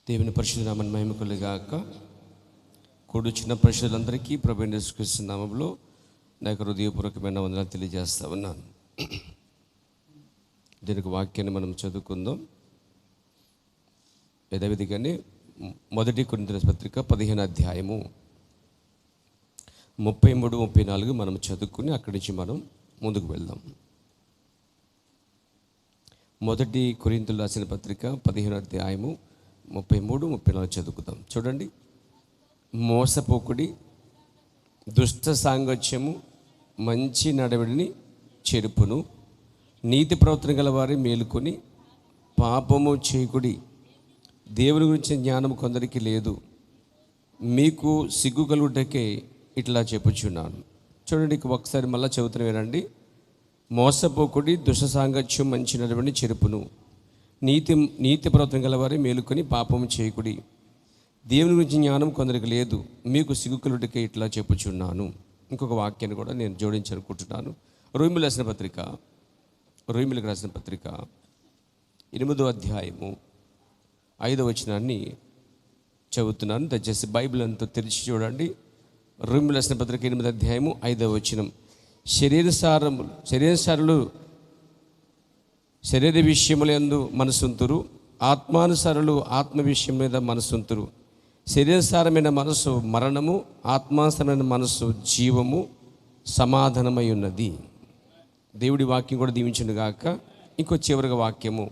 దేవుని పరిశుద్ధ నామమున మహిమ కలుగుగాక. కూడుచున్న పరిశుద్ధులందరికీ ప్రభువైన యేసుక్రీస్తు నామములో నా యొక్క హృదయపూర్వకమైన వందనాలు తెలియజేస్తా ఉన్నాను. దీనికి వాక్యాన్ని మనం చదువుకుందాం. యథావిధిగానే 1 కొరింథీయుల పత్రిక 15వ అధ్యాయము 33-34 మనం చదువుకుని అక్కడి నుంచి మనం ముందుకు వెళ్దాం. 1 కొరింథీయుల రాసిన పత్రిక 15వ అధ్యాయము 33-34 చదువుకుందాం. చూడండి. మోసపోకుడి, దుష్ట సాంగత్యము మంచి నడవడిని చెరుపును, నీతి ప్రవర్తన గల వారి మేలుకొని పాపము చేయకుడి. దేవుని గురించి జ్ఞానం కొందరికి లేదు, మీకు సిగ్గు కలుగుటకే ఇట్లా చెప్పుచున్నాను. చూడండి, ఒకసారి మళ్ళీ చదువుతున్న వినండి. మోసపోకుడి, దుష్ట సాంగత్యం మంచి నడవడిని చెరుపును, నీతి ప్రవర్తన గలవారి మేలుకొని పాపము చేయకుడి. దేవుని గురించి జ్ఞానం కొందరికి లేదు, మీకు సిగ్గు కలుగుటకే ఇట్లా చెప్పుచున్నాను. ఇంకొక వాక్యాన్ని కూడా నేను జోడించాలనుకుంటున్నాను. రోమీయులకు రాసిన పత్రిక 8వ అధ్యాయము 5వ వచనాన్ని చదువుతున్నాను. దయచేసి బైబిల్ అంతా తెరిచి చూడండి. రోమీయులకు రాసిన పత్రిక 8వ అధ్యాయము 5వ వచనం. శరీరసారులు శరీర విషయములందు మనసుంతురు, ఆత్మానుసారులు ఆత్మ విషయం మీద మనసుంతురు. శరీరసారమైన మనసు మరణము, ఆత్మానుసారమైన మనసు జీవము సమాధానమై ఉన్నది. దేవుడి వాక్యం కూడా దీవించును గాక. ఇంకో చివరిగా వాక్యము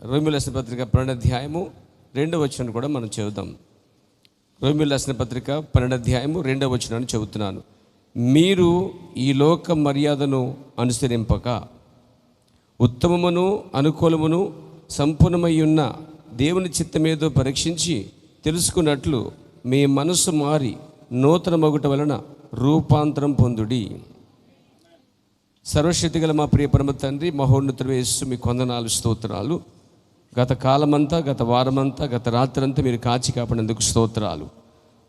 రోమీయులకు రాసిన పత్రిక 12వ అధ్యాయము 2వ వచనాన్ని కూడా మనం చదువుదాం. రోమీయులకు రాసిన పత్రిక 12వ అధ్యాయము 2వ వచనాన్ని చదువుతున్నాను. మీరు ఈ లోక మర్యాదను అనుసరింపక ఉత్తమమును అనుకూలమును సంపూర్ణమై ఉన్న దేవుని చిత్తమేదో పరీక్షించి తెలుసుకున్నట్లు మీ మనసు మారి నూతన మగుట వలన రూపాంతరం పొందుడి. సర్వశక్తిగల మా ప్రియ పరమ తండ్రి, మహోన్నతుడు యేసు, మీ వందనాలు, స్తోత్రాలు. గత కాలమంతా, గత వారమంతా, గత రాత్రి అంతా మీరు కాచి కాపాడేందుకు స్తోత్రాలు.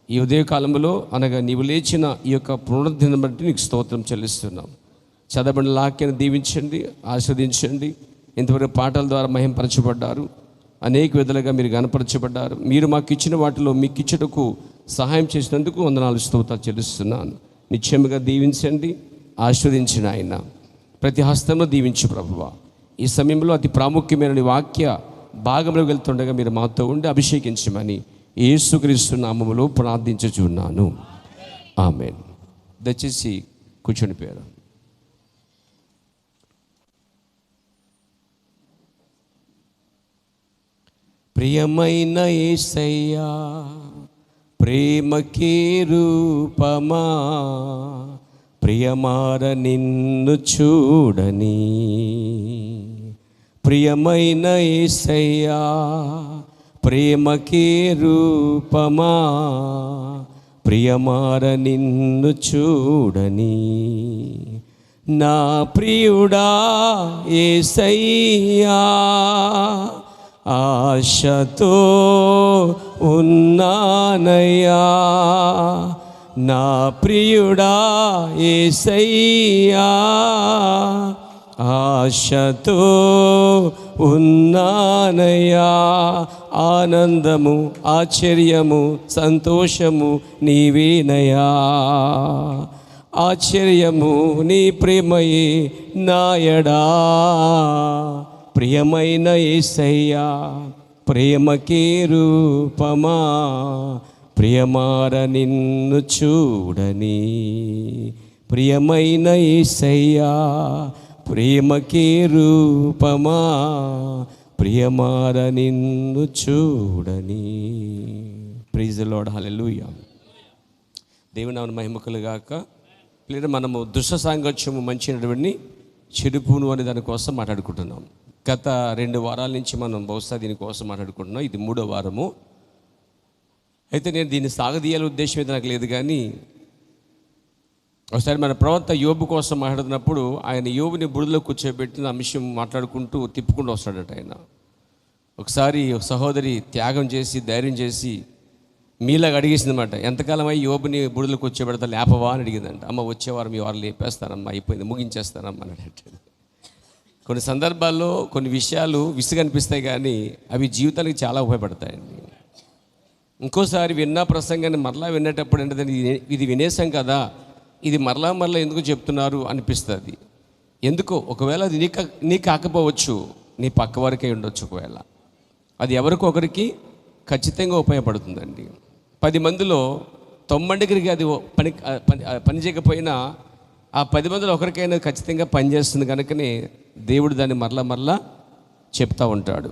ఈ ఉదయకాలంలో అనగా నీవు లేచిన ఈ యొక్క పునరుద్ధరణ బట్టి నీకు స్తోత్రం చెల్లిస్తున్నాం. చదవబడిన వాక్యాన్ని దీవించండి, ఆస్వాదించండి. ఇంతవరకు పాటల ద్వారా మహింపరచబడ్డారు, అనేక విధాలుగా మీరు గణపరచబడ్డారు. మీరు మాకు ఇచ్చిన వాటిలో మీకు ఇచ్చటకు సహాయం చేసినందుకు వందనాలు, స్తోత్రాలు చెల్లిస్తున్నాను. నిశ్చయముగా దీవించండి, ఆస్వాదించిన ఆయన ప్రతి హస్తంలో దీవించు ప్రభువా. ఈ సమయంలో అతి ప్రాముఖ్యమైన వాక్య భాగంలో వెళ్తుండగా మీరు మాతో ఉండి అభిషేకించమని యేసుక్రీస్తు నామములో ప్రార్థించుచున్నాను. ఆమేన్. దయచేసి కూర్చొని పోయారు. ప్రియమైన యేసయ్యా, ప్రేమకే రూపమా, ప్రియమార నిన్ను చూడని. ప్రియమైన యేసయ్యా, ప్రేమకే రూపమా, ప్రియమార నిన్ను చూడని. నా ప్రియుడా యేసయ్యా, ఆశతో ఉన్నానయ్యా. నా ప్రియుడా యేసయ్యా, ఆశతో ఉన్నానయ్యా. ఆనందము, ఆశ్చర్యము, సంతోషము నీవేనయ్యా. ఆశ్చర్యము నీ ప్రేమయే నాయడా. ప్రియమైన యేసయ్యా, ప్రేమకే రూపమా, ప్రియమార నిన్ను చూడని. ప్రియమైన యేసయ్యా, ప్రేమకే రూపమా, ప్రియమార నిన్ను చూడని. ప్రైజ్ ది లార్డ్, హల్లెలూయా. దేవుని నామమున మహిమ కలుగుగాక. లేదా మనము దుష్ట సాంగత్యము మంచి నడవడిని చెడుపును అనే దానికోసం మాట్లాడుకుంటున్నాం. గత 2 వారాల నుంచి మనం బహుశా దీనికోసం మాట్లాడుకుంటున్నాం. ఇది 3వ వారము. అయితే నేను దీన్ని సాగదీయాల ఉద్దేశం అయితే నాకు లేదు, కానీ ఒకసారి మన ప్రవక్త యోబు కోసం మాట్లాడుతున్నప్పుడు ఆయన యోబుని బురదలో కూర్చోబెట్టిన అంశం మాట్లాడుకుంటూ తిప్పుకుంటూ వస్తాడట. ఆయన ఒకసారి ఒక సహోదరి త్యాగం చేసి ధైర్యం చేసి మీలాగా అడిగేసిందన్నమాట. ఎంతకాలం అయ్యి యోబుని బురదలో కూర్చోబెడతా లేపవా అని అడిగిందంట. అమ్మ వచ్చేవారం ఈ వారం లేపేస్తానమ్మా, అయిపోయింది, ముగించేస్తానమ్మా అని అడిగాడు. కొన్ని సందర్భాల్లో కొన్ని విషయాలు విసుగనిపిస్తాయి, కానీ అవి జీవితానికి చాలా ఉపయోగపడతాయండి. ఇంకోసారి విన్న ప్రసంగాన్ని మరలా వినేటప్పుడు ఏంటంటే ఇది వినేసాం కదా, ఇది మరలా ఎందుకు చెప్తున్నారు అనిపిస్తుంది. ఎందుకో ఒకవేళ అది నీ కాకపోవచ్చు, నీ పక్క వరకే ఉండొచ్చు. ఒకవేళ అది ఎవరికొకరికి ఖచ్చితంగా ఉపయోగపడుతుందండి. 10 మందిలో 9కి అది పని చేయకపోయినా ఆ 10 మందిలో ఒకరికైనా ఖచ్చితంగా పనిచేస్తుంది. కనుకనే దేవుడు దాన్ని మరలా చెప్తూ ఉంటాడు.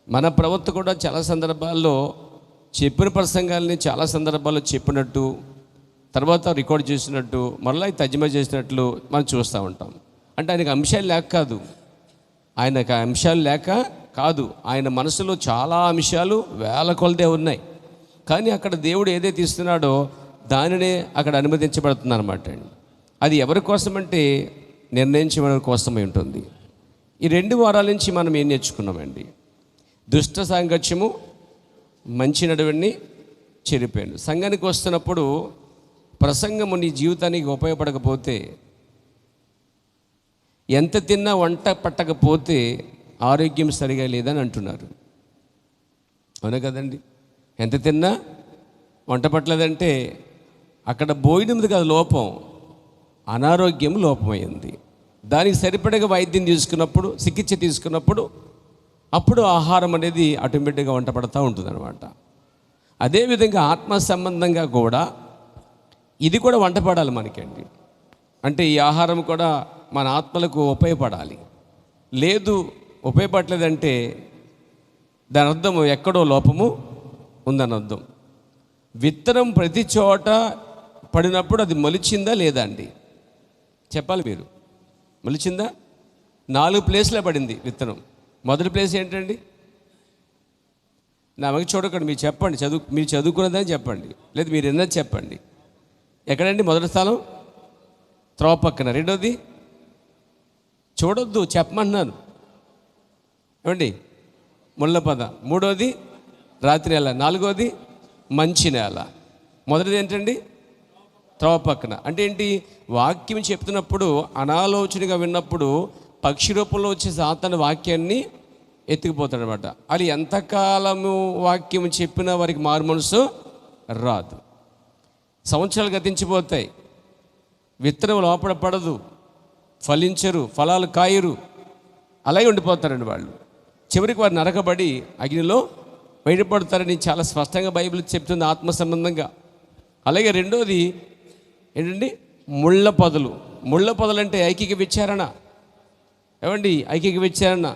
మన ప్రవక్త కూడా చాలా సందర్భాల్లో చెప్పిన ప్రసంగాల్ని చాలా సందర్భాల్లో చెప్పినట్టు, తర్వాత రికార్డ్ చేసినట్టు, మరలా తర్జుమా చేసినట్లు మనం చూస్తూ ఉంటాం. అంటే ఆయనకు అంశాలు లేక కాదు, ఆయన మనసులో చాలా అంశాలు వేల కొలదే ఉన్నాయి. కానీ అక్కడ దేవుడు ఏదైతే ఇస్తున్నాడో దానినే అక్కడ అనుమతించబడుతుంది అనమాట అండి. అది ఎవరి కోసం అంటే నిర్ణయించబడిన కోసమై ఉంటుంది. ఈ 2 వారాల నుంచి మనం ఏం నేర్చుకున్నామండి? దుష్ట సాంగత్యము మంచి నడువడిని చెరిపోయాను. సంఘానికి వస్తున్నప్పుడు ప్రసంగము నీ జీవితానికి ఉపయోగపడకపోతే, ఎంత తిన్నా వంట పట్టకపోతే ఆరోగ్యం సరిగా లేదని అంటున్నారు. అవునా కదండి? ఎంత తిన్నా వంట పట్టలేదంటే అక్కడ భోజనం కాదు లోపం, అనారోగ్యం లోపమైంది. దానికి సరిపడగా వైద్యం తీసుకున్నప్పుడు, చికిత్స తీసుకున్నప్పుడు అప్పుడు ఆహారం అనేది ఆటోమేటిక్గా వంట పడుతూ ఉంటుంది అనమాట. అదేవిధంగా ఆత్మ సంబంధంగా కూడా ఇది కూడా వంట పడాలి మనకండి. అంటే ఈ ఆహారం కూడా మన ఆత్మలకు ఉపయోగపడాలి. లేదు ఉపయోగపడలేదంటే దాని అర్థం ఎక్కడో లోపము ఉందని అర్థం. విత్తనం ప్రతి చోట పడినప్పుడు అది మొలిచిందా లేదా అండి? చెప్పాలి మీరు. మొలిచిందా? 4 ప్లేస్లో పడింది విత్తనం. మొదటి ప్లేస్ ఏంటండి? నా మగ చూడకండి, మీరు చెప్పండి. మీరు చదువుకున్నదని చెప్పండి, లేదు మీరు ఎన్నది చెప్పండి. ఎక్కడండి మొదటి స్థలం? త్రోవ పక్కన. రెండోది చూడొద్దు, చెప్పమంటున్నాను ఏమండి? ముళ్ళ పద. మూడోది రాత్రి నేల. 4వది మంచి నేల. మొదటిది ఏంటండి? త్రోవ పక్కన. అంటే ఏంటి? వాక్యం చెప్తున్నప్పుడు అనాలోచనగా విన్నప్పుడు పక్షి రూపంలో వచ్చే సాతాను వాక్యాన్ని ఎత్తుకుపోతాడు అనమాట. అది ఎంతకాలము వాక్యం చెప్పినా వారికి మారు మనసు రాదు. సంవత్సరాలు గతించిపోతాయి, విత్తనం లోపల పడదు, ఫలించరు, ఫలాలు కాయరు, అలాగే ఉండిపోతారండి వాళ్ళు. చివరికి వారు నరకబడి అగ్నిలో బయటపడతారని చాలా స్పష్టంగా బైబిల్ చెప్తుంది ఆత్మ సంబంధంగా. అలాగే రెండోది ఏంటండి? ముళ్ళ పొదలు. ముళ్ళ పొదలు అంటే ఐకిక విచారణ. ఏమండి? ఐకిక విచారణ.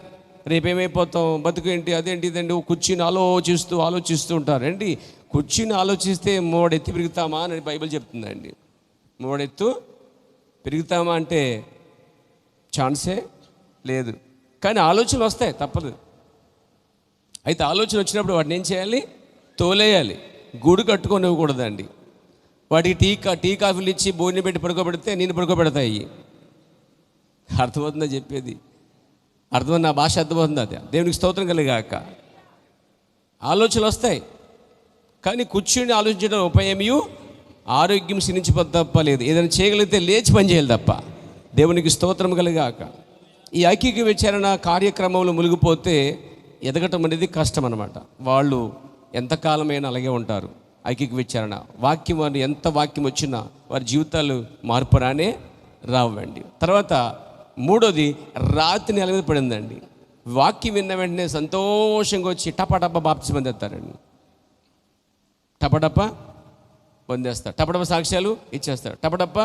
రేపేమైపోతాం, బతుకు ఏంటి, అదేంటి ఇదండి, కూర్చుని ఆలోచిస్తూ ఉంటారు. ఏంటి? కూర్చుని ఆలోచిస్తే మూడెత్తి పెరుగుతామా అని బైబిల్ చెప్తుందండి. మూడెత్తు పెరుగుతామా అంటే ఛాన్సే లేదు. కానీ ఆలోచనలు వస్తాయి, తప్పదు. అయితే ఆలోచన వచ్చినప్పుడు వాటిని ఏం చేయాలి? తోలేయాలి. గూడు కట్టుకొని ఇవ్వకూడదండి. వాటికి టీ కాఫీలు ఇచ్చి భోజనం పెట్టి పడుకోబెడితే నేను పడుకోబెడతాయి. అర్థమవుతుందా చెప్పేది? అర్థం, నా భాష అర్థమవుతుంది. అది దేవునికి స్తోత్రం కలిగాక. ఆలోచనలు వస్తాయి, కానీ కూర్చుని ఆలోచించడం ఉపయోగమీ ఆరోగ్యం క్షీణించిపోతే తప్ప లేదు. ఏదైనా చేయగలిగితే లేచి పని చేయాలి తప్ప. దేవునికి స్తోత్రం కలిగాక. ఈ ఐక్యక విచారణ కార్యక్రమంలో మునిగిపోతే ఎదగటం అనేది కష్టం అన్నమాట. వాళ్ళు ఎంతకాలమైనా అలాగే ఉంటారు. ఐక్యక విచారణ వాక్యం, వారు ఎంత వాక్యం వచ్చినా వారి జీవితాలు మార్పు రావండి. తర్వాత మూడోది రాత్రి నేల మీద పడిందండి. వాక్యం విన్న వెంటనే సంతోషంగా వచ్చి టపటప బాప్తిస్మం పొందేస్తారండి. టపటప పొందేస్తారు, టపటప సాక్ష్యాలు ఇచ్చేస్తారు, టపటప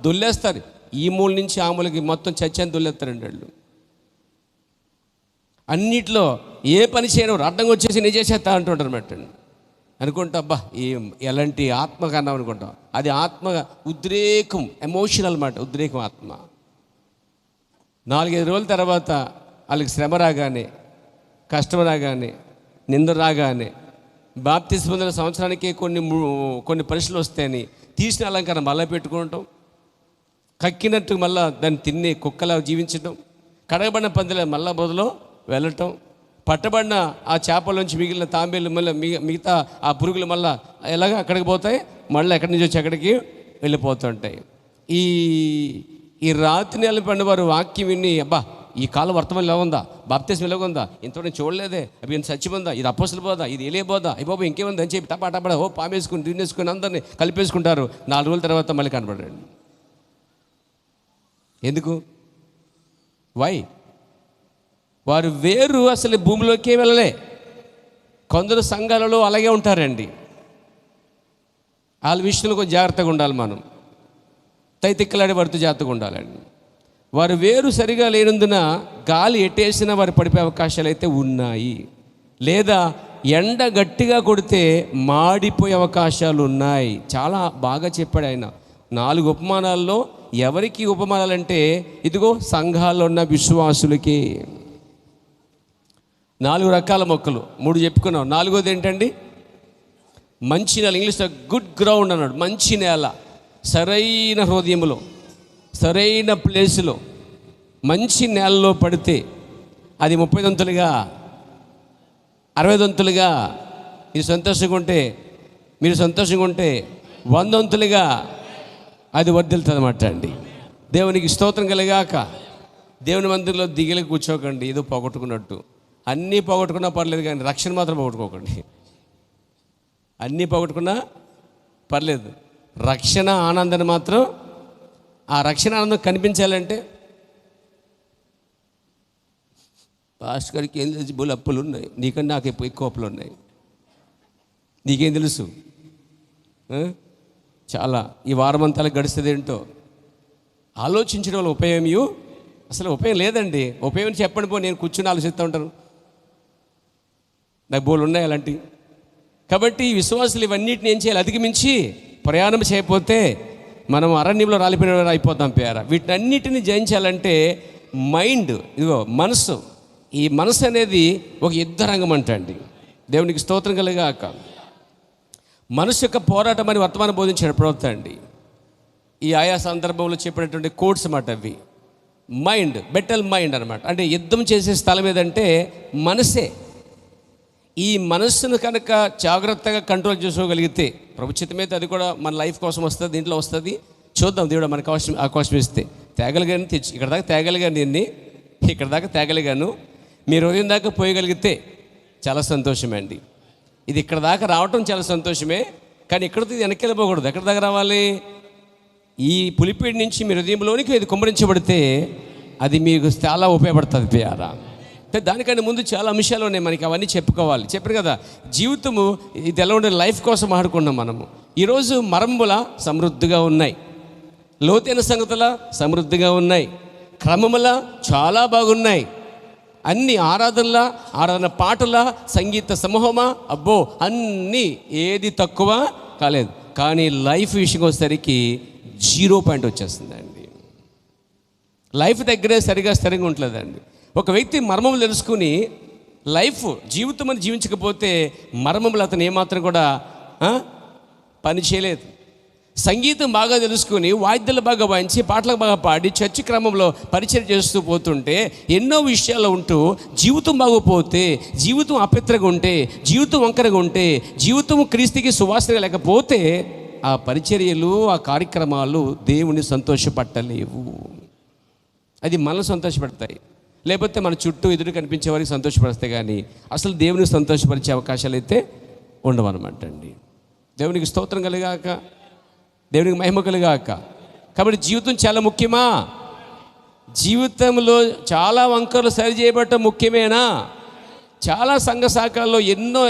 దొల్లేస్తారు. ఈ మూల నుంచి ఆ మూలకి మొత్తం చచ్చాన్ని దొల్లేస్తారండి వాళ్ళు. అన్నిట్లో ఏ పని చేయడం అడ్డంగా వచ్చేసి నేను చేసేస్తా అంటుంటారు అన్నమాట. అనుకుంటా అబ్బా ఎలాంటి ఆత్మ కన్నా అనుకుంటాం. అది ఆత్మ ఉద్రేకం, ఎమోషనల్ మాట, ఉద్రేకం ఆత్మ. 4-5 రోజుల తర్వాత వాళ్ళకి శ్రమ రాగానే, కష్టం రాగానే, నింద రాగానే, బాప్తిస్మం పొందిన సంవత్సరానికి కొన్ని పరీక్షలు వస్తాయని తీసిన అలంకారం మళ్ళీ పెట్టుకుంటాం, కక్కినట్టు మళ్ళీ దాన్ని తిని కుక్కలా జీవించడం, కడగబడిన పందిలో మళ్ళా బదులో వెళ్ళటం, పట్టబడిన ఆ చేపలోంచి మిగిలిన తాంబేలు మళ్ళీ మిగతా ఆ పురుగులు మళ్ళీ ఎలాగ అక్కడికి పోతాయి, మళ్ళీ ఎక్కడి నుంచి వచ్చి అక్కడికి వెళ్ళిపోతుంటాయి. ఈ రాత్రి నెల పడిన వారు వాక్యం విని అబ్బా ఈ కాలం వర్తమానం ఎలా ఉందా, బాప్తిస్మం ఇలాగుందా, ఇంతవరకు నేను చూడలేదే, అవి ఇంత చచ్చిపోందా, ఇది అపోసలు పోదా, ఇది ఏలే పోదా, అయ్యి బాబు ఇంకేముంది అని చెప్పి టపా పామేసుకుని తినేసుకుని అందరినీ కలిపేసుకుంటారు. 4 రోజుల తర్వాత మళ్ళీ కనపడండి. ఎందుకు? వై? వారు వేరు అసలు భూమిలోకే వెళ్ళలే. కొందరు సంఘాలలో అలాగే ఉంటారండి. వాళ్ళ విషయంలో కొంచెం జాగ్రత్తగా ఉండాలి. మనం తైతిక్కలాడి వారితో జాగ్రత్తగా ఉండాలండి. వారు వేరు సరిగా లేనందున గాలి ఎట్టేసినా వారు పడిపోయే అవకాశాలు అయితే ఉన్నాయి. లేదా ఎండ గట్టిగా కొడితే మాడిపోయే అవకాశాలు ఉన్నాయి. చాలా బాగా చెప్పాడు ఆయన. 4 ఉపమానాల్లో ఎవరికి ఉపమానాలంటే ఇదిగో సంఘాల్లో ఉన్న విశ్వాసులకి. 4 రకాల మొక్కలు 3 చెప్పుకున్నాం. 4వది ఏంటండి? మంచి నేల. ఇంగ్లీష్లో గుడ్ గ్రౌండ్ అన్నాడు. మంచి నేల, సరైన హృదయంలో, సరైన ప్లేసులో, మంచి నేలలో పడితే అది 30 దంతులుగా, 60 దంతులుగా మీరు సంతోషంగా ఉంటే, 100 దంతులుగా అది వర్ధిల్లుతుంది అన్నమాట అండి. దేవునికి స్తోత్రం కలిగాక. దేవుని మందిరంలో దిగిలి కూర్చోకండి ఏదో పోగొట్టుకున్నట్టు. అన్నీ పోగొట్టుకున్నా పర్లేదు, కానీ రక్షణ మాత్రం పోగొట్టుకోకండి. అన్నీ పోగొట్టుకున్నా పర్లేదు, రక్షణ ఆనందాన్ని మాత్రం, ఆ రక్షణ ఆనందం కనిపించాలంటే పాస్టర్ గారికి ఏం తెలుసు, బోలు అప్పులు ఉన్నాయి, నీకన్నా నాకు ఎక్కువ అప్పులు ఉన్నాయి, నీకేం తెలుసు? చాలా ఈ వారం అంతా గడుస్తుంది ఏంటో ఆలోచించడం వల్ల ఉపయోగం అసలు ఉపయోగం లేదండి. ఉపయోగం చెప్పండి. నేను కూర్చుని ఆలోచిస్తూ ఉంటాను, నాకు బోలు ఉన్నాయి అలాంటివి. కాబట్టి ఈ విశ్వాసులు ఇవన్నిటిని ఏం చేయాలి? అధిగమించి ప్రయాణం చేయకపోతే మనం అరణ్యంలో రాలిపోయిన అయిపోతాం పేర. వీటన్నిటిని జయించాలంటే మైండ్, ఇదిగో మనసు, ఈ మనసు అనేది ఒక యుద్ధరంగం అంటండి. దేవునికి స్తోత్రం కలిగాక. మనసు యొక్క పోరాటం అని వర్తమానం బోధించిన ప్రవక్త అండి. ఈ ఆయా సందర్భంలో చెప్పినటువంటి కోడ్స్ అన్నమాట అవి. మైండ్, బెటల్ మైండ్ అనమాట. అంటే యుద్ధం చేసే స్థలం ఏదంటే మనసే. ఈ మనస్సును కనుక జాగ్రత్తగా కంట్రోల్ చేసుకోగలిగితే ప్రభుత్వమైతే అది కూడా మన లైఫ్ కోసం వస్తుంది, దీంట్లో వస్తుంది. చూద్దాం, దేవుడు మనకు అవకాశం ఇస్తే. తేగలిగాను, తెచ్చి ఇక్కడ దాకా తేగలిగాను, దీన్ని ఇక్కడ దాకా తేగలిగాను. మీరు ఉదయం దాకా పోయగలిగితే చాలా సంతోషమే అండి. ఇది ఇక్కడ దాకా రావటం చాలా సంతోషమే, కానీ ఇక్కడితో ఇది వెనక్కి వెళ్ళిపోకూడదు. ఎక్కడ దాకా రావాలి? ఈ పులిపేడి నుంచి మీ హృదయంలోనికి ఇది కుమ్మరించబడితే అది మీకు చాలా ఉపయోగపడుతుంది ప్రియారా. దానికంటే ముందు చాలా అంశాలు ఉన్నాయి మనకి, అవన్నీ చెప్పుకోవాలి. చెప్పారు కదా, జీవితము ఇది ఎలా ఉండే లైఫ్ కోసం ఆడుకున్నాం మనము. ఈరోజు మరంబుల సమృద్ధిగా ఉన్నాయి, లోతైన సంగతుల సమృద్ధిగా ఉన్నాయి, క్రమముల చాలా బాగున్నాయి, అన్ని ఆరాధన పాటల సంగీత సమూహమా, అబ్బో అన్నీ ఏది తక్కువ కాలేదు. కానీ లైఫ్ విషయం వచ్చేసరికి 0 పాయింట్ వచ్చేస్తుందండి. లైఫ్ దగ్గరే స్థిరంగా ఉంటుందండి. ఒక వ్యక్తి మర్మములు తెలుసుకుని లైఫ్ జీవితం అని జీవించకపోతే మర్మములు అతను ఏమాత్రం కూడా పని చేయలేదు. సంగీతం బాగా తెలుసుకుని వాయిద్యాలు బాగా వాయించి పాటలు బాగా పాడి చర్చి క్రమంలో పరిచయం చేస్తూ పోతుంటే ఎన్నో విషయాలు ఉంటూ జీవితం బాగోపోతే, జీవితం అపవిత్రంగా ఉంటే, జీవితం వంకరగా ఉంటే, జీవితం క్రీస్తుకి సువాసనగా లేకపోతే ఆ పరిచర్యలు, ఆ కార్యక్రమాలు దేవుని సంతోషపట్టలేవు. అది మనల్ని సంతోషపెడతాయి, లేకపోతే మన చుట్టూ ఎదురు కనిపించే వారికి సంతోషపరుస్తాయి, కానీ అసలు దేవుని సంతోషపరిచే అవకాశాలు అయితే ఉండవన్నమాట అండి. దేవునికి స్తోత్రం కలిగాక, దేవునికి మహిమ కలిగాక. కాబట్టి జీవితం చాలా ముఖ్యమా? జీవితంలో చాలా వంకరలు సరి చేయబడటం ముఖ్యమేనా? చాలా సంఘ శాఖల్లో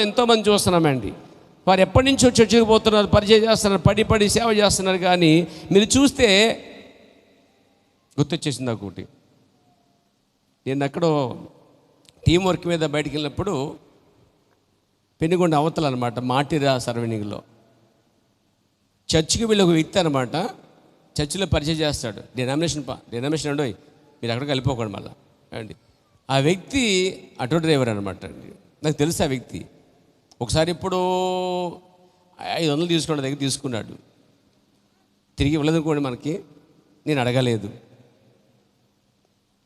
ఎంతోమంది చూస్తున్నామండి. వారు ఎప్పటి నుంచో చర్చకు పోతున్నారు, పరిచయం చేస్తున్నారు, పడి సేవ చేస్తున్నారు. కానీ మీరు చూస్తే గుర్తొచ్చేసింది నాకు ఒకటి. నేను ఎక్కడో టీం వర్క్ మీద బయటికి వెళ్ళినప్పుడు పెనుగొండ అవతల అనమాట, మాటిరా సర్వీనింగ్లో చర్చికి వెళ్ళి ఒక వ్యక్తి అనమాట, చర్చిలో పరిచయం చేస్తాడు. డినామినేషన్ అండి, మీరు అక్కడికి వెళ్ళిపోకండి మళ్ళీ అండి. ఆ వ్యక్తి ఆటో డ్రైవర్ అనమాట అండి. నాకు తెలుసు ఆ వ్యక్తి. ఒకసారి ఇప్పుడు 500 తీసుకున్నాడు, దగ్గర తీసుకున్నాడు, తిరిగి ఇవ్వలేదనుకోండి మనకి. నేను అడగలేదు.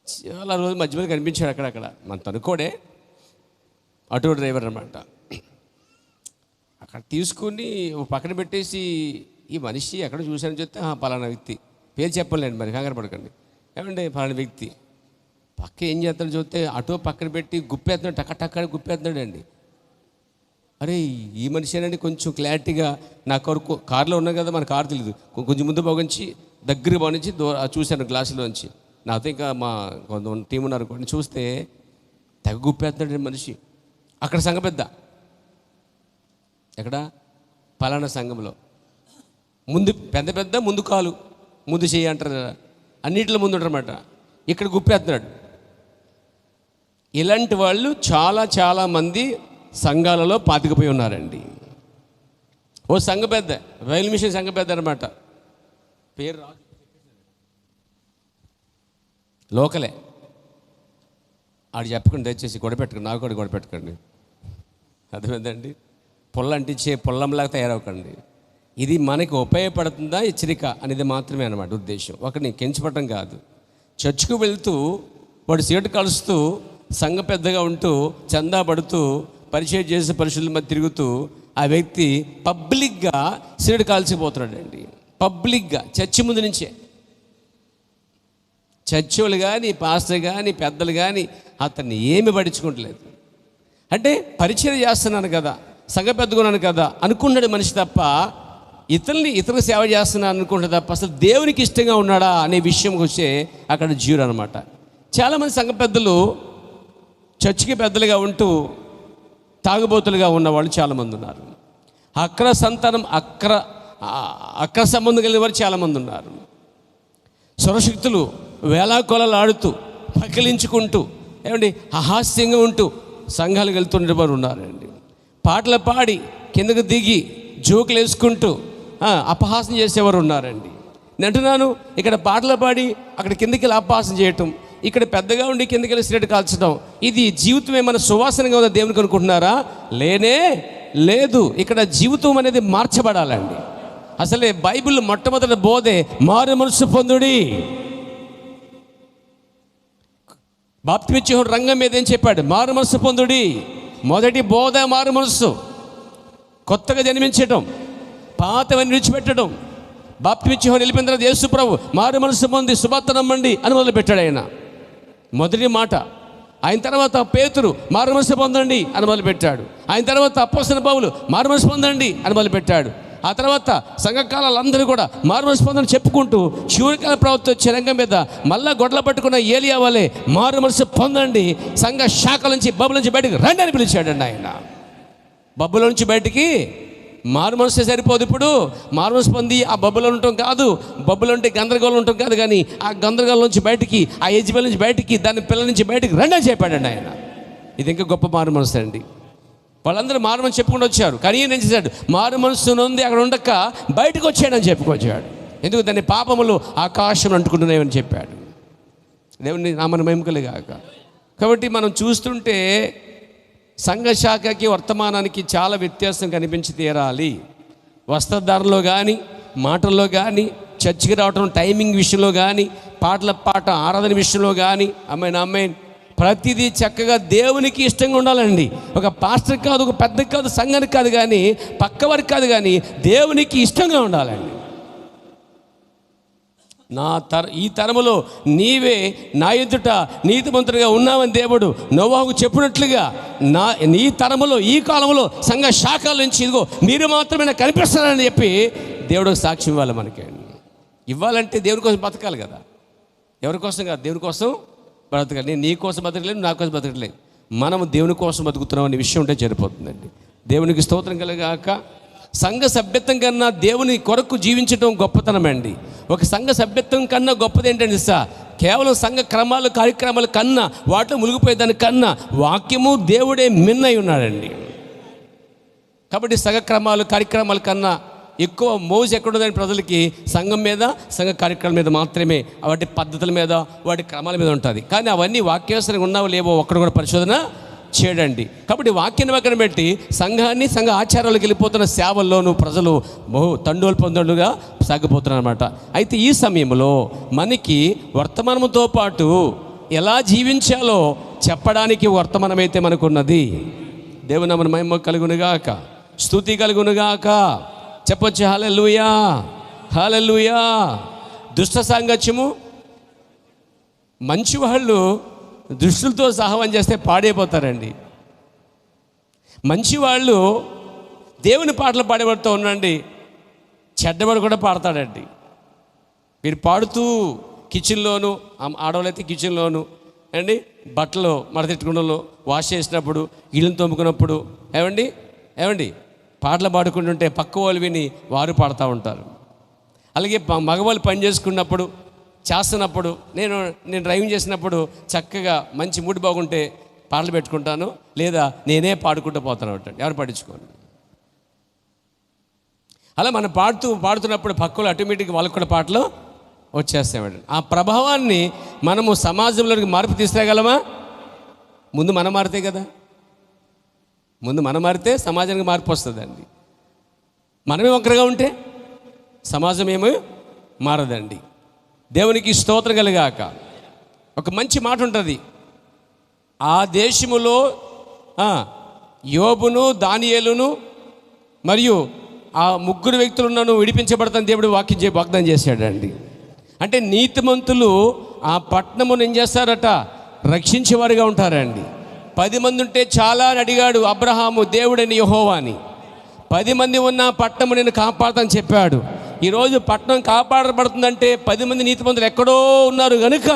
చాలా రోజులు మధ్య మధ్య కనిపించాడు అక్కడక్కడ. మన తనుకోడే ఆటో డ్రైవర్ అనమాట. అక్కడ తీసుకుని పక్కన పెట్టేసి, ఈ మనిషి ఎక్కడ చూశానని చెప్తే పలానా వ్యక్తి, పేరు చెప్పలేండి మరి, కంగారు పడకండి, ఏమంటే పలానా వ్యక్తి పక్క ఏం చేస్తాడు చూస్తే ఆటో పక్కన పెట్టి గుప్పేస్తున్నాడు, టక్క గుప్పేస్తున్నాడు అండి. అరే ఈ మనిషినండి కొంచెం క్లారిటీగా నా కొరకు కారులో ఉన్నాం కదా, మన కారు తెలియదు, కొంచెం ముందు బాగుంచి దగ్గర బాగుంచి చూశాను గ్లాసులోంచి. నాతో ఇంకా మా కొంత టీం ఉన్నారు కొన్ని చూస్తే తెగ గుప్పేస్తున్నాడు మనిషి. అక్కడ సంఘ పెద్ద, ఎక్కడ పలానా సంఘంలో ముందు పెద్ద ముందు కాలు ముందు చెయ్యి అంటారు, అన్నింటిలో ముందు ఉంటారన్నమాట. ఇక్కడ గుప్పేస్తున్నాడు. ఇలాంటి వాళ్ళు చాలా మంది సంఘాలలో పాతికిపోయి ఉన్నారండి. ఓ సంఘ పెద్ద, రైలు మిషన్ సంఘ పెద్ద అనమాట, పేరు రాజు, లోకలే. ఆడు చెప్పకండి దయచేసి, గొడపెట్టకండి, నాకు కూడా గొడపెట్టకండి, అర్థమైందండి. పొల్ల అంటించే పొల్లంలాగా తయారవకండి. ఇది మనకి ఉపయోగపడుతుందా హెచ్చరిక అనేది మాత్రమే అన్నమాట ఉద్దేశం. ఒకరిని కెంచపడటం కాదు. చర్చ్కు వెళ్తూ వాడు సిగరెట్ కలుస్తూ సంఘ పెద్దగా ఉంటూ చందా పడుతూ పరిచయం చేసే పరిశుద్ధుల మధ్య తిరుగుతూ ఆ వ్యక్తి పబ్లిక్గా సిగరెట్ కాల్చిపోతున్నాడండి. పబ్లిక్గా చర్చి ముందు నుంచే. చర్చోళ్ళు కానీ పాస్టర్ కానీ పెద్దలు కానీ అతన్ని ఏమి పట్టించుకోవట్లేదు. అంటే పరిచయం చేస్తున్నాను కదా, సంఘ పెద్దగున్నాను కదా అనుకున్నాడు మనిషి తప్ప, ఇతరులకు సేవ చేస్తున్నాను అనుకుంటే తప్ప అసలు దేవునికి ఇష్టంగా ఉన్నాడా అనే విషయంకి వచ్చే అక్కడ జీరో అనమాట. చాలామంది సంఘ పెద్దలు చర్చికి పెద్దలుగా ఉంటూ తాగుబోతులుగా ఉన్నవాళ్ళు చాలామంది ఉన్నారు. అక్ర సంబంధం కలిగిన వారు చాలామంది ఉన్నారు. స్వరశక్తులు వేలాకొలలు ఆడుతూ పకిలించుకుంటూ ఏమండి అహాస్యంగా ఉంటూ సంఘాలకు వెళ్తుండే వారు ఉన్నారండి. పాటలు పాడి కిందకు దిగి జోకులు వేసుకుంటూ అపహాసం చేసేవారు ఉన్నారండి. నేను అంటున్నాను, ఇక్కడ పాటలు పాడి అక్కడ కిందకి వెళ్ళి అపహాసం చేయటం, ఇక్కడ పెద్దగా ఉండి కిందకి వెళ్ళి సిగరెట్ కాల్చడం, ఇది జీవితం ఏమైనా సువాసనగా ఉందా దేవునికి అనుకుంటున్నారా? లేనే లేదు. ఇక్కడ జీవితం అనేది మార్చబడాలండి. అసలే బైబిల్ మొట్టమొదటి బోధే మారు మనసు పొందుడి. బాప్తిమిచ్చే రంగం మీద ఏం చెప్పాడు? మారు మనసు పొందుడి. మొదటి బోధ మారు మనసు, కొత్తగా జన్మించటం, పాతవన్నీ విడిచిపెట్టడం. బాప్తిమిచ్చే నిలిపిన తర్వాత యేసు ప్రభు మారు మనసు పొంది సువార్త నమ్మండి అని మొదలుపెట్టాడు ఆయన. మొదటి మాట. ఆయన తర్వాత పేతురు మారు మనసు పొందండి అని మొదలుపెట్టాడు. ఆయన తర్వాత అపోస్తలుల పౌలు మారు మనసు పొందండి అని మొదలుపెట్టాడు. ఆ తర్వాత సంఘకాలందరూ కూడా మారు మనసు పొందని చెప్పుకుంటూ చివరికాల ప్రభుత్వ రంగం మీద మళ్ళా గొడ్ల పట్టుకున్న ఏలియా వలె మారు మనసు పొందండి, సంఘ శాఖల నుంచి బబ్బుల నుంచి బయటకు రండి అని పిలిచాడండి ఆయన. బబ్బుల నుంచి బయటికి మారు మనసు సరిపోదు. ఇప్పుడు మారు మనసు పొంది ఆ బబ్బులో ఉండటం కాదు, బబ్బులు అంటే గందరగోళం ఉండటం కాదు, కానీ ఆ గందరగోళం నుంచి బయటికి, ఆ యజమాని నుంచి బయటికి, దాని పిల్లల నుంచి బయటికి రండి అని చెప్పాడండి ఆయన. ఇది ఇంకా గొప్ప మారు మనసు అండి. వాళ్ళందరూ మారు మనసు చెప్పుకుంటూ వచ్చారు, కానీ ఏం చేశాడు? మారు మనసు ఉంది అక్కడ ఉండక బయటకు వచ్చాడని చెప్పుకొచ్చాడు. ఎందుకు? దాన్ని పాపములు ఆకాశం అంటుకుంటున్నాయని చెప్పాడు. దేవుని నామన మహిమకలే గాక. కాబట్టి మనం చూస్తుంటే సంఘ శాఖకి వర్తమానానికి చాలా వ్యత్యాసం కనిపించి తీరాలి. వస్త్రధారణలో కానీ, మాటల్లో కానీ, చర్చికి రావటం టైమింగ్ విషయంలో కానీ, పాట ఆరాధన విషయంలో కానీ, అమ్మాయి ప్రతిదీ చక్కగా దేవునికి ఇష్టంగా ఉండాలండి. ఒక పాస్టర్ కాదు, ఒక పెద్ద కాదు, సంఘానికి కాదు, కానీ పక్కవారికి కాదు, కానీ దేవునికి ఇష్టంగా ఉండాలండి. ఈ తరములో నీవే నా ఎదుట నీతిమంతుడిగా ఉన్నావని దేవుడు నోవాహుకు చెప్పినట్లుగా నీ తరములో, ఈ కాలంలో సంఘ శాఖల నుంచి ఇదిగో మీరు మాత్రమే నాకు కనిపిస్తున్నారని చెప్పి దేవుడు సాక్ష్యం ఇవ్వాలి. మనకి ఇవ్వాలంటే దేవుని కోసం బతకాలి కదా. ఎవరి కోసం కాదు, దేవుని కోసం బ్రతకాలి. నేను నీ కోసం బతకలేదు, నా కోసం బతకలేదు, మనము దేవుని కోసం బతుకుతున్నాం అనే విషయం ఉంటే సరిపోతుందండి. దేవునికి స్తోత్రం కలగాక. సంఘ సభ్యత్వం కన్నా దేవుని కొరకు జీవించడం గొప్పతనం అండి. ఒక సంఘ సభ్యత్వం కన్నా గొప్పది ఏంటంటే కేవలం సంఘ క్రమాలు కార్యక్రమాల కన్నా, వాటిలో మునిగిపోయేదాని కన్నా వాక్యము దేవుడే మిన్నై ఉన్నాడండి. కాబట్టి సంఘ క్రమాలు కార్యక్రమాల కన్నా ఎక్కువ మోజు ఎక్కడుందని ప్రజలకి సంఘం మీద, సంఘ కార్యక్రమాల మీద మాత్రమే, వాటి పద్ధతుల మీద, వాటి క్రమాల మీద ఉంటుంది. కానీ అవన్నీ వాక్యావసరంగా ఉన్నావో లేవో ఒక్కడు కూడా పరిశోధన చేయడండి. కాబట్టి వాక్యాన్ని పక్కన పెట్టి సంఘాన్ని, సంఘ ఆచారాలకు వెళ్ళిపోతున్న సేవల్లోనూ ప్రజలు తండోలు పొందలుగా సాగిపోతున్నారు అన్నమాట. అయితే ఈ సమయంలో మనకి వర్తమానంతో పాటు ఎలా జీవించాలో చెప్పడానికి వర్తమానం అయితే మనకున్నది. దేవుని నామమున మహిమ కలుగునుగాక, స్తుతి కలుగునుగాక. చెప్పొచ్చు హల్లెలూయా, హల్లెలూయా. దుష్ట సాంగత్యము, మంచి వాళ్ళు దుష్టులతో సహవాసం చేస్తే పాడైపోతారండి. మంచివాళ్ళు దేవుని పాటలు పాడేవాడితో ఉండండి, చెడ్డవాడు కూడా పాడతాడండి. మీరు పాడుతూ కిచెన్లోను, ఆడవాళ్ళైతే కిచెన్లోను అండి, బట్టలు మడతెట్టుకున్నలో, వాష్ చేసినప్పుడు, ఇళ్ళని తోముకున్నప్పుడు ఏమండి పాటలు పాడుకుంటుంటే పక్క వాళ్ళు విని వారు పాడుతూ ఉంటారు. అలాగే మగవాళ్ళు పని చేసుకున్నప్పుడు, చేస్తున్నప్పుడు, నేను డ్రైవింగ్ చేసినప్పుడు చక్కగా మంచి మూడ్ బాగుంటే పాటలు పెట్టుకుంటాను, లేదా నేనే పాడుకుంటూ పోతాను అంటాను. ఎవరు పట్టించుకోను. అలా మనం పాడుతున్నప్పుడు పక్కలు ఆటోమేటిక్గా వాళ్ళకు కూడా పాటలు వచ్చేస్తామండి. ఆ ప్రభావాన్ని మనము సమాజంలోకి మార్పు తీసుకురాగలమా? ముందు మనం మారితే కదా. ముందు మనం మారితే సమాజానికి మార్పు వస్తుందండి. మనమే ఒక్కరుగా ఉంటే సమాజం ఏమీ మారదండి. దేవునికి స్తోత్రం కలుగాక. ఒక మంచి మాట ఉంటుంది, ఆ దేశములో యోబును, దానియేలును మరియు ఆ ముగ్గురు వ్యక్తులను విడిపించబడతాను దేవుడు వాగ్దానం చేశాడండి. అంటే నీతిమంతులు ఆ పట్టణమును ఏం చేస్తారట? రక్షించేవారుగా ఉంటారండి. 10 మంది ఉంటే చాలా అని అడిగాడు అబ్రహాము దేవుడని యెహోవాని. 10 మంది ఉన్న పట్టణము నేను కాపాడుతాను చెప్పాడు. ఈరోజు పట్టణం కాపాడబడుతుందంటే 10 మంది నీతిమంతులు ఎక్కడో ఉన్నారు కనుక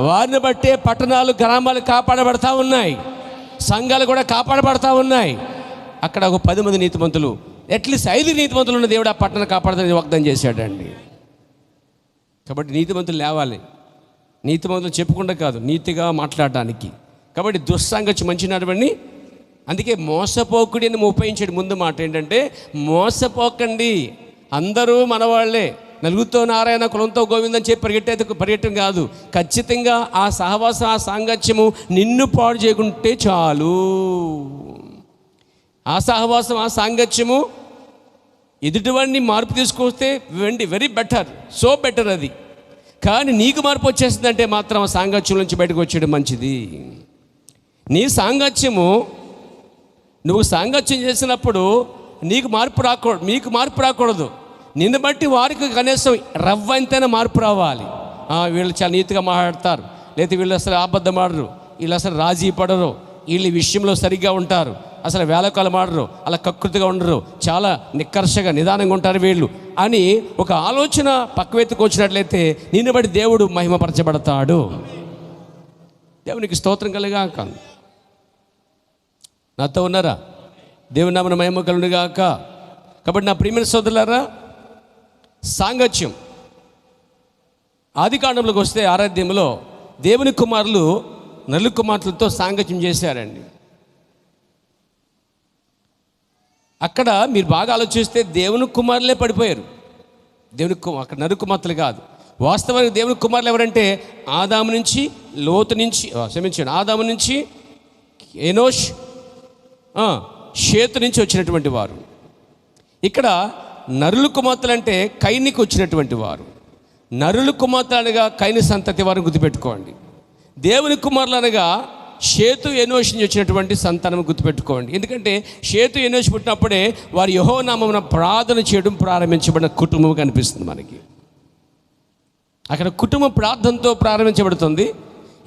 వారిని బట్టే పట్టణాలు, గ్రామాలు కాపాడబడతా ఉన్నాయి, సంఘాలు కూడా కాపాడబడతా ఉన్నాయి. అక్కడ ఒక 10 మంది నీతిమంతులు, అట్లీస్ట్ 5 నీతిమంతులు ఉన్న దేవుడు ఆ పట్టణం కాపాడుతానని వాగ్దానం చేశాడండి. కాబట్టి నీతిమంతులు లేవాలి. నీతిమంతులు చెప్పుకుండా కాదు, నీతిగా మాట్లాడడానికి. కాబట్టి దుస్సాంగత్యం మంచి నడవండి. అందుకే మోసపోకుడి అని ఉపయోగించాడు. ముందు మాట ఏంటంటే మోసపోకండి, అందరూ మనవాళ్లే, నలుగురితో నారాయణ, కులంతో గోవిందని చెప్పి పరిగెట్టడం కాదు. ఖచ్చితంగా ఆ సహవాసం, ఆ సాంగత్యము నిన్ను పాడు చేయకుంటే చాలు. ఆ సహవాసం, ఆ సాంగత్యము ఎదుటివాడిని మార్పు తీసుకొస్తే వెరీ బెటర్, సో బెటర్ అది. కానీ నీకు మార్పు వచ్చేస్తుందంటే మాత్రం ఆ సాంగత్యం నుంచి బయటకు వచ్చేయడం మంచిది. నీ సాంగత్యము, నువ్వు సాంగత్యం చేసినప్పుడు మీకు మార్పు రాకూడదు. నిన్ను బట్టి వారికి కనీసం రవ్వంతైనా మార్పు రావాలి. వీళ్ళు చాలా నీతిగా మాట్లాడతారు, లేకపోతే వీళ్ళు అసలు అబద్ధం ఆడరు, వీళ్ళు అసలు రాజీ పడరు, వీళ్ళు విషయంలో సరిగ్గా ఉంటారు, అసలు వేళకాలం ఆడరు, అలా కకృతిగా ఉండరు, చాలా నిక్కర్షగా నిదానంగా ఉంటారు వీళ్ళు అని ఒక ఆలోచన పక్కవెత్తుకు వచ్చినట్లయితే నిన్ను బట్టి దేవుడు మహిమపరచబడతాడు. దేవునికి స్తోత్రం కలుగాక. నాతో ఉన్నారా? దేవుని నామమున మహిమ కలుగుగాక. కాబట్టి నా ప్రియమైన సోదరులారా, సాంగత్యం ఆదికాండంలోకి వస్తే 6వ అధ్యాయంలో దేవుని కుమారులు నలు కుమార్తెలతో సాంగత్యం చేశారండి. అక్కడ మీరు బాగా ఆలోచిస్తే దేవుని కుమారులే పడిపోయారు. అక్కడ నరు కుమార్తెలు కాదు. వాస్తవానికి దేవుని కుమారులు ఎవరంటే ఆదాము నుంచి లోతు నుంచి ఆదాము నుంచి ఎనోష్, షేతు నుంచి వచ్చినటువంటి వారు. ఇక్కడ నరుల కుమార్తెలు అంటే కైనికి వచ్చినటువంటి వారు. నరుల కుమార్తెలు అనగా కైని సంతతి వారిని గుర్తుపెట్టుకోండి. దేవుని కుమారులు అనగా షేతు, ఎనోష్ నుంచి వచ్చినటువంటి సంతానం గుర్తుపెట్టుకోండి. ఎందుకంటే షేతు, ఎనోష్ పుట్టినప్పుడే వారి యెహోవా నామమున ప్రార్థన చేయడం ప్రారంభించబడిన కుటుంబం కనిపిస్తుంది మనకి. అక్కడ కుటుంబం ప్రార్థనతో ప్రారంభించబడుతుంది,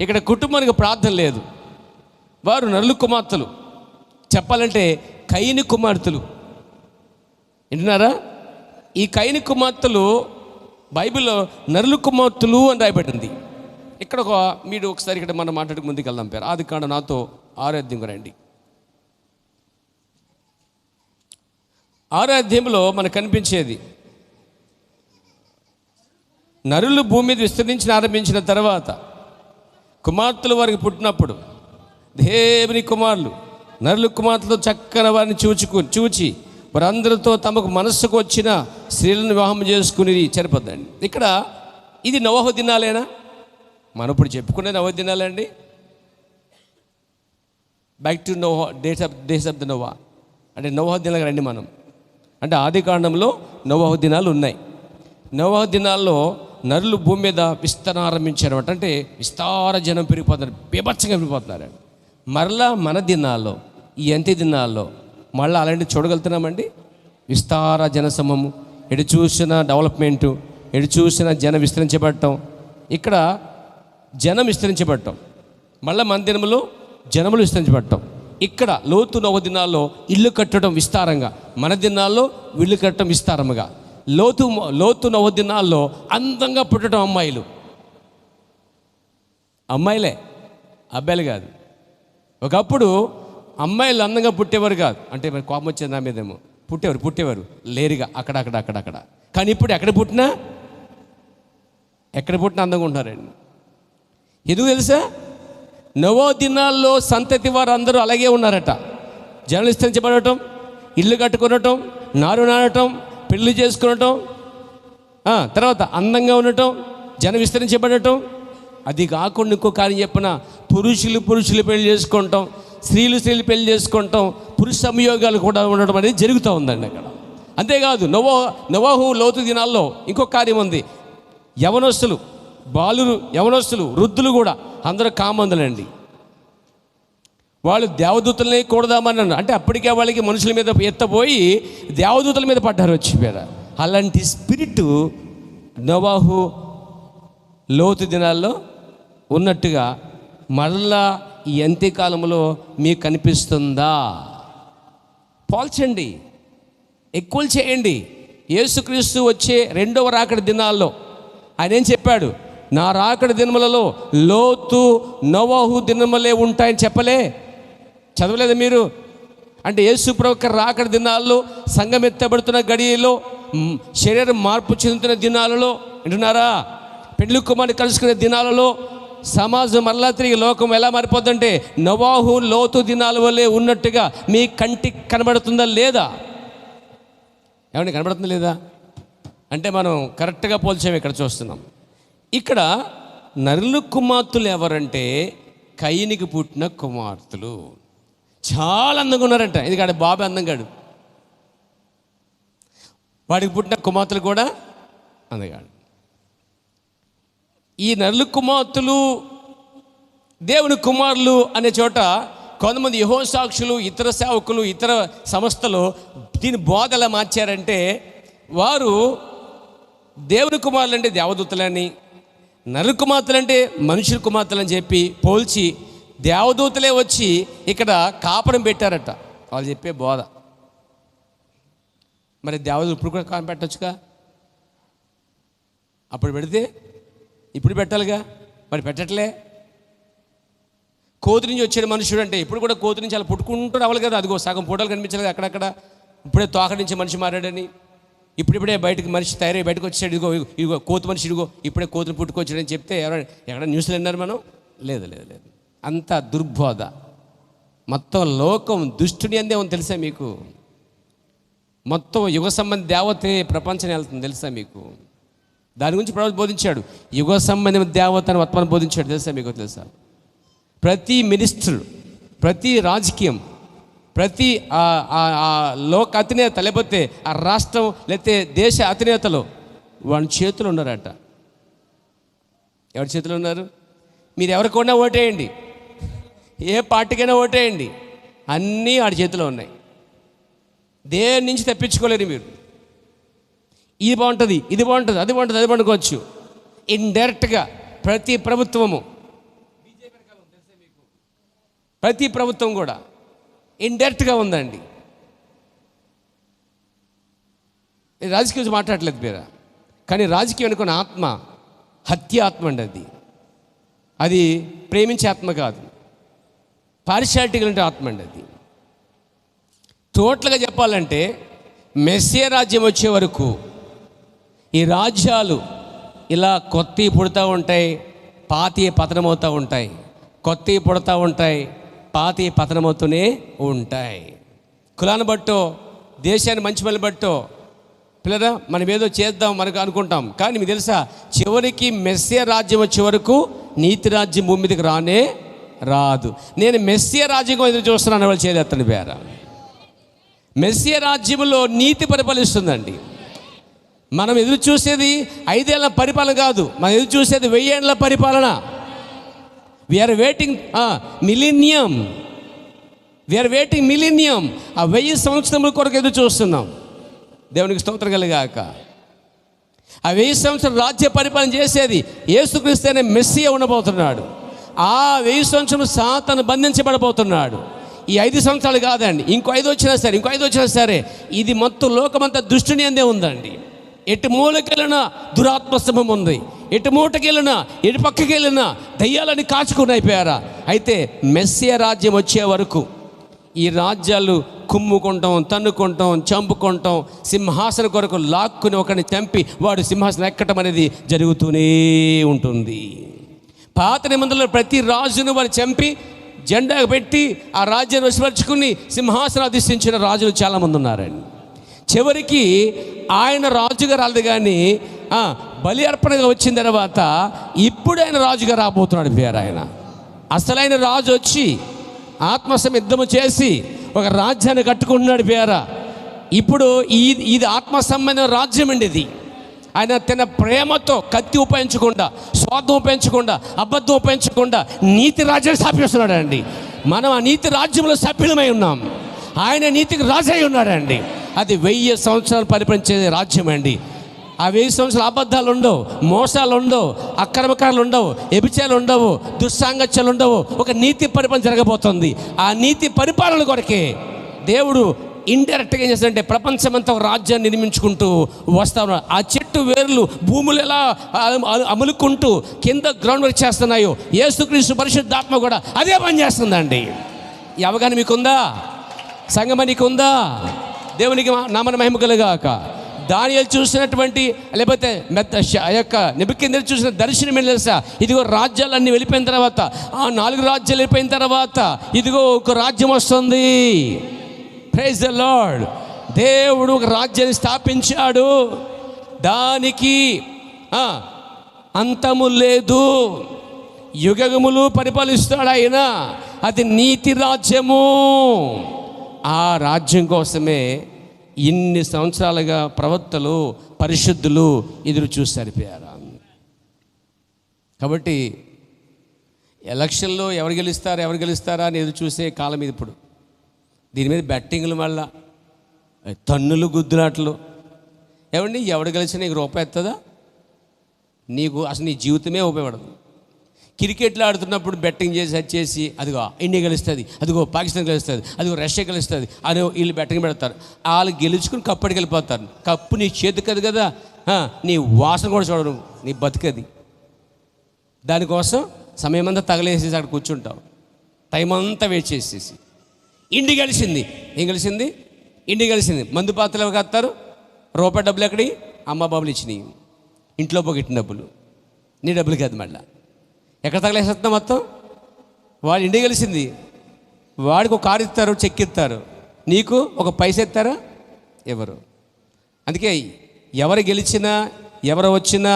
ఇక్కడ కుటుంబానికి ప్రార్థన లేదు. వారు నరుల కుమార్తెలు, చెప్పాలంటే కయీను కుమార్తెలు. వింటున్నారా? ఈ కయీను కుమార్తెలు బైబిల్లో నరుల కుమార్తెలు అని రాయబడింది. ఇక్కడ మీరు ఒకసారి ఇక్కడ మనం మాట్లాడుకు ముందుకు వెళ్దాం. పేరు ఆదికాండం నాతో 6వ అధ్యాయం రండి. 6వ అధ్యాయంలో మనకు కనిపించేది, నరులు భూమి మీద విస్తరించి ఆరంభించిన తర్వాత కుమార్తెలు వారికి పుట్టినప్పుడు దేవుని కుమారులు నరుల కుమార్తెలతో చక్కని వారిని చూచి వారందరితో తమకు మనస్సుకు వచ్చిన స్త్రీలను వివాహం చేసుకుని చనిపోద్దండి. ఇక్కడ ఇది నోవహు దినాలేనా? మనం ఇప్పుడు చెప్పుకునే నోవహు దినాలండి. బ్యాక్ టు నోవహు, డేస్ ఆఫ్ ద నోవా అంటే నోవహు దినాలు రండి మనం. అంటే ఆది కాండంలో నోవహు దినాలు ఉన్నాయి. నోవహు దినాల్లో నరులు భూమి మీద విస్తరణ ఆరంభించారు. అంటే విస్తార జనం పెరిగిపోతున్నారు, బీభత్సంగా పెరిగిపోతున్నారు. మరలా మన దినాల్లో, ఈ అంత్య దినాల్లో మళ్ళీ అలాంటివి చూడగలుగుతున్నామండి. విస్తార జనసమము, ఎటు చూసిన డెవలప్మెంటు, ఎటు చూసిన జనం విస్తరించబడటం. ఇక్కడ జనం విస్తరించబడటం, మళ్ళీ మన దినములో జనములు విస్తరించబడటం. ఇక్కడ లోతు నోవహు దినాల్లో ఇల్లు కట్టడం విస్తారంగా, మన దినాల్లో ఇల్లు కట్టడం విస్తారముగా. లోతు నోవహు దినాల్లో అందంగా పుట్టడం అమ్మాయిలే, అబ్బాయిలు కాదు. ఒకప్పుడు అమ్మాయిలు అందంగా పుట్టేవారు కాదు, అంటే మరి కోపం వచ్చేది నా మీదేమో, పుట్టేవారు లేరుగా అక్కడ. కానీ ఇప్పుడు ఎక్కడ పుట్టినా అందంగా ఉంటున్నారండి. ఎందుకు తెలుసా? నోవహు దినాల్లో సంతతి వారు అందరూ అలాగే ఉన్నారట. జనాలు విస్తరించబడటం, ఇల్లు కట్టుకునటం, నారు నానటం, పెళ్లి చేసుకునటం, తర్వాత అందంగా ఉండటం, జనం విస్తరించబడటం. అది కాకుండా ఇంకో కార్యం చెప్పిన, పురుషులు పెళ్లి చేసుకుంటాం, స్త్రీలు పెళ్లి చేసుకుంటాం, పురుష సంయోగాలు కూడా ఉండడం అనేది జరుగుతూ ఉందండి అక్కడ. అంతేకాదు నోవహు లోతు దినాల్లో ఇంకొక కార్యం ఉంది. యవనస్తులు, బాలురు, యవనస్తులు, వృద్ధులు కూడా అందరూ కామందులండి. వాళ్ళు దేవదూతల్ని కూడదామని అంటే అప్పటికే వాళ్ళకి మనుషుల మీద ఎత్తపోయి దేవదూతల మీద పడ్డారు వచ్చిపోయారు. అలాంటి స్పిరిట్ నోవహు లోతు దినాల్లో ఉన్నట్టుగా మరలా ఈ అంత్యకాలంలో మీకు కనిపిస్తుందా? పోల్చండి, ఎక్కువలు చేయండి. యేసుక్రీస్తు వచ్చే రెండవ రాకడ దినాల్లో ఆయన ఏం చెప్పాడు? నా రాకడ దినములలో లోతు నోవహు దినములే ఉంటాయని చదవలేదు మీరు? అంటే యేసు ప్రభువు రాకడ దినాల్లో, సంఘం ఎత్తబడుతున్న గడియలో, శరీరం మార్పు చెందుతున్న దినాలలో, వింటున్నారా? పెళ్లి కుమారుని కలుసుకునే దినాలలో సమాజం మరలా తిరిగి లోకం ఎలా మారిపోతుందంటే నోవహు లోతు దినాల వల్లే ఉన్నట్టుగా మీ కంటికి కనబడుతుందా లేదా? ఏమన్నా కనబడుతుందా లేదా? అంటే మనం కరెక్ట్గా పోల్చాము. ఇక్కడ చూస్తున్నాం. ఇక్కడ నరుల కుమార్తెలు ఎవరంటే కయీనుకి పుట్టిన కుమార్తెలు. చాలా అందంగా ఉన్నారంట. ఎందుకంటే బాబు అందంగాడు, వాడికి పుట్టిన కుమార్తెలు కూడా అందగాడు. ఈ నరుల కుమార్తెలు దేవుని కుమారులు అనే చోట కొంతమంది యెహోవా సాక్షులు, ఇతర సేవకులు, ఇతర సంస్థలు దీని బోధ ఎలా మార్చారంటే, వారు దేవుని కుమారులు అంటే దేవదూతలని, నరుల కుమార్తెలు అంటే మనుషుల కుమార్తెలు అని చెప్పి పోల్చి దేవదూతలే వచ్చి ఇక్కడ కాపురం పెట్టారట. వాళ్ళు చెప్పే బోధ. మరి దేవదూతలు ఇప్పుడు కూడా కాపురం పెట్టచ్చుగా? అప్పుడు పెడితే ఇప్పుడు పెట్టాలిగా, మరి పెట్టట్లే. కోతి నుంచి వచ్చే మనుషుడు అంటే ఇప్పుడు కూడా కోతి నుంచి అలా పుట్టుకుంటూ రావాలి కదా. అదిగో సగం ఫోటోలు కనిపించాలి కదా అక్కడక్కడ. ఇప్పుడే తోక నుంచి మనిషి మారాడని, ఇప్పుడిప్పుడే బయటకు మనిషి తయారై బయటకు వచ్చాడు, ఇదిగో కోతి మనిషి, ఇదిగో ఇప్పుడే కోతిని పుట్టుకొచ్చాడని చెప్తే ఎక్కడ న్యూస్లో విన్నారు మనం? లేదు. అంత దుర్బోధ. మొత్తం లోకం దుష్టుని అందే ఉంది తెలుసా మీకు? మొత్తం యుగ సంబంధి దేవతే ప్రపంచం వెళ్తుంది తెలుసా మీకు? దాని గురించి ప్రభు బోధించాడు. యుగ సంబంధం దేవతను వర్తమానం బోధించాడు తెలుసా? ప్రతి మినిస్టర్, ప్రతి రాజకీయం, ప్రతి లోక అధినేత, లేకపోతే ఆ రాష్ట్రం లేకపోతే దేశ అధినేతలు వాళ్ళ చేతులు ఉన్నారట. ఎవరి చేతులు ఉన్నారు? మీరు ఎవరికైనా ఓటేయండి, ఏ పార్టీకైనా ఓటేయండి, అన్నీ ఆడి చేతిలో ఉన్నాయి. దేని నుంచి తప్పించుకోలేరు మీరు. ఇది బాగుంటుంది, ఇది బాగుంటుంది, అది బాగుంటుంది, అది పండుకోవచ్చు. ఇండైరెక్ట్గా ప్రతి ప్రభుత్వము, ప్రతి ప్రభుత్వం కూడా ఇండైరెక్ట్గా ఉందండి. రాజకీయం గురించి మాట్లాడలేదు పేరా, కానీ రాజకీయం అనుకున్న ఆత్మ హత్య ఆత్మ అండి. అది ప్రేమించే ఆత్మ కాదు, పారిశాలిటీ ఉంటే ఆత్మ అండి. అది టోటల్గా చెప్పాలంటే మెస్సియా రాజ్యం వచ్చే వరకు ఈ రాజ్యాలు ఇలా కొత్తవి పుడతా ఉంటాయి, పాతవి పతనమవుతూ ఉంటాయి, కొత్తవి పుడతా ఉంటాయి, పాతవి పతనమవుతూనే ఉంటాయి. కులాన్ని బట్టో, దేశాన్ని మంచి పనులు బట్టో పిల్లరా మనం ఏదో చేద్దాం మనకు అనుకుంటాం. కానీ మీకు తెలుసా, చివరికి మెస్సియా రాజ్యం వచ్చే వరకు నీతి రాజ్యం భూమి మీదకి రానే రాదు. నేను మెస్సియా రాజ్యం ఎదురు చూస్తున్నాను వాళ్ళు చేదేత్తని పేర. మెస్సియా రాజ్యంలో నీతి పరిపాలిస్తుందండి. మనం ఎదురు చూసేది 5 ఏళ్ల పరిపాలన కాదు, మనం ఎదురు చూసేది 1000 ఏళ్ల పరిపాలన. We're waiting millennium. ఆ 1000 సంవత్సరముల కొరకు ఎదురు చూస్తున్నాం. దేవునికి స్తోత్రం కలుగాక. ఆ 1000 సంవత్సరం రాజ్య పరిపాలన చేసేది యేసుక్రీస్తు అనే మెస్సియా ఉండబోతున్నాడు. ఆ 1000 సంవత్సరం సాతాను బంధించబడబోతున్నాడు. ఈ 5 సంవత్సరాలు కాదండి, ఇంకో 5 వచ్చినా సరే, ఇంకో 5 వచ్చినా సరే, ఇది మొత్తం లోకమంతా దుష్టుని అందే ఉందండి. ఎటు మూలకెళ్ళినా దురాత్మస్తంభం ఉంది, ఎటు మూటకెళ్ళినా ఎటు పక్కకి వెళ్ళినా దయ్యాలని కాచుకుని అయిపోయారా. అయితే మెస్సియా రాజ్యం వచ్చే వరకు ఈ రాజ్యాలు కుమ్ముకుంటాం, తన్నుకుంటాం, చంపుకుంటాం, సింహాసనం కొరకు లాక్కుని ఒకరిని చంపి వాడు సింహాసనం ఎక్కటం అనేది జరుగుతూనే ఉంటుంది. పాత నిబంధనలో ప్రతి రాజును వారు చంపి జెండా పెట్టి ఆ రాజ్యాన్ని వశపరుచుకుని సింహాసనం అధిష్ఠించిన రాజులు చాలామంది ఉన్నారండి. చివరికి ఆయన రాజుగా రాలేదు, కానీ బలి అర్పణగా వచ్చిన తర్వాత ఇప్పుడు ఆయన రాజుగా రాబోతున్నాడు. పేరు ఆయన అసలైన రాజు వచ్చి ఆత్మసంయుద్ధము చేసి ఒక రాజ్యాన్ని కట్టుకుంటున్నాడు. పేర ఇప్పుడు ఇది ఆత్మసంబంధమైన రాజ్యం అండి. ఇది ఆయన తన ప్రేమతో కత్తి ఉపయోగించకుండా, స్వార్థం ఉపయోగించకుండా, అబద్ధం ఉపయోగించకుండా నీతి రాజ్యాన్ని స్థాపిస్తున్నాడు అండి. మనం ఆ నీతి రాజ్యంలో సభ్యులమై ఉన్నాం. ఆయన నీతికి రాజై ఉన్నాడండి. అది 1000 సంవత్సరాలు పరిపాలించే రాజ్యం అండి. ఆ 1000 సంవత్సరాలు అబద్ధాలు ఉండవు, మోసాలు ఉండవు, అక్రమకారులు ఉండవు, వ్యభిచారాలు ఉండవు, దుస్సాంగత్యాలు ఉండవు. ఒక నీతి పరిపాలన జరగబోతుంది. ఆ నీతి పరిపాలన కొరకే దేవుడు ఇండైరెక్ట్గా ఏం చేస్తాడంటే ప్రపంచమంతా ఒక రాజ్యాన్ని నిర్మించుకుంటూ వస్తా ఉన్నారు. ఆ చెట్టు వేర్లు భూములు ఎలా అములుకుంటూ కింద గ్రౌండ్ వర్క్ చేస్తున్నాయో, యేసుక్రీస్తు పరిశుద్ధాత్మ కూడా అదే పని చేస్తుందండి. ఈ అవగాహన మీకుందా? సంగమ నీకుందా? దేవునికి నామన మహిమ కలుగాక. దానియేలు చూసినటువంటి, లేకపోతే ఆ యొక్క నెబుకద్నెజరు చూసిన దర్శనం ఏం తెలుసా? ఇదిగో రాజ్యాలన్నీ వెళ్ళిపోయిన తర్వాత, ఆ 4 రాజ్యాలు వెళ్ళిపోయిన తర్వాత ఇదిగో ఒక రాజ్యం వస్తుంది. Praise the lord. దేవుడు ఒక రాజ్యాన్ని స్థాపించాడు. దానికి అంతము లేదు, యుగములు పరిపాలిస్తాడు ఆయన. అది నీతి రాజ్యము. ఆ రాజ్యం కోసమే ఇన్ని సంవత్సరాలుగా ప్రవక్తలు, పరిశుద్ధులు ఎదురు చూసి సరిపోయారు. కాబట్టి ఎలక్షన్లో ఎవరు గెలుస్తారా అని ఎదురు చూసే కాలం ఇది ఇప్పుడు. దీని మీద బెట్టింగ్లు, మళ్ళా తన్నులు, గుద్దులాట్లు. ఏమండి, ఎవడు గెలిచినా నీకు రూపాయి ఎత్తదా? నీకు అసలు నీ జీవితమే ఉపయోగపడదు. క్రికెట్లు ఆడుతున్నప్పుడు బెట్టింగ్ చేసి వచ్చేసి అదిగో ఇండియా గెలుస్తుంది, అదిగో పాకిస్తాన్ గెలుస్తుంది, అదిగో రష్యా గెలుస్తుంది అని వీళ్ళు బెట్టింగ్ పెడతారు. వాళ్ళు గెలుచుకుని కప్పటికి వెళ్ళిపోతారు. కప్పు నీ చేతికది కదా, నీ వాసన కూడా చూడరు, నీ బతికది. దానికోసం సమయం అంతా తగలేసేసి అక్కడ కూర్చుంటావు, టైం అంతా వెయిట్ చేసేసి. ఇండియా గెలిచింది. ఏం గెలిచింది? ఇండియా గెలిచింది. మందు పాత్రలు ఎవరు కత్తారు? రూపాయి డబ్బులు ఎక్కడి? అమ్మ బాబులు ఇచ్చినాయి. ఇంట్లో పోగొట్టిన డబ్బులు, నీ డబ్బులు కాదు. మళ్ళీ ఎక్కడ తగలేసేస్తున్నా మొత్తం? వాడు ఇండియా గెలిచింది, వాడికి ఒక కారు ఇస్తారు, చెక్ ఇస్తారు, నీకు ఒక పైసా ఇస్తారా? ఎవరు? అందుకే ఎవరు గెలిచినా ఎవరు వచ్చినా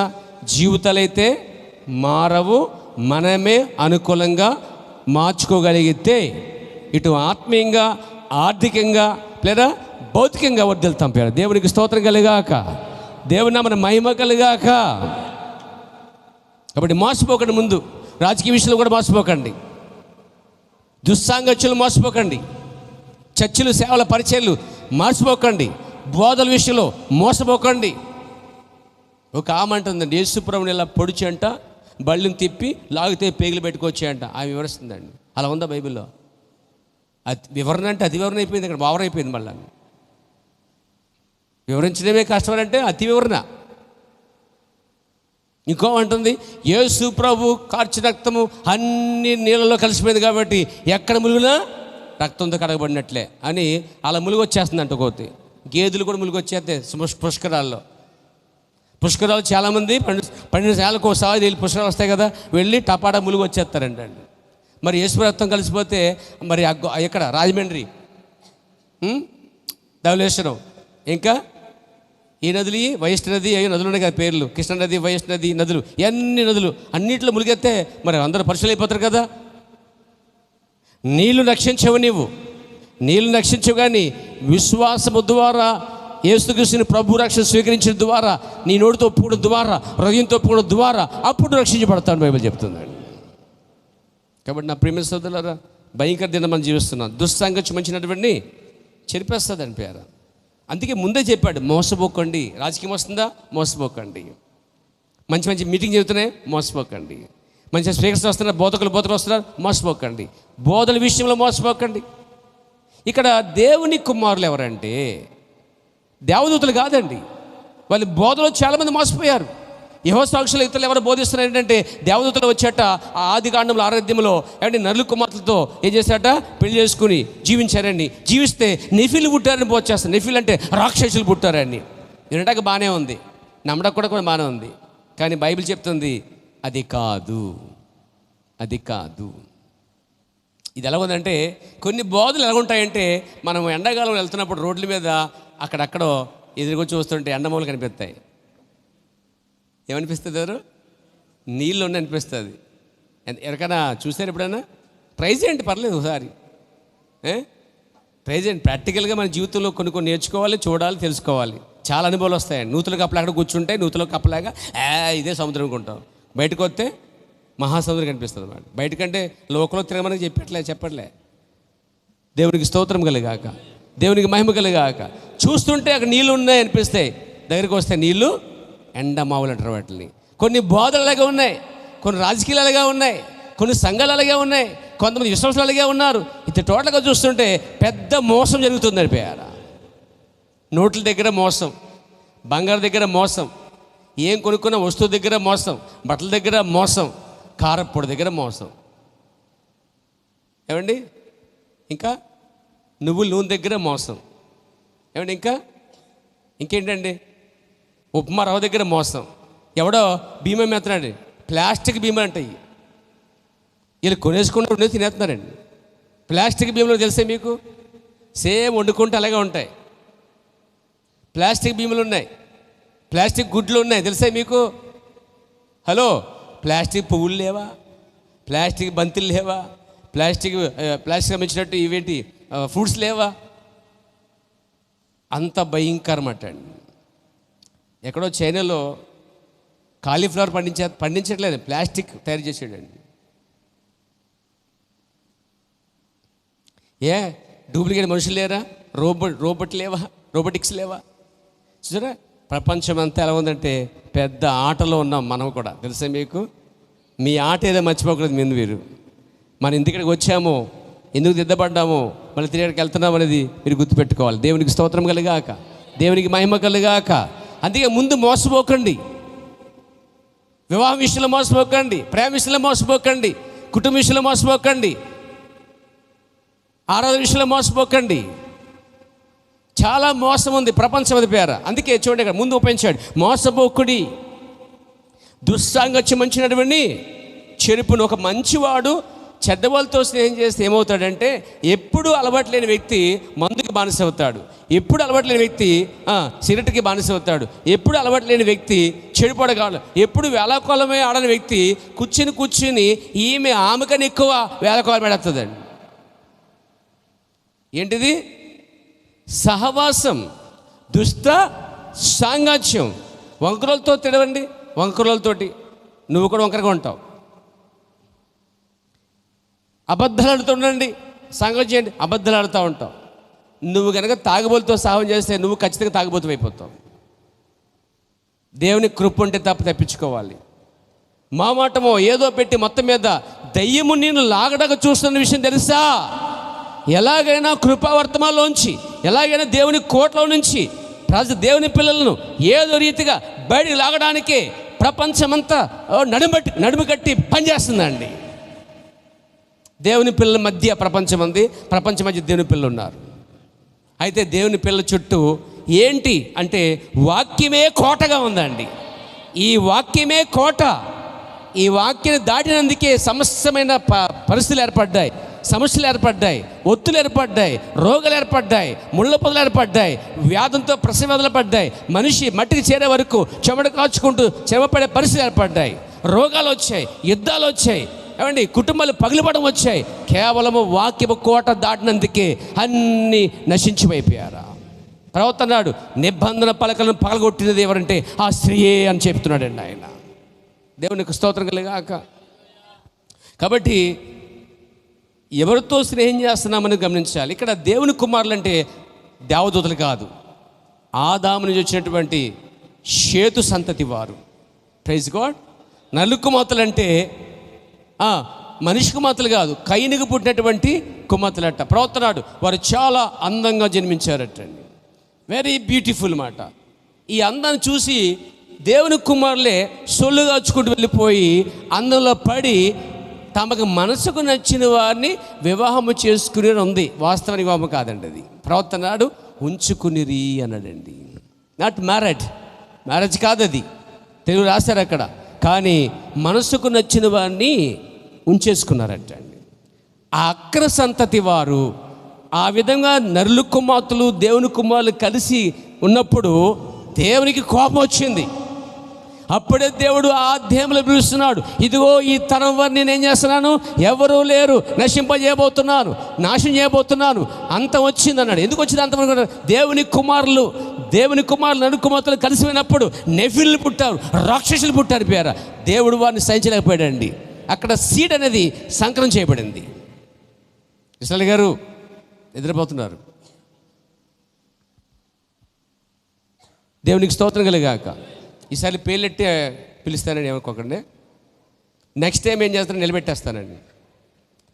జీవితాలైతే మారవు. మనమే అనుకూలంగా మార్చుకోగలిగితే ఇటు ఆత్మీయంగా, ఆర్థికంగా లేదా భౌతికంగా వర్ధిల్లుతాం. పేరు దేవునికి స్తోత్రం కలిగాక, దేవుని నామమున మహిమ కలిగాక. కాబట్టి మోసపోకండి. ముందు రాజకీయ విషయంలో కూడా మోసపోకండి, దుస్సాంగత్యులు మోసపోకండి, చర్చిలు, సేవల పరిచయాలు మోసపోకండి, బోధల విషయంలో మోసపోకండి. ఒక ఆమె అంటుందండి, యేసుప్రభుని ఇలా పొడిచి అంట బళ్ళని తిప్పి లాగితే పేగులు పెట్టుకొచ్చాయంట. ఆమె వివరిస్తుందండి. అలా ఉందా బైబిల్లో? వివరణ అంటే అతి వివరణ అయిపోయింది, ఇక్కడ ఓవర్ అయిపోయింది. మళ్ళీ వివరించడమే కష్టమంటే అతి వివరణ. ఇంకో అంటుంది, యేసు ప్రభు కార్చి రక్తము అన్ని నీళ్ళలో కలిసిపోయింది కాబట్టి ఎక్కడ ములుగునా రక్తంతో కడగబడినట్లే అని అలా ములుగు వచ్చేస్తుంది అంట. కోతి గేదెలు కూడా ములుగు వచ్చేస్తే పుష్కరాలు చాలామంది 12 సార్లకు ఒకసారి వెళ్ళి పుష్కరాలు వస్తాయి కదా, వెళ్ళి టపాటా ములుగు వచ్చేస్తారండి. మరి యేసు రక్తం కలిసిపోతే మరి ఎక్కడ? రాజమండ్రి, ధవళేశ్వరం, ఇంకా ఈ నదులు, వైష్ణ నది, అవి నదులు ఉన్నాయి కదా పేర్లు, కృష్ణ నది, వైష్ణ నది, నదులు, ఎన్ని నదులు అన్నింటిలో ములిగెత్తే మరి అందరూ పరిశులైపోతారు కదా. నీళ్లు రక్షించవు, నీళ్లు రక్షించవు. కానీ విశ్వాసము ద్వారా యేసుక్రీస్తుని ప్రభు రక్షణ స్వీకరించిన ద్వారా, నీ నోటితో ఒప్పుకోవడం ద్వారా, హృదయంతో ఒప్పుకోవడం ద్వారా అప్పుడు రక్షించబడతాను బైబిల్ చెప్తుందండి. కాబట్టి నా ప్రియమైన సోదరులారా, భయంకర దినం మనం జీవిస్తున్నాం. దుస్సాంగత్యం మంచినటువంటి చెరిపేస్తుందని పేరు. అందుకే ముందే చెప్పాడు, మోసపోకండి. రాజకీయం వస్తుందా? మోసపోకండి. మంచి మీటింగ్ చెబుతున్నాయి, మోసపోకండి. మంచిగా స్పీకర్స్ వస్తున్నారు, బోధకులు వస్తున్నారు, మోసపోకండి. బోధల విషయంలో మోసపోకండి. ఇక్కడ దేవుని కుమారులు ఎవరంటే దేవదూతలు కాదండి. వాళ్ళు బోధలో చాలామంది మోసపోయారు. యెహోవా సాక్షులు ఇతరులు ఎవరు బోధిస్తున్నారు ఏంటంటే దేవదూతలు వచ్చాట ఆ ఆది కాండంలో ఆరాధ్యంలో ఏమంటే నరుల కుమార్తెలతో ఏం చేశాట, పెళ్లి చేసుకుని జీవించారండి. జీవిస్తే నెఫీలు పుట్టారని బోధేస్తారు. నెఫీలు అంటే రాక్షసులు పుట్టారని. వినడానికి బాగానే ఉంది, నమ్మడానికి కూడా బాగానే ఉంది. కానీ బైబిల్ చెప్తుంది అది కాదు, అది కాదు. ఇది ఎలా ఉందంటే కొన్ని బోధలు ఎలా ఉంటాయంటే మనం ఎండాకాలం వెళ్తున్నప్పుడు రోడ్ల మీద అక్కడక్కడో ఎదురుకొచ్చి చూస్తుంటే ఎండమూలు కనిపిస్తాయి. ఏమనిపిస్తుంది? ఎవరు నీళ్ళు ఉన్న అనిపిస్తుంది. ఎవరికైనా చూసారు ఎప్పుడైనా? ట్రై చేయండి, పర్లేదు ఒకసారి ట్రై చేయండి. ప్రాక్టికల్గా మన జీవితంలో కొన్ని నేర్చుకోవాలి, చూడాలి, తెలుసుకోవాలి. చాలా అనుభవాలు వస్తాయండి. నూతుల కప్పలు అక్కడ కూర్చుంటే నూతుల కప్పలాగా ఇదే సముద్రం అనుకుంటాం. బయటకు వస్తే మహాసముద్రం కనిపిస్తుంది అన్నమాట. బయటకంటే లోకంలో తిరగమని చెప్పట్లే. దేవునికి స్తోత్రం కలిగాక, దేవునికి మహిమ కలిగాక. చూస్తుంటే అక్కడ నీళ్ళు ఉన్నాయి అనిపిస్తాయి, దగ్గరికి వస్తే నీళ్ళు ఎండమావులు అంటారు వాటిని. కొన్ని బోధలు అలాగే ఉన్నాయి, కొన్ని రాజకీయాలు అలాగే ఉన్నాయి, కొన్ని సంఘాలు అలాగే ఉన్నాయి, కొంతమంది విశ్వాసాలు అలాగే ఉన్నారు. ఇది టోటల్గా చూస్తుంటే పెద్ద మోసం జరుగుతుంది అనిపోయారా. నోట్ల దగ్గర మోసం, బంగారు దగ్గర మోసం, ఏం కొనుక్కున్న వస్తువు దగ్గర మోసం, బట్టల దగ్గర మోసం, కారప్పొడి దగ్గర మోసం. ఏమండి ఇంకా నువ్వుల నూనె దగ్గర మోసం. ఏమండి ఇంకేంటండి ఉప్మా రవ్వ దగ్గర మోసం. ఎవడో భీమా మెత్తనాడు, ప్లాస్టిక్ భీమా అంటాయి. వీళ్ళు కొనేసుకుంటూ తినేస్తున్నారండి. ప్లాస్టిక్ భీములు తెలిసే మీకు? సేమ్ వండుకుంటే అలాగే ఉంటాయి. ప్లాస్టిక్ భీములు ఉన్నాయి, ప్లాస్టిక్ గుడ్లు ఉన్నాయి, తెలుసా మీకు? హలో, ప్లాస్టిక్ పువ్వులు లేవా? ప్లాస్టిక్ బంతిలు లేవా? ప్లాస్టిక్ సంబంధించినట్టు ఇవేంటి ఫ్రూట్స్ లేవా? అంత భయంకరమట అండి. ఎక్కడో చైనాలో కాలీఫ్లవర్ పండించట్లేదు, ప్లాస్టిక్ తయారు చేసాడండి. డూప్లికేట్ మనుషులు లేరా? రోబోటిక్స్ లేవా? చూసారా ప్రపంచం అంతా ఎలా ఉందంటే పెద్ద ఆటలో ఉన్నాం మనం కూడా, తెలుసా మీకు? మీ ఆట ఏదో మర్చిపోకూడదు. మీరు మన ఇంటికి వచ్చామో, ఎందుకు దిద్దపడ్డామో, మళ్ళీ తిరిగికి వెళ్తున్నాం అనేది మీరు గుర్తుపెట్టుకోవాలి. దేవునికి స్తోత్రం కలిగాక, దేవునికి మహిమ కలిగాక. అందుకే ముందు మోసపోకండి. వివాహం విషయంలో మోసపోకండి, ప్రేమ విషయంలో మోసపోకండి, కుటుంబ విషయంలో మోసపోకండి, ఆరాధన విషయంలో మోసపోకండి. చాలా మోసం ఉంది ప్రపంచం అది పేర. అందుకే చూడండి ఇక్కడ ముందు ఉపయోగించాడు, మోసపోకుడి, దుస్సాంగత్యం మంచినటువంటి చెరుపును. ఒక మంచివాడు చెడ్డవాళ్ళతో స్నేహం చేస్తే ఏమవుతాడంటే ఎప్పుడు అలవాటు లేని వ్యక్తి మందుకి బానిస అవుతాడు, ఎప్పుడు అలవాటు లేని వ్యక్తి సిగరెట్కి బానిస అవుతాడు, ఎప్పుడు అలవాటు లేని వ్యక్తి చెడిపోడగాడు, ఎప్పుడు వేళాకోళమే ఆడని వ్యక్తి కూర్చుని ఆమెకని ఎక్కువ వేళాకోళం పెడుతుందండి. ఏంటిది? సహవాసం, దుష్ట సాంగత్యం. వంకరలతో తిడవండి, వంకరలతోటి నువ్వు కూడా వంకరగా ఉంటావు. అబద్ధాలు ఆడుతుండండి, సంగతి చేయండి, అబద్ధాలు ఆడుతూ ఉంటావు. నువ్వు కనుక తాగుబోతుతో సాహం చేస్తే నువ్వు ఖచ్చితంగా తాగుబోతు అయిపోతావు. దేవుని కృప ఉంటే తప్పించుకోవాలి. మాటమో ఏదో పెట్టి మొత్తం మీద దయ్యము నేను లాగడగా చూస్తున్న విషయం తెలుసా? ఎలాగైనా కృపావర్తమాలోంచి, ఎలాగైనా దేవుని కోటలో నుంచి దేవుని పిల్లలను ఏదో రీతిగా బయటికి లాగడానికే ప్రపంచమంతా నడుము కట్టి పనిచేస్తుందండి. దేవుని పిల్లల మధ్య ప్రపంచం మధ్య దేవుని పిల్లలు ఉన్నారు. అయితే దేవుని పిల్లల చుట్టూ ఏంటి అంటే వాక్యమే కోటగా ఉందండి. ఈ వాక్యమే కోట. ఈ వాక్యాన్ని దాటినందుకే సమస్తమైన పరిస్థితులు ఏర్పడ్డాయి, సమస్యలు ఏర్పడ్డాయి, ఒత్తులు ఏర్పడ్డాయి, రోగాలు ఏర్పడ్డాయి, ముళ్ళ పొదలు ఏర్పడ్డాయి, వ్యాధంతో ప్రసవేదలు పడ్డాయి. మనిషి మట్టికి చేరే వరకు చెమట కాచుకుంటూ చెమపడే పరిస్థితులు ఏర్పడ్డాయి, రోగాలు వచ్చాయి, యుద్ధాలు వచ్చాయి, ఏమండి కుటుంబాలు పగిలిపడం వచ్చాయి. కేవలము వాక్యపు కోట దాటినందుకే అన్నీ నశించిపోయిపోయారా. ప్రవక్త అన్నాడు, నిబంధన పలకలను పగలగొట్టినది ఎవరంటే ఆ స్త్రీయే అని చెప్తున్నాడండి ఆయన. దేవునికి స్తోత్రం కలిగాక. కాబట్టి ఎవరితో స్నేహం చేస్తున్నామని గమనించాలి. ఇక్కడ దేవుని కుమారులు అంటే దేవదూతలు కాదు, ఆదాము నుంచి వచ్చినటువంటి షేతు సంతతి వారు. Praise God. నలుకుమోతలు అంటే మనిషి కుమార్తెలు కాదు, కయీనుకు పుట్టినటువంటి కుమార్తెలట. ప్రవర్తనాడు వారు చాలా అందంగా జన్మించారటండి. వెరీ బ్యూటిఫుల్ మాట. ఈ అందాన్ని చూసి దేవుని కుమారులే సొల్లుగాచుకుంటూ వెళ్ళిపోయి అందంలో పడి తమకు మనసుకు నచ్చిన వారిని వివాహము చేసుకుని ఉంది. వాస్తవ వివాహం కాదండి అది. ప్రవర్తనాడు ఉంచుకునిరి అన్నాడండి. నాట్ మ్యారేజ్ కాదు అది, తెలుగు రాశారు అక్కడ. కానీ మనసుకు నచ్చిన వారిని ఉంచేసుకున్నారటండి. ఆ అక్ర సంతతి వారు ఆ విధంగా నరులు కుమార్తెలు దేవుని కుమారులు కలిసి ఉన్నప్పుడు దేవునికి కోపం వచ్చింది. అప్పుడే దేవుడు ఆ అధ్యాయంలో పిలుస్తున్నాడు, ఇదిగో ఈ తరం వారిని నేను ఏం చేస్తున్నాను, ఎవరూ లేరు, నశింపజేయబోతున్నాను, నాశనం చేయబోతున్నాను, అంతం వచ్చింది అన్నాడు. ఎందుకు వచ్చింది అంతం? దేవుని కుమారులు నరు కుమార్తెలు కలిసిపోయినప్పుడు నెఫిల్లు పుట్టారు, రాక్షసులు పుట్టారు పేర. దేవుడు వారిని సహించలేకపోయాడండి. అక్కడ సీడ్ అనేది సంకలనం చేయబడింది. ఇస్రాయేల్ గారు నిద్రపోతున్నారు. దేవునికి స్తోత్రం కలిగాక. ఈసారి పేర్లెట్టి పిలుస్తానని ఏమనుకోకండి. నెక్స్ట్ టైం ఏం చేస్తానని నిలబెట్టేస్తానండి.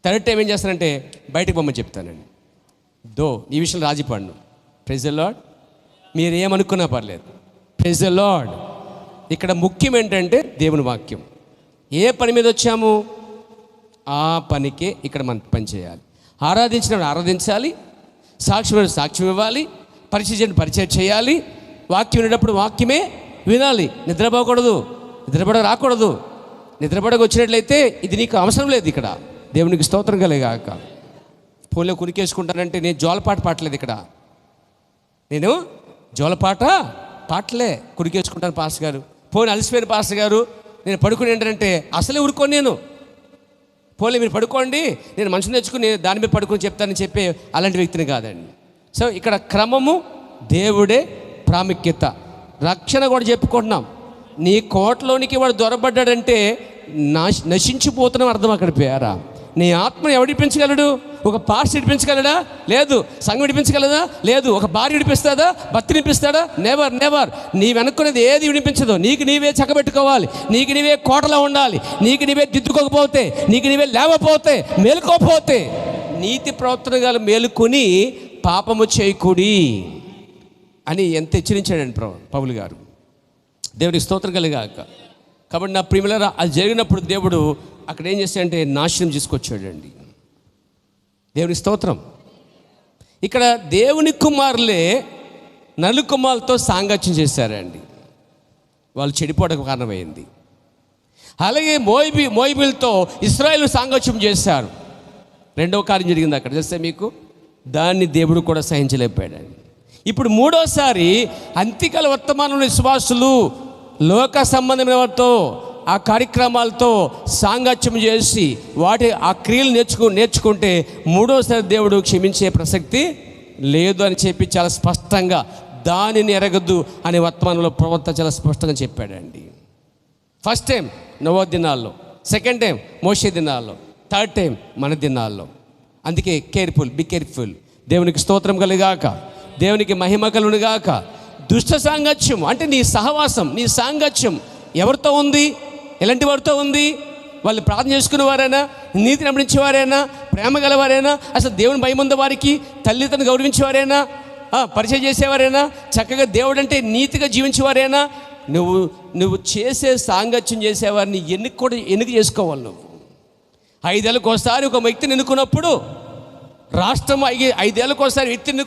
థర్డ్ టైం ఏం చేస్తానంటే బయటకు పొమ్మని చెప్తానండి. ఈ విషయంలో రాజీ పడను. Praise the lord. మీరు ఏమనుకున్నా పర్లేదు. Praise the lord. ఇక్కడ ముఖ్యం ఏంటంటే దేవుని వాక్యం. ఏ పని మీద వచ్చాము ఆ పనికే ఇక్కడ మనం పని చేయాలి. ఆరాధించినప్పుడు ఆరాధించాలి, సాక్ష్యం ఇవ్వాలి, పరిచయం చేయాలి, వాక్యం వినేటప్పుడు వాక్యమే వినాలి. నిద్రపోకూడదు, రాకూడదు. నిద్రపడకు వచ్చినట్లయితే ఇది నీకు అవసరం లేదు. ఇక్కడ దేవునికి స్తోత్రం కలిగాక. ఫోన్లో కునికేసుకుంటానంటే నేను జోలపాట పాటలేదు. ఇక్కడ నేను జోలపాట పాటలే కునికేసుకుంటాను. పాస్టర్ గారు ఫోన్ అలసిపోయిన పాస్టర్ గారు నేను పడుకుని ఏంటంటే అసలే ఊరుకోను నేను. పోలే మీరు పడుకోండి, నేను మనిషిని తెచ్చుకుని దాని మీద పడుకొని చెప్తానని చెప్పే అలాంటి వ్యక్తిని కాదండి. సో ఇక్కడ క్రమము దేవుడే ప్రాముఖ్యత. రక్షణ కూడా చెప్పుకుంటున్నాం. నీ కోటలోనికి వాడు దొరబడ్డాడంటే నశించిపోతున్నాం అర్థం. అక్కడ పేరా నీ ఆత్మను ఎవడు విడిపించగలడు? ఒక పార్స్ విడిపించగలడా? లేదు. సంఘం విడిపించగలదా? లేదు. ఒక భార్య విడిపిస్తాడా? భర్త విడిపిస్తాడా? నెవర్. నీ వెనుక్కునేది ఏది విడిపించదు. నీకు నీవే చక్కబెట్టుకోవాలి, నీకు నీవే కోటలో ఉండాలి. నీకు నీవే దిద్దుకోకపోతే, నీకు నీవే లేవపోతే, మేలుకోకపోతే, నీతి ప్రవర్తన గల మేలుకొని పాపము చేయకూడి అని ఎంత హెచ్చరించాడండి పౌలు గారు. దేవునికి స్తోత్రం కలిగాక. కాబట్టి నా ప్రియములారా, అది జరిగినప్పుడు దేవుడు అక్కడ ఏం చేశాడంటే నాశనం తీసుకొచ్చాడండి. దేవునికి స్తోత్రం. ఇక్కడ దేవుని కుమారులే నలు కుమారులతో సాంగత్యం చేశారండి. వాళ్ళు చెడిపోవడానికి కారణమైంది. అలాగే మోయిబీలతో ఇశ్రాయేలు సాంగత్యం చేశారు. రెండవ కార్యం జరిగింది అక్కడ చేస్తే మీకు. దాన్ని దేవుడు కూడా సహించలేకపోయాడండి. ఇప్పుడు మూడోసారి అంత్యకాల వర్తమానంలో విశ్వాసులు లోక సంబంధమైన వారితో ఆ కార్యక్రమాలతో సాంగత్యం చేసి ఆ క్రియలు నేర్చుకుంటే మూడోసారి దేవుడు క్షమించే ప్రసక్తి లేదు అని చెప్పి చాలా స్పష్టంగా దానిని ఎరగద్దు అనే వర్తమానంలో ప్రవక్త చాలా స్పష్టంగా చెప్పాడండి. ఫస్ట్ టైం నోవా దినాల్లో, సెకండ్ టైం మోషే దినాల్లో, థర్డ్ టైం మన దినాల్లో. అందుకే బి కేర్ఫుల్. దేవునికి స్తోత్రం కలిగాక, దేవునికి మహిమ కలుగునుగాక. దుష్ట సాంగత్యం అంటే నీ సహవాసం, నీ సాంగత్యం ఎవరితో ఉంది? ఎలాంటి వారితో ఉంది? వాళ్ళు ప్రార్థన చేసుకునే వారైనా, నీతిని నమ్మించేవారైనా, ప్రేమ గలవారైనా, అసలు దేవుని భయం ఉన్న వారికి, తల్లిదండ్రులను గౌరవించేవారైనా, పరిచయం చేసేవారైనా, చక్కగా దేవుడు అంటే నీతిగా జీవించేవారైనా, నువ్వు చేసే సాంగత్యం చేసేవారిని ఎన్నిక చేసుకోవాలి. నువ్వు 5 ఏళ్ళకి ఒకసారి ఒక వ్యక్తిని ఎన్నుకున్నప్పుడు, రాష్ట్రం 5 ఏళ్ళకి ఒకసారి వ్యక్తిని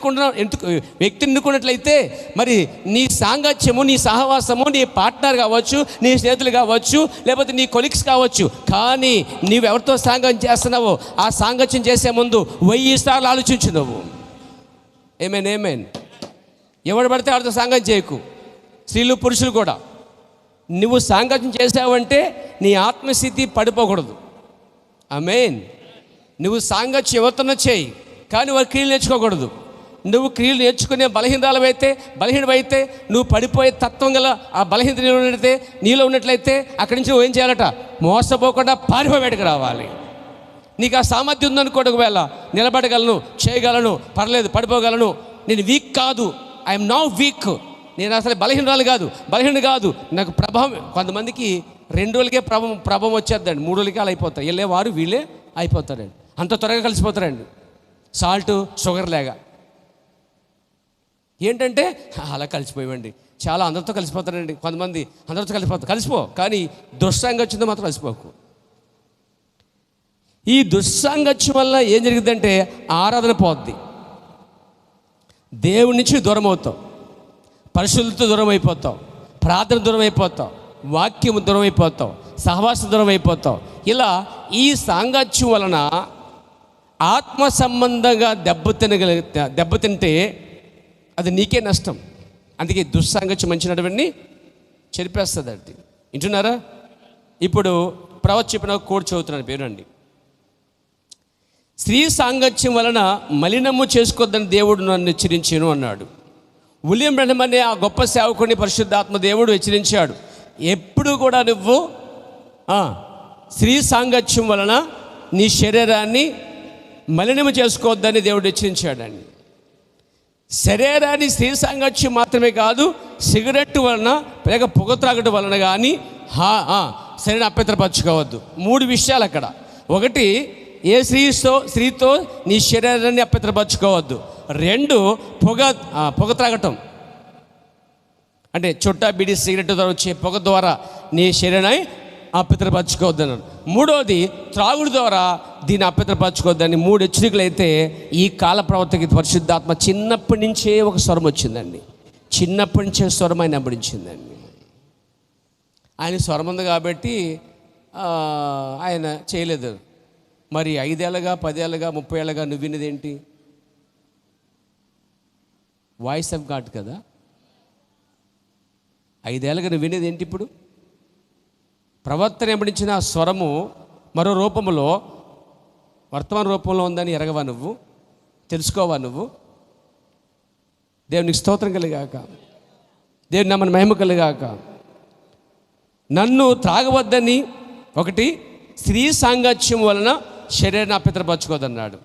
ఎన్నుకున్నట్లయితే మరి నీ సాంగత్యము, నీ సహవాసము, నీ పార్ట్నర్ కావచ్చు, నీ స్నేహితులు కావచ్చు, లేకపోతే నీ కొలీగ్స్ కావచ్చు, కానీ నీవు ఎవరితో సాంగత్యం చేస్తున్నావో ఆ సాంగత్యం చేసే ముందు 1000 సార్లు ఆలోచించు. నువ్వు ఏమేన్ ఎవడు పడితే వాడితో సాంగత్యం చేయకు. స్త్రీలు పురుషులు కూడా. నువ్వు సాంగత్యం చేసావంటే నీ ఆత్మస్థితి పడిపోకూడదు. ఆమేన్. నువ్వు సాంగత్యం ఎవరితోనో చేయి, కానీ వారి క్రియలు నేర్చుకోకూడదు. నువ్వు క్రియలు నేర్చుకునే బలహీనమైతే నువ్వు పడిపోయే తత్వం గల ఆ బలహీనత నీలో ఉన్నట్లయితే అక్కడి నుంచి నువ్వు ఏం చేయాలట? మోసపోకుండా పారిపోయేటికి రావాలి. నీకు ఆ సామర్థ్యం ఉందనుకోండి, ఒకవేళ నిలబడగలను, చేయగలను, పర్లేదు, పడిపోగలను, నేను వీక్ కాదు, ఐఎమ్ నౌ వీక్, నేను అసలు బలహీనుడు కాదు, నాకు ప్రభావం. కొంతమందికి 2 రోజులకే ప్రభం వచ్చేద్దండి, 3 రోజులకే అలా అయిపోతారు. వెళ్ళేవారు వీళ్ళే అయిపోతారండి, అంత త్వరగా కలిసిపోతారండి. సాల్ట్ షుగర్ లేగా ఏంటంటే అలా కలిసిపోయామండి. చాలా అందరితో కలిసిపోతారండి కొంతమంది, అందరితో కలిసిపో, కానీ దుస్సాంగత్యంతో మాత్రం కలిసిపోకు. ఈ దుస్సాంగత్యం వల్ల ఏం జరిగిందంటే ఆరాధన పోద్ది, దేవుడి నుంచి దూరం అవుతావు, పరిశుద్ధత దూరం అయిపోతావు, ప్రార్థన దూరం అయిపోతావు, వాక్యం దూరం అయిపోతావు, సహవాసం దూరం అయిపోతావు. ఇలా ఈ సాంగత్యం వలన ఆత్మ సంబంధంగా దెబ్బతింటే అది నీకే నష్టం. అందుకే దుస్సాంగత్యం మంచి నడవడిని చెరిపేస్తుంది. అది వింటున్నారా? ఇప్పుడు ప్రవక్త చెప్పిన కోడ్ చదువుతున్నాను, పేరండి. స్త్రీ సాంగత్యం వలన మలినము చేసుకోవద్దని దేవుడు నన్ను హెచ్చరించాను అన్నాడు. విలియం బ్రహ్మ అనే ఆ గొప్ప సేవకుడిని పరిశుద్ధాత్మ దేవుడు హెచ్చరించాడు. ఎప్పుడు కూడా నువ్వు స్త్రీ సాంగత్యం వలన నీ శరీరాన్ని మలినము చేసుకోవద్దని దేవుడు హెచ్చరించాడండి. శరీరాన్ని స్త్రీ సాంగత్యం మాత్రమే కాదు, సిగరెట్ వలన లేక పొగ త్రాగటం వలన కానీ శరీరం అపవిత్రపరచుకోవద్దు. 3 విషయాలు అక్కడ. ఒకటి, ఏ స్త్రీతో నీ శరీరాన్ని అపవిత్రపరచుకోవద్దు. 2, పొగ త్రాగటం అంటే చుట్టా, బీడి, సిగరెట్ ద్వారా వచ్చే పొగ ద్వారా నీ శరీరాన్ని అపవిత్రపరచుకోవద్దు అన్నాడు. 3వది, త్రాగుడు ద్వారా దీన్ని అపవిత్రపరచుకోవద్దని 3 హెచ్చరికలు. అయితే ఈ కాల ప్రవర్తకి పరిశుద్ధాత్మ చిన్నప్పటి నుంచే ఒక స్వరం వచ్చిందండి. చిన్నప్పటి నుంచే స్వరం ఆయన వెంబడించిందండి. ఆయన స్వరం ఉంది కాబట్టి ఆయన చేయలేదు. మరి 5 ఏళ్ళగా, 10 ఏళ్ళగా, 30 ఏళ్ళగా నువ్వు విన్నదేంటి? వాయిస్ ఆఫ్ గాడ్ కదా. 5 ఏళ్ళగా నువ్వు వినేది ఏంటి? ఇప్పుడు ప్రవర్తన వెంబడించిన స్వరము మరో రూపంలో, వర్తమాన రూపంలో ఉందని ఎరగవా నువ్వు? తెలుసుకోవా నువ్వు? దేవునికి స్తోత్రం కలిగాక, దేవుని నామమున మహిమ కలిగాక. నన్ను త్రాగవద్దని, ఒకటి, స్త్రీ సాంగత్యం వలన శరీరాన్ని అపవిత్రపరచుకోదన్నాడు.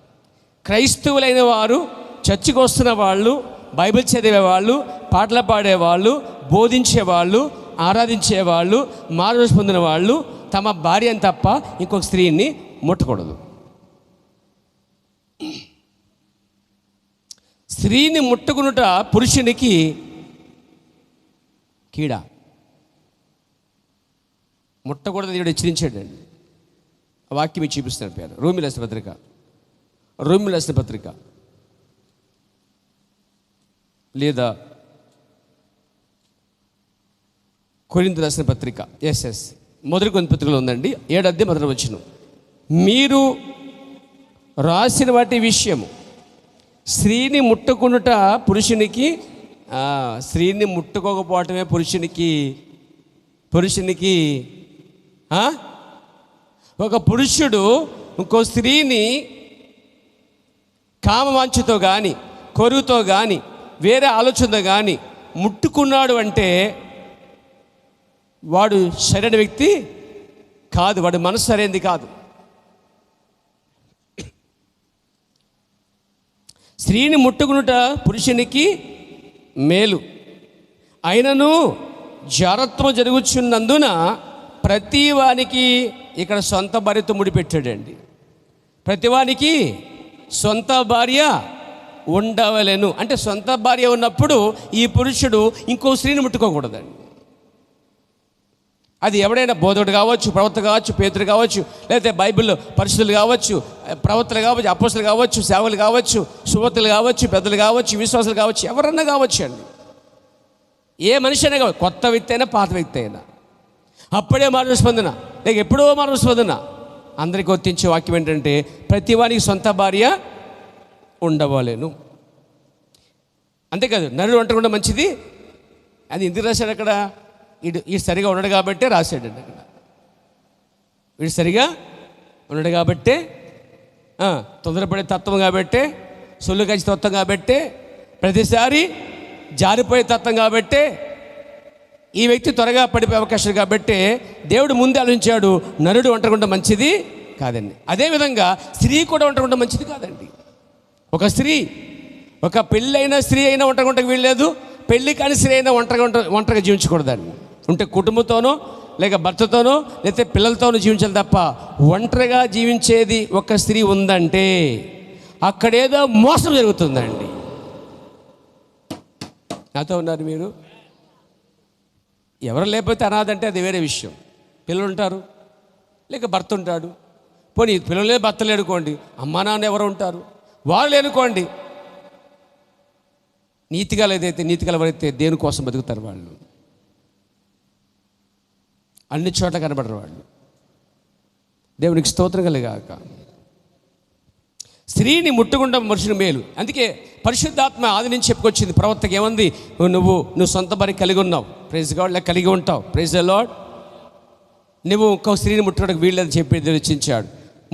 క్రైస్తవులైన వారు, చర్చికి వస్తున్న వాళ్ళు, బైబిల్ చదివేవాళ్ళు, పాటలు పాడేవాళ్ళు, బోధించేవాళ్ళు, ఆరాధించేవాళ్ళు, మారుమనసు పొందిన వాళ్ళు తమ భార్యను తప్ప ఇంకొక స్త్రీని ముట్టకూడదు. స్త్రీని ముట్టుకునుట పురుషునికి కీడ. ముట్టకూడదు దేవుడు హెచ్చరించాడండి. వాక్యం మీకు చూపిస్తున్నాను. పేరు రోమీయులకు రాసిన పత్రిక లేదా కొరింథీయులకు రాసిన పత్రిక, మొదటి కొరింథీ పత్రికలో ఉందండి. 7వ అధ్యాయం 1వ వచనం. మీరు రాసిన వాటి విషయము స్త్రీని ముట్టుకునుట పురుషునికి, స్త్రీని ముట్టుకోకపోవటమే పురుషునికి ఒక పురుషుడు ఇంకో స్త్రీని కామవాంఛతో కానీ, కొరువుతో కానీ, వేరే ఆలోచనతో కానీ ముట్టుకున్నాడు అంటే వాడు సరైన వ్యక్తి కాదు, వాడి మనసు సరైనది కాదు. స్త్రీని ముట్టుకునుట పురుషునికి మేలు, అయినను జారత్వం జరుగుచున్నందున ప్రతివానికి, ఇక్కడ సొంత భార్యతో ముడిపెట్టాడండి. ప్రతివానికి సొంత భార్య ఉండవలెను అంటే సొంత భార్య ఉన్నప్పుడు ఈ పురుషుడు ఇంకో స్త్రీని ముట్టుకోకూడదండి. అది ఎవడైనా బోధకుడు కావచ్చు, ప్రవక్త కావచ్చు, పేతురు కావచ్చు, లేకపోతే బైబిల్లో పరిశుద్ధులు కావచ్చు, ప్రవక్తలు కావచ్చు, అపోస్తలులు కావచ్చు, సేవకులు కావచ్చు, సువార్తలు కావచ్చు, పెద్దలు కావచ్చు, విశ్వాసులు కావచ్చు, ఎవరన్నా కావచ్చు అండి. ఏ మనిషి అయినా కావచ్చు, కొత్త వ్యక్తి అయినా పాత వ్యక్తి అయినా, అప్పుడే మానవ స్పందన లేక ఎప్పుడో మానవ స్పందన, అందరికీ వర్తించే వాక్యం ఏంటంటే ప్రతివానికి సొంత భార్య ఉండవలేను. అంతేకాదు, నరుడు ఒంటరిగా మంచిది అది ఎందుకు రాశాడు అక్కడ? వీడు సరిగా ఉన్నాడు కాబట్టే రాశాడండి అక్కడ. వీడు సరిగా ఉన్నాడు కాబట్టే, తొందరపడే తత్వం కాబట్టే, సొల్లు కలిసి తత్వం కాబట్టే, ప్రతిసారి జారిపోయే తత్వం కాబట్టే, ఈ వ్యక్తి త్వరగా పడిపోయే అవకాశం కాబట్టే దేవుడు ముందే ఆలోచించాడు నరుడు ఒంటరిగా మంచిది కాదండి. అదేవిధంగా స్త్రీ కూడా ఒంటరిగా మంచిది కాదండి. ఒక స్త్రీ, ఒక పెళ్ళైన స్త్రీ అయినా ఒంటరిగా వీల్లేదు, పెళ్ళి కాని స్త్రీ అయినా ఒంటరిగా జీవించకూడదండి. ఉంటే కుటుంబంతోనో లేక భర్తతోనో లేకపోతే పిల్లలతోనో జీవించాలి తప్ప ఒంటరిగా జీవించేది ఒక స్త్రీ ఉందంటే అక్కడేదో మోసం జరుగుతుందండి. నాతో ఉన్నారు మీరు? ఎవరు లేకపోతే అనాథంటే అది వేరే విషయం. పిల్లలు ఉంటారు, లేక భర్త ఉంటాడు. పోనీ పిల్లలే భర్త లేనుకోండి, అమ్మా నాన్న ఎవరు ఉంటారు, వాళ్ళు లేనుకోండి. నీతిగలవరైతే దేనికోసం బతుకుతారు వాళ్ళు? అన్ని చోట్ల కనబడరు వాళ్ళు. దేవునికి స్తోత్రం కలుగాక. స్త్రీని ముట్టుకుంటాం మనుషుని మేలు. అందుకే పరిశుద్ధాత్మ ఆది నుంచి చెప్పుకొచ్చింది. ప్రవక్తకి ఏమంది? నువ్వు సొంత భార్య కలిగి ఉన్నావు, ప్రైజ్ గాడ్, లేక కలిగి ఉంటావు, ప్రైజ్ ద లార్డ్. నువ్వు ఇంకో స్త్రీని ముట్టుకోవడానికి వీళ్ళని చెప్పి రచించాడు.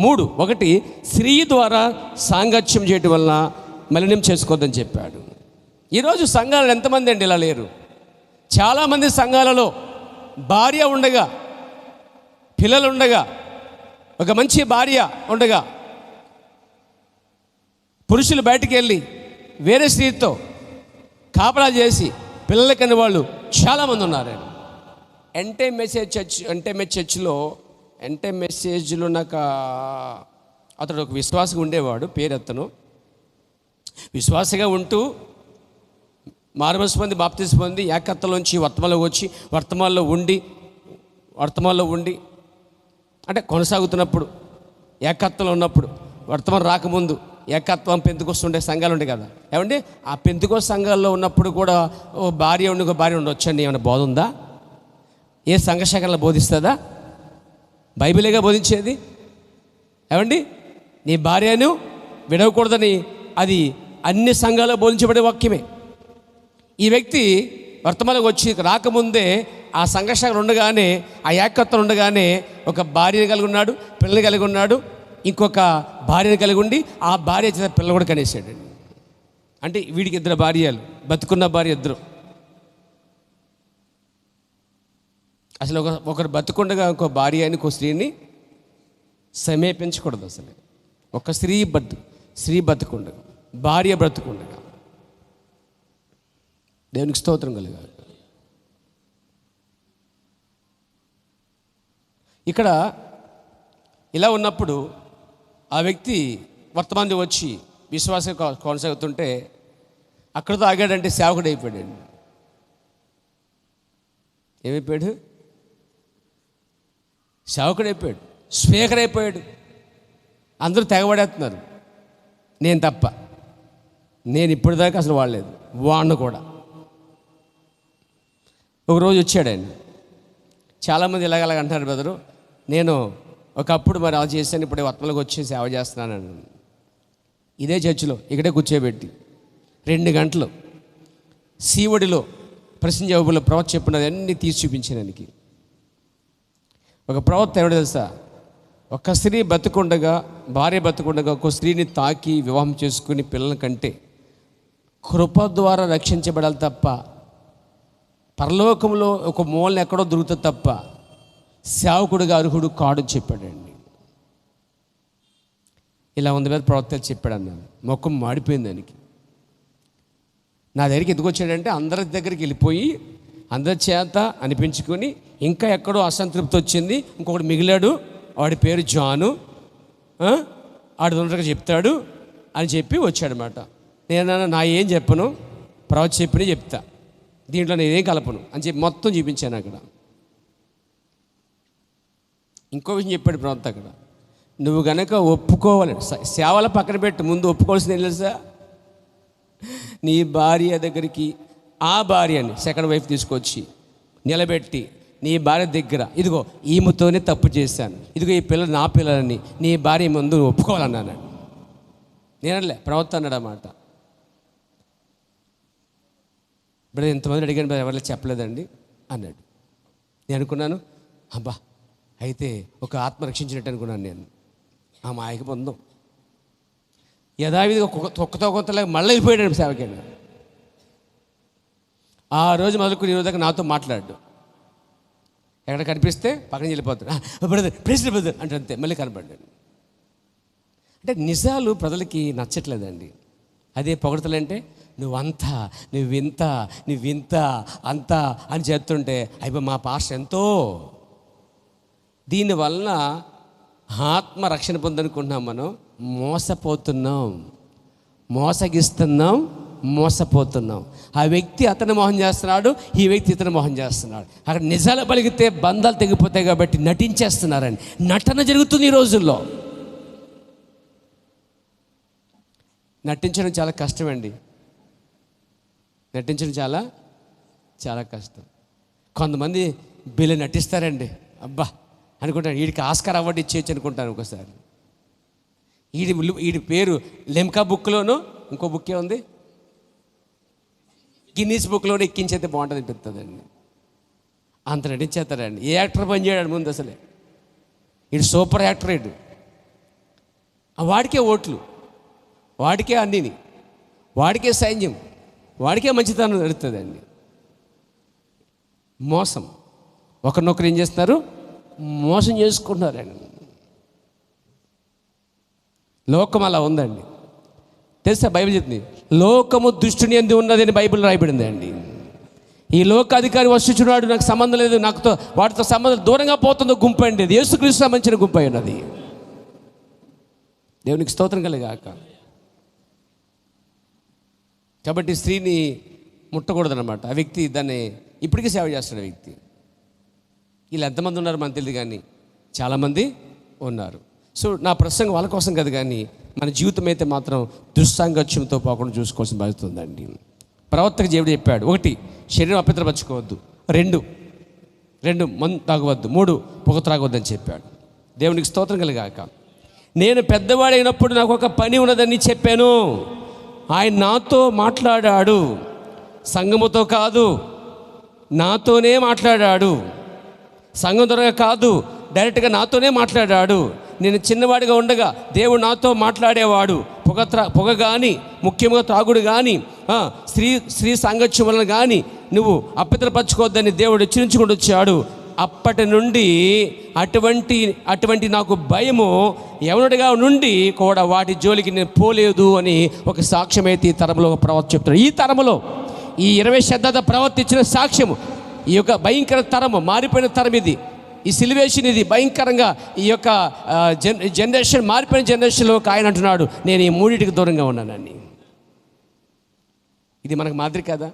3, 1 స్త్రీ ద్వారా సాంగత్యం చేయడం వల్ల మలినం చేసుకోవద్దని చెప్పాడు. ఈరోజు సంఘాలలో ఎంతమంది అండి ఇలా లేరు? చాలామంది సంఘాలలో భార్య ఉండగా, పిల్లలు ఉండగా, ఒక మంచి భార్య ఉండగా పురుషులు బయటికి వెళ్ళి వేరే స్త్రీతో కాపలా చేసి పిల్లలు కని వాళ్ళు చాలామంది ఉన్నారండి. ఎంటే మెసేజ్లో నాకు అతడు ఒక విశ్వాసగా ఉండేవాడు, పేరు అతను. విశ్వాసగా ఉంటూ మారుమనసు పొంది బాప్తిసం పొంది ఏకత్వంలోంచి వర్తమానంలో ఉండి అంటే కొనసాగుతున్నప్పుడు, ఏకత్వంలో ఉన్నప్పుడు, వర్తమానం రాకముందు ఏకత్వం పెంతుకొస్తుండే సంఘాలు ఉండే కదా ఏమండి. ఆ పెంతుకో సంఘాల్లో ఉన్నప్పుడు కూడా ఓ భార్య ఉండొచ్చండి. ఏమైనా బోధ ఉందా? ఏ సంఘశాఖలో బోధిస్తుందా? బైబిలేగా బోధించేది. ఏమండి, నీ భార్యను విడవకూడదని అది అన్ని సంఘాల్లో బోధించబడే వాక్యమే. ఈ వ్యక్తి వర్తమానంలోకి వచ్చి రాకముందే ఆ సంఘర్షణ ఉండగానే, ఆ ఏకత్వం ఉండగానే ఒక భార్యను కలిగి ఉన్నాడు, పిల్లలు కలిగి ఉన్నాడు, ఇంకొక భార్యను కలిగి ఉండి ఆ భార్య చేత పిల్లలు కూడా కనేసాడండి. అంటే వీడికి 2 భార్యలు, బతుకున్న భార్య 2. అసలు ఒకరు బతుకుండగా ఇంకో భార్య అని ఇంకో స్త్రీని సమీపించకూడదు. అసలు ఒక స్త్రీ బతుకుండగా, భార్య బ్రతుకుండగా. దేవునికి స్తోత్రం కలుగాలి. ఇక్కడ ఇలా ఉన్నప్పుడు ఆ వ్యక్తి వర్తమానం వచ్చి విశ్వాసం కొనసాగుతుంటే అక్కడితో ఆగాడంటే సేవకుడు అయిపోయాడు. ఏమైపోయాడు? సేవకుడు అయిపోయాడు, స్పీకర్ అయిపోయాడు. అందరూ తెగబడేస్తున్నారు, నేను తప్ప. నేను ఇప్పటిదాకా అసలు వాడలేదు, వాడిని కూడా. ఒకరోజు వచ్చాడు ఆయన. చాలామంది ఇలాగ అంటారు, బ్రదరు నేను ఒకప్పుడు మరి అలా చేశాను, ఇప్పుడు వర్తమానంలోకి వచ్చి సేవ చేస్తున్నాను. ఇదే చర్చిలో ఇక్కడే కూర్చోబెట్టి 2 గంటలు సీవడిలో ప్రశ్న జవాబులో ప్రవక్త చెప్పినది అన్నీ తీసి చూపించడానికి. ఒక ప్రవక్త ఎవడో తెలుసా? ఒక స్త్రీ భార్య బతుకుండగా ఒక స్త్రీని తాకి వివాహం చేసుకుని పిల్లల కంటే కృప ద్వారా రక్షించబడాలి తప్ప, పరలోకంలో ఒక మూలన ఎక్కడో దొరుకుతుంది తప్ప సేవకుడిగా అర్హుడు కాడు చెప్పాడండి. ఇలా 100 మీద ప్రవక్తలు చెప్పాడు అన్నాను. మొక్కం మాడిపోయింది దానికి. నా దగ్గరికి ఎందుకు వచ్చాడంటే అందరి దగ్గరికి వెళ్ళిపోయి అందరి చేత అనిపించుకొని ఇంకా ఎక్కడో అసంతృప్తి వచ్చింది, ఇంకొకటి మిగిలాడు, వాడి పేరు జాను, ఆడు తొందరగా చెప్తాడు అని చెప్పి వచ్చాడనమాట. నేను నా ఏం చెప్పను, ప్రవక్త చెప్పిన చెప్తా, దీంట్లో నేను ఏం కలపను అని చెప్పి మొత్తం చూపించాను అక్కడ. ఇంకో విషయం చెప్పాడు ప్రవక్త అక్కడ, నువ్వు కనుక ఒప్పుకోవాలి, సేవల పక్కన పెట్టి ముందు ఒప్పుకోవాల్సింది తెలుసా? నీ భార్య దగ్గరికి ఆ భార్యని సెకండ్ వైఫ్ తీసుకొచ్చి నిలబెట్టి నీ భార్య దగ్గర, ఇదిగో ఈమెతోనే తప్పు చేశాను, ఇదిగో ఈ పిల్లలు నా పిల్లలని నీ భార్య ముందు ఒప్పుకోవాలన్నాను. నేనలే, ప్రవక్త అన్నాడు అన్నమాట. ఇప్పుడు ఎంతమంది అడిగాను, ఎవరిలో చెప్పలేదండి అన్నాడు. నేను అనుకున్నాను, అబ్బా అయితే ఒక ఆత్మ రక్షించినట్టు అనుకున్నాను నేను. ఆ మాయకి పొందాం. యథావిధిగా కొత్తలాగా మళ్ళీ వెళ్ళిపోయాడు సేవకి. ఆ రోజు మొదలుకుని ఈ రోజు నాతో మాట్లాడు, ఎక్కడ కనిపిస్తే పక్కన వెళ్ళిపోతాడు, బ్రదర్ ప్రెసిడెంట్ బ్రదర్ అంటే అంతే, మళ్ళీ కనపడ్డాడు. అంటే నిజాలు ప్రజలకి నచ్చట్లేదండి. అదే పొగడతలంటే నువ్వంతా నువ్వింత అంతా అని చెప్తుంటే అయిపో మా పాస్టర్ ఎంతో దీనివల్ల ఆత్మ రక్షణ పొందనుకుంటున్నాం, మనం మోసపోతున్నాం, మోసగిస్తున్నాం, మోసపోతున్నాం. ఆ వ్యక్తి అతను మోసం చేస్తున్నాడు, ఈ వ్యక్తి ఇతను మోసం చేస్తున్నాడు. అక్కడ నిజాలు పలికితే బంధాలు తెగిపోతాయి కాబట్టి నటించేస్తున్నారండి. నటన జరుగుతుంది ఈ రోజుల్లో. నటించడం చాలా కష్టమండి. నటించడం చాలా చాలా కష్టం. కొంతమంది బిల్లు నటిస్తారండి. అబ్బా అనుకుంటాను, వీడికి ఆస్కార్ అవార్డు ఇచ్చేయచ్చు అనుకుంటాను ఒకసారి. వీడి పేరు లెమ్కా బుక్లోనూ, ఇంకో బుక్కే ఉంది, గిన్నీస్ బుక్లోనూ ఎక్కించేస్తే బాగుంటుంది అనిపిస్తుందండి. అంత నటించేస్తారండి. ఏ యాక్టర్ పని చేయడాడు ముందు అసలే. వీడు సూపర్ యాక్టర్. వీడు వాడికే ఓట్లు, వాడికే అన్నిని, వాడికే సైన్యం, వాడికే మంచితనం నడుస్తుందండి. మోసం, ఒకరినొకరు ఏం చేస్తున్నారు, మోసం చేసుకుంటున్నారండి. లోకం అలా ఉందండి. తెలుసా, బైబిల్ చెప్తుంది లోకము దుష్టుని యందు ఉన్నది అని బైబిల్ రాయబడింది అండి. ఈ లోకాధికారి వస్తున్నాడు, నాకు సంబంధం లేదు, నాకుతో వాటితో సంబంధం, దూరంగా పోతుందో గుంపు అండి. అది యేసుక్రీస్తు సంబంధించిన గుంపు అయి ఉన్నది. దేవునికి స్తోత్రం కలుగాక. కాబట్టి స్త్రీని ముట్టకూడదన్నమాట. ఆ వ్యక్తి దాన్ని ఇప్పటికీ సేవ చేస్తాడు. ఆ వ్యక్తి, వీళ్ళు ఎంతమంది ఉన్నారు మనకు తెలియదు, కానీ చాలామంది ఉన్నారు. సో నా ప్రసంగం వాళ్ళ కోసం కాదు, కానీ మన జీవితం అయితే మాత్రం దుస్సాంగత్యంతో పోకుండా చూసుకోవాల్సిన బాధ్యత ఉందండి. ప్రవక్తకు దేవుడు చెప్పాడు, 1 శరీరం అపవిత్రపరచుకోవద్దు, 2 మందు తాగవద్దు, 3 పొగ త్రాగవద్దని చెప్పాడు. దేవునికి స్తోత్రం కలుగాక. నేను పెద్దవాడైనప్పుడు నాకు ఒక పని ఉన్నదని చెప్పాను. ఆయన నాతో మాట్లాడాడు, సంఘముతో కాదు, నాతోనే మాట్లాడాడు. సంఘం ద్వారా కాదు, డైరెక్ట్గా నాతోనే మాట్లాడాడు. నేను చిన్నవాడిగా ఉండగా దేవుడు నాతో మాట్లాడేవాడు. పొగ కానీ, ముఖ్యంగా త్రాగుడు కానీ, స్త్రీ సాంగత్యం వలన కానీ నువ్వు అపవిత్రపరచుకోవద్దని దేవుడు హెచ్చరించుకుంటూ వచ్చాడు. అప్పటి నుండి అటువంటి నాకు భయము యవనుడిగా నుండి కూడా వాటి జోలికి నేను పోలేదు అని ఒక సాక్ష్యం అయితే ఈ తరంలో ఒక ప్రవక్త చెప్తాడు. ఈ తరంలో, ఈ 20 శతాబ్ద ప్రవక్త ఇచ్చిన సాక్ష్యము, ఈ యొక్క భయంకర తరము, మారిపోయిన తరం ఇది. ఈ సిల్వేషన్ ఇది భయంకరంగా, ఈ యొక్క జనరేషన్, మారిపోయిన జనరేషన్లో ఆయన అంటున్నాడు, నేను ఈ 3టికి దూరంగా ఉన్నానని. ఇది మనకు మాదిరి కదా.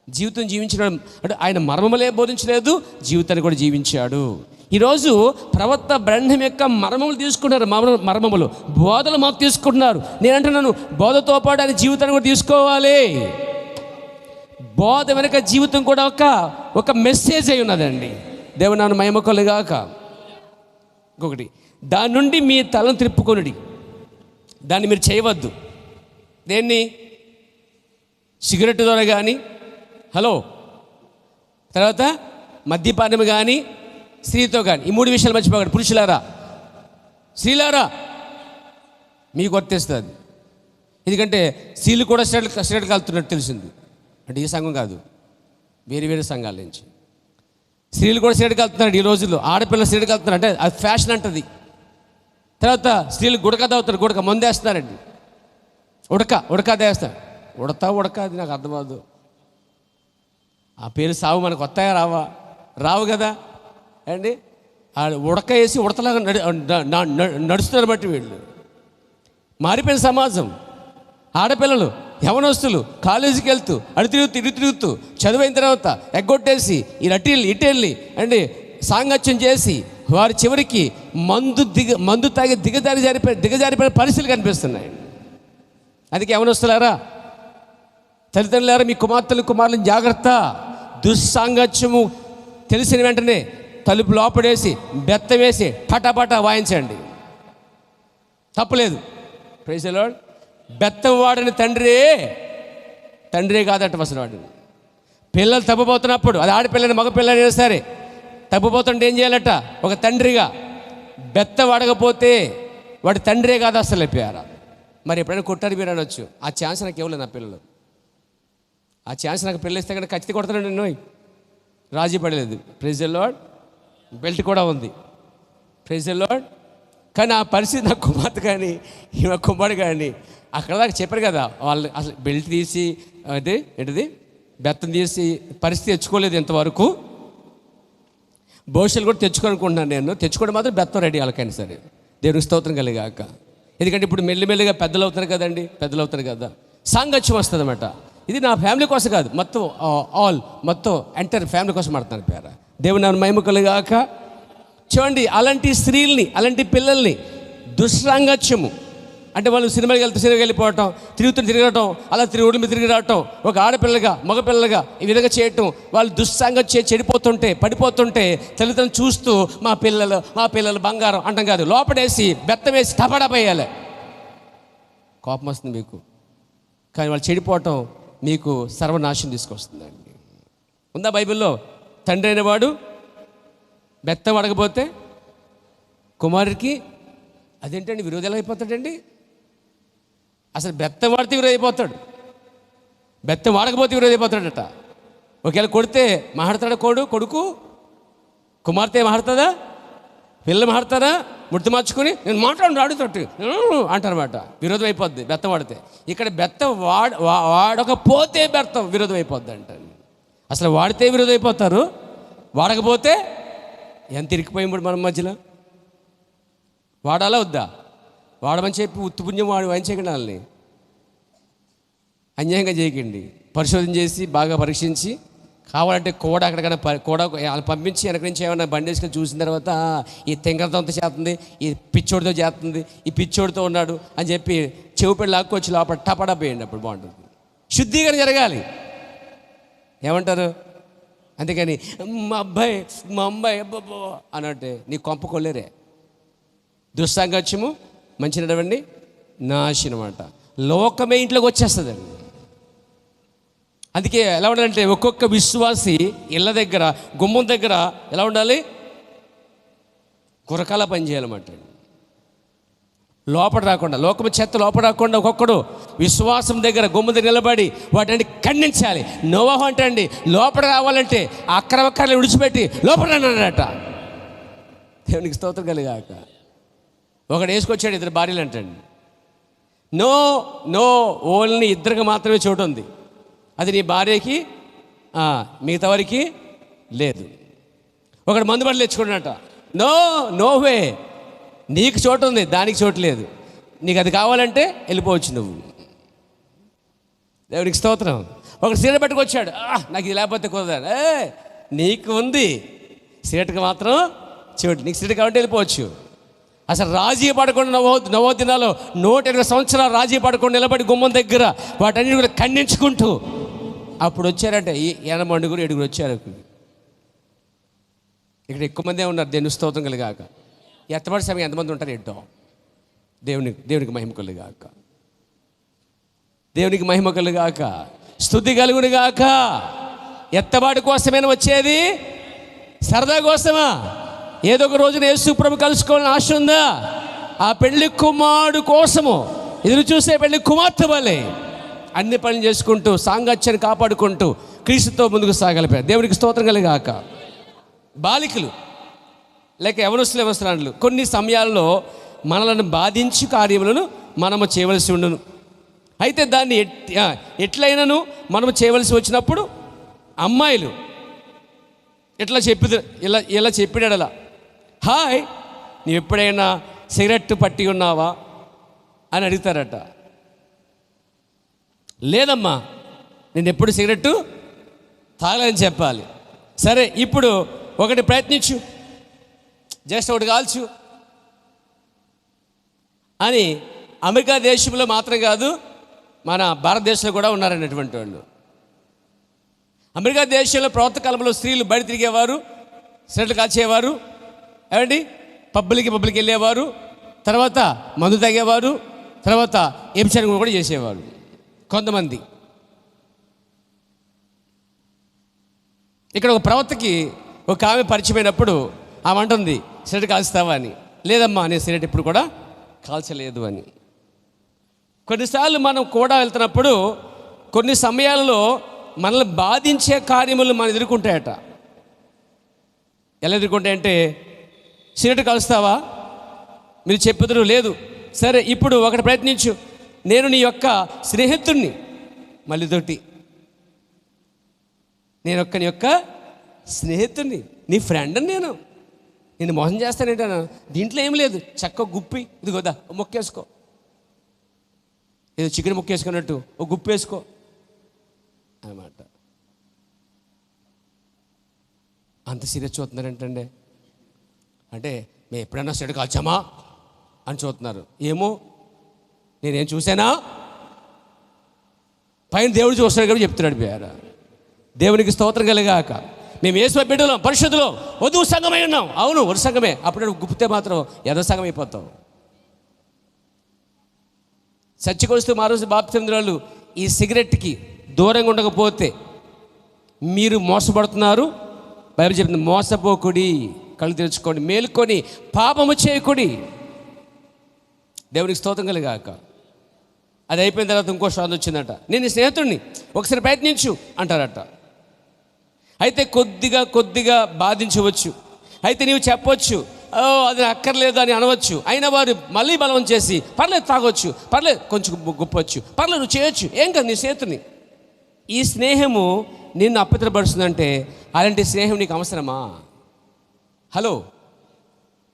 జీవితం జీవించడం అంటే ఆయన మర్మములే బోధించలేదు, జీవితాన్ని కూడా జీవించాడు. ఈరోజు ప్రవక్త బ్రహ్మం యొక్క మర్మములు తీసుకుంటున్నారు, మర్మములు బోధలు మాకు తీసుకుంటున్నారు. నేను అంటున్నాను, బోధతో పాటు ఆయన జీవితాన్ని కూడా తీసుకోవాలి. బోధ వెనక జీవితం కూడా ఒక మెసేజ్ అయి ఉన్నదండి. దేవునాను మహిమ కలుగాక. ఇంకొకటి, దాని నుండి మీ తలను త్రిప్పుకొనుడి. దాన్ని మీరు చేయవద్దు. దేన్ని? సిగరెట్ ద్వారా కానీ, తర్వాత మద్యపానం కానీ, స్త్రీతో కానీ, ఈ 3 విషయాలు మర్చిపోకండి. పురుషులారా, స్త్రీలారా, మీకు వర్తిస్తుంది. ఎందుకంటే స్త్రీలు కూడా సిగరెట్ కాలుతున్నట్టు తెలిసింది. అంటే ఈ సంఘం కాదు, వేరే సంఘాల నుంచి స్త్రీలు కూడా సిగరెట్ కాలుతున్నారు ఈ రోజుల్లో. ఆడపిల్లలు సిగరెట్ కాలుతున్నారు అంటే అది ఫ్యాషన్ అంటది. తర్వాత స్త్రీలు గుడక తాగుతారు, గుడక మందేస్తున్నారండి. ఉడక వేస్తారు. ఉడక అది నాకు అర్థమవుదు. ఆ పేరు సావు మనకు వస్తాయా రావు కదా అండి. ఉడక వేసి ఉడతలాగా నడుస్తున్నారు బట్టి వీళ్ళు. మారిపోయిన సమాజం. ఆడపిల్లలు, యవనస్తులు కాలేజీకి వెళ్తూ ఇటు తిరుగుతూ చదువైన తర్వాత ఎగ్గొట్టేసి ఇటెళ్ళి అండి సాంగత్యం చేసి వారి చివరికి మందు తాగి దిగజారిపోయిన పరిస్థితులు కనిపిస్తున్నాయి. అందుకే యవనస్తులారా, తల్లిదండ్రులారా, మీ కుమారులను జాగ్రత్త. దుస్సాంగత్యము తెలిసిన వెంటనే తలుపు లోపడేసి బెత్త వేసి పటాపటా వాయించండి, తప్పులేదు. Praise the lord. బెత్తం వాడని తండ్రే కాదట అసలు వాడు. పిల్లలు తప్పిపోతున్నప్పుడు, అది ఆడపిల్లని మగపిల్లలైనా సరే తప్పిపోతుంటే ఏం చేయాలట? ఒక తండ్రిగా బెత్తం వాడకపోతే వాడి తండ్రే కాదు అసలు అయిపోయారా. మరి ఎప్పుడైనా కొట్టారు మీరు అనొచ్చు. ఆ ఛాన్స్ నాకు ఇవ్వలేదు నా పిల్లలు. ఆ ఛాన్స్ నాకు పిల్లలు ఇస్తే కానీ ఖచ్చితంగా కొడతాను నేను. రాజీ పడలేదు. Praise the lord. బెల్ట్ కూడా ఉంది. Praise the lord. కానీ ఆ పరిస్థితి నా కుమార్తె కానీ ఈమె కుమారుడు కానీ అక్కడ దాకా చెప్పారు కదా, వాళ్ళు అసలు బెల్ట్ తీసి ఏంటిది బెత్తం తీసి పరిస్థితి తెచ్చుకోలేదు ఇంతవరకు. భవిష్యత్తు కూడా తెచ్చుకోనుకుంటున్నాను నేను. తెచ్చుకోవడం మాత్రం బెత్తం రెడీ వాళ్ళకైనా సరే. దేవునికి స్తోత్రం కలిగాక. ఎందుకంటే ఇప్పుడు మెల్లిమెల్లిగా పెద్దలు అవుతారు కదండి, పెద్దలు అవుతారు కదా, సాంగత్యం వస్తుంది అన్నమాట. ఇది నా ఫ్యామిలీ కోసం కాదు, మొత్తం ఎంటైర్ ఫ్యామిలీ కోసం ఆడుతున్నాను పేర. దేవుని నామమునకు మహిమ కలుగాక. చూడండి, అలాంటి స్త్రీల్ని, అలాంటి పిల్లల్ని దుస్సాంగత్యము అంటే వాళ్ళు సినిమాకి వెళ్ళిపోవటం, తిరగటం, అలా రోడ్ల మీద తిరిగి రావటం, ఒక ఆడపిల్లగా మగపిల్లగా ఈ విధంగా చేయటం, వాళ్ళు దుస్సాంగత్యం చెడిపోతుంటే పడిపోతుంటే తల్లిదండ్రులు చూస్తూ మా పిల్లలు బంగారం అంటాం కాదు, లోపడేసి బెత్తం వేసి టపడపోయాలి. కోపం వస్తుంది మీకు, కానీ వాళ్ళు చెడిపోవటం మీకు సర్వనాశనం తీసుకొస్తుందండి. ఉందా బైబిల్లో? తండ్రి అయిన వాడు బెత్తం అడగపోతే కుమారుడికి అదేంటండి విరోధి ఎలా అయిపోతాడండి? అసలు బెత్తం వాడితే విరోధి అయిపోతాడు, బెత్తం వాడకపోతే విరోధి అయిపోతాడట. ఒకవేళ కొడితే మాట్లాడతాడా కొడుకు? కుమార్తె మాట్లాడుతుందా? పిల్లలు మాట్లాడతారా? ముర్తి మార్చుకొని నేను మాట్లాడు అడుగుతోటి అంటారన్నమాట. విరోధం అయిపోద్ది బెత్తం వాడితే. ఇక్కడ బెత్తం వాడకపోతే బెత్తం విరోధం అయిపోద్ది అంట. అసలు వాడితే విరోధం అయిపోతారు, వాడకపోతే ఎంత ఇరికిపోయినప్పుడు మన మధ్యలో. వాడాలా వద్దా? వాడమని చెప్పి ఉత్తుపుణ్యం వాయించకండి, వాళ్ళని అన్యాయంగా చేయకండి. పరిశోధన చేసి బాగా పరీక్షించి కావాలంటే అక్కడికైనా వాళ్ళు పంపించి వెనక నుంచి ఏమైనా బండేసుకొని చూసిన తర్వాత ఈ తెంగరతో చేస్తుంది, ఈ పిచ్చోడితో చేస్తుంది, ఈ పిచ్చోడితో ఉన్నాడు అని చెప్పి చెవిపెళ్ళి లాక్కొచ్చి లోపల టపడా పోయండి, అప్పుడు బాగుంటుంది. శుద్ధీకరణ జరగాలి. ఏమంటారు? అందుకని మా అమ్మాయి అబ్బాబో అనంటే నీ కొంప కొల్లేరే. దుస్సాంగత్యము మంచి నడవండి నాశనం అంట. లోకమే ఇంట్లోకి వచ్చేస్తుందండి. అందుకే ఎలా ఉండాలంటే ఒక్కొక్క విశ్వాసి ఇళ్ళ దగ్గర గుమ్మం దగ్గర ఎలా ఉండాలి? గురకాల పని చేయాలన్నమాట. లోపల రాకుండా, లోకము చెత్త లోపల రాకుండా ఒక్కొక్కడు విశ్వాసం దగ్గర గుమ్మం దగ్గర నిలబడి వాటిని ఖండించాలి. నోవాహు అంటే అండి లోపల రావాలంటే అక్రమకారులు విడిచిపెట్టి లోపల అన్నాడట. దేవునికి స్తోత్రం కలిగాక. ఒకడు వేసుకొచ్చాడు, ఇద్దరు భార్యలు అంటండి. నో ఓన్లీ ఇద్దరికి మాత్రమే చోటు ఉంది, అది నీ భార్యకి, మిగతా వారికి లేదు. ఒకడు మందు బట్టలు తెచ్చుకున్నట. నోవే, నీకు చోటు ఉంది, దానికి చోటు లేదు. నీకు అది కావాలంటే వెళ్ళిపోవచ్చు నువ్వు. దేవునికి స్తోత్రం. ఒకడు సిగరెట్ పట్టుకొచ్చాడు. నాకు ఇది లేకపోతే కుదరదు. నీకు ఉంది, సిగరెట్కి మాత్రం చోటు, నీకు సిగరెట్ కావాలంటే వెళ్ళిపోవచ్చు. అసలు రాజీ పడకుండా నవోదినాలో 120 సంవత్సరాలు రాజీ పడకుండా నిలబడి గుమ్మం దగ్గర వాటన్నిటి కూడా ఖండించుకుంటూ అప్పుడు వచ్చారంటే ఈ 7 వచ్చారు. ఇక్కడ ఎక్కువ మందే ఉన్నారు. దేవుని స్తోత్రం కలిగాక. ఎత్తబడి సమయం ఎంతమంది ఉంటారు? ఏంటో దేవునికి మహిమ కలుగాక. దేవునికి మహిమ కలుగాక. స్తుతి కలుగునుగాక. ఎత్తబాటు కోసమేనా వచ్చేది? సరదా కోసమా? ఏదో ఒక రోజున యేసు ప్రభు కలుసుకోవాలని ఆశ ఉందా? ఆ పెళ్లి కుమారుడు కోసము ఎదురు చూసే పెళ్లి కుమార్తె వలె అన్ని పనులు చేసుకుంటూ సాంగత్యాన్ని కాపాడుకుంటూ క్రీస్తుతో ముందుకు సాగలిపారు. దేవునికి స్తోత్రం కలిగాక. బాలికలు లేక యవనస్తులు కొన్ని సమయాల్లో మనలను బాధించి కార్యములను మనము చేయవలసి ఉండును. అయితే దాన్ని ఎట్లయినను మనము చేయవలసి వచ్చినప్పుడు అమ్మాయిలు ఇలా చెప్పాడు అలా, హాయ్ నువ్వు ఎప్పుడైనా సిగరెట్ పట్టి ఉన్నావా అని అడుగుతారట. లేదమ్మా నేను ఎప్పుడు సిగరెట్టు తాగలేదని చెప్పాలి. సరే ఇప్పుడు ఒకటి ప్రయత్నించు, జస్ట్ ఒకటి కాల్చు అని అమెరికా దేశంలో మాత్రం కాదు మన భారతదేశంలో కూడా ఉన్నారన్నటువంటి వాళ్ళు. అమెరికా దేశంలో ప్రవర్త కాలంలో స్త్రీలు బయట తిరిగేవారు, సిగరెట్లు కాల్చేవారు, ఏమండి పబ్బులకి వెళ్ళేవారు, తర్వాత మందు తాగేవారు, తర్వాత వ్యభిచారం కూడా చేసేవారు కొంతమంది. ఇక్కడ ఒక ప్రవర్తకి ఒక ఆమె పరిచయమైనప్పుడు ఆమె అంటుంది సిగరెట్ కాల్స్తావా అని. లేదమ్మా నేను సిగరెట్ ఎప్పుడు కూడా కాల్చలేదు అని. కొన్నిసార్లు మనం కూడా వెళ్తున్నప్పుడు కొన్ని సమయాల్లో మనల్ని బాధించే కార్యములు మనం ఎదుర్కొంటాయట. ఎలా ఎదుర్కొంటాయంటే, సిగరెట్ కాలుస్తావా? మీరు చెప్పుదురు లేదు. సరే ఇప్పుడు ఒకటి ప్రయత్నించు, నేను నీ యొక్క స్నేహితుడిని, మళ్ళీ తోటి నీ యొక్క స్నేహితుడిని, నీ ఫ్రెండ్ని నేను మోసం చేస్తానేంటాను. దీంట్లో ఏం లేదు, చక్క గుప్పి ఇదిగోదా మొక్కేసుకో, ఏదో చికెన్ మొక్కేసుకున్నట్టు ఓ గుప్పు వేసుకో అన్నమాట. అంత సీరియస్ చూస్తున్నారంటండి. అంటే మేము ఎప్పుడైనా సెడు కాల్చామా అని చూస్తున్నారు. ఏమో నేనేం చూసానా, పైన దేవుడు చూస్తాడు కాబట్టి చెప్తున్నాడు. పేరా దేవునికి స్తోత్రం కలిగాక. మేము యేసు బిడ్డలం, పరిశుద్ధులు, వధువు సంఘమై ఉన్నాం. అవును, వధు సంఘమే. అప్పుడు గుప్పితే మాత్రం ఎదో సంఘం అయిపోతావు. చచ్చికొస్తూ మారోజు బాప్తిసం వాళ్ళు ఈ సిగరెట్కి దూరంగా ఉండకపోతే మీరు మోసపడుతున్నారు. బైబిల్ చెప్తుంది, మోసపోకుడి, కళ్ళు తెరుచుకోండి, మేలుకొని పాపము చేయకుడి. దేవునికి స్తోత్రం కలిగాక. అది అయిపోయిన తర్వాత ఇంకో శ్వాస వచ్చిందట, నేను నీ స్నేహితుడిని, ఒకసారి ప్రయత్నించు అంటారట. అయితే కొద్దిగా బాధించవచ్చు. అయితే నీవు చెప్పవచ్చు, ఓ అది అక్కర్లేదు అని అనవచ్చు. అయినా వారు మళ్ళీ బలం చేసి, పర్లేదు తాగొచ్చు, పర్లేదు కొంచెం గుప్పొచ్చు, పర్లేదు నువ్వు చేయొచ్చు, ఏం కాదు, నీ స్నేహితుని. ఈ స్నేహము నిన్ను అపవిత్రపరుస్తుందంటే అలాంటి స్నేహం నీకు అవసరమా? హలో,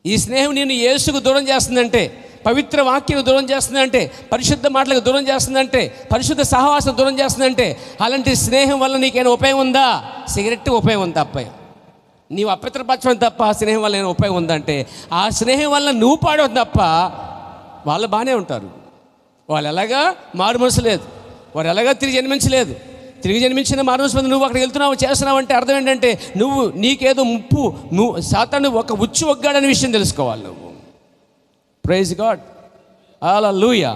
ఈ స్నేహం నిన్ను యేసుకు దూరం చేస్తుందంటే, పవిత్ర వాక్యం దూరం చేస్తుందంటే, పరిశుద్ధ మాటలకు దూరం చేస్తుందంటే, పరిశుద్ధ సహవాసం దూరం చేస్తుందంటే, అలాంటి స్నేహం వల్ల నీకేమైనా ఉపయోగం ఉందా? సిగరెట్ ఉపయోగం ఉందా? అబ్బాయి నీవు అపవిత్రపరచడం తప్ప ఆ స్నేహం వల్ల ఏమైనా ఉపయోగం ఉందంటే, ఆ స్నేహం వల్ల నువ్వు పాడవు తప్ప వాళ్ళు బాగానే ఉంటారు. వాళ్ళు ఎలాగా మారు మనసు లేదు, వారు ఎలాగా తిరిగి జన్మించలేదు. తిరిగి జన్మించిన మారు మనసు నువ్వు అక్కడికి వెళ్తున్నావు, చేస్తున్నావు అంటే అర్థం ఏంటంటే నువ్వు నీకేదో ముప్పు, నువ్వు సాతాను ఒక ఉచ్చు ఒగ్గాడనే విషయం తెలుసుకోవాలి నువ్వు. ప్రైజ్ గాడ్, హల్లెలూయా.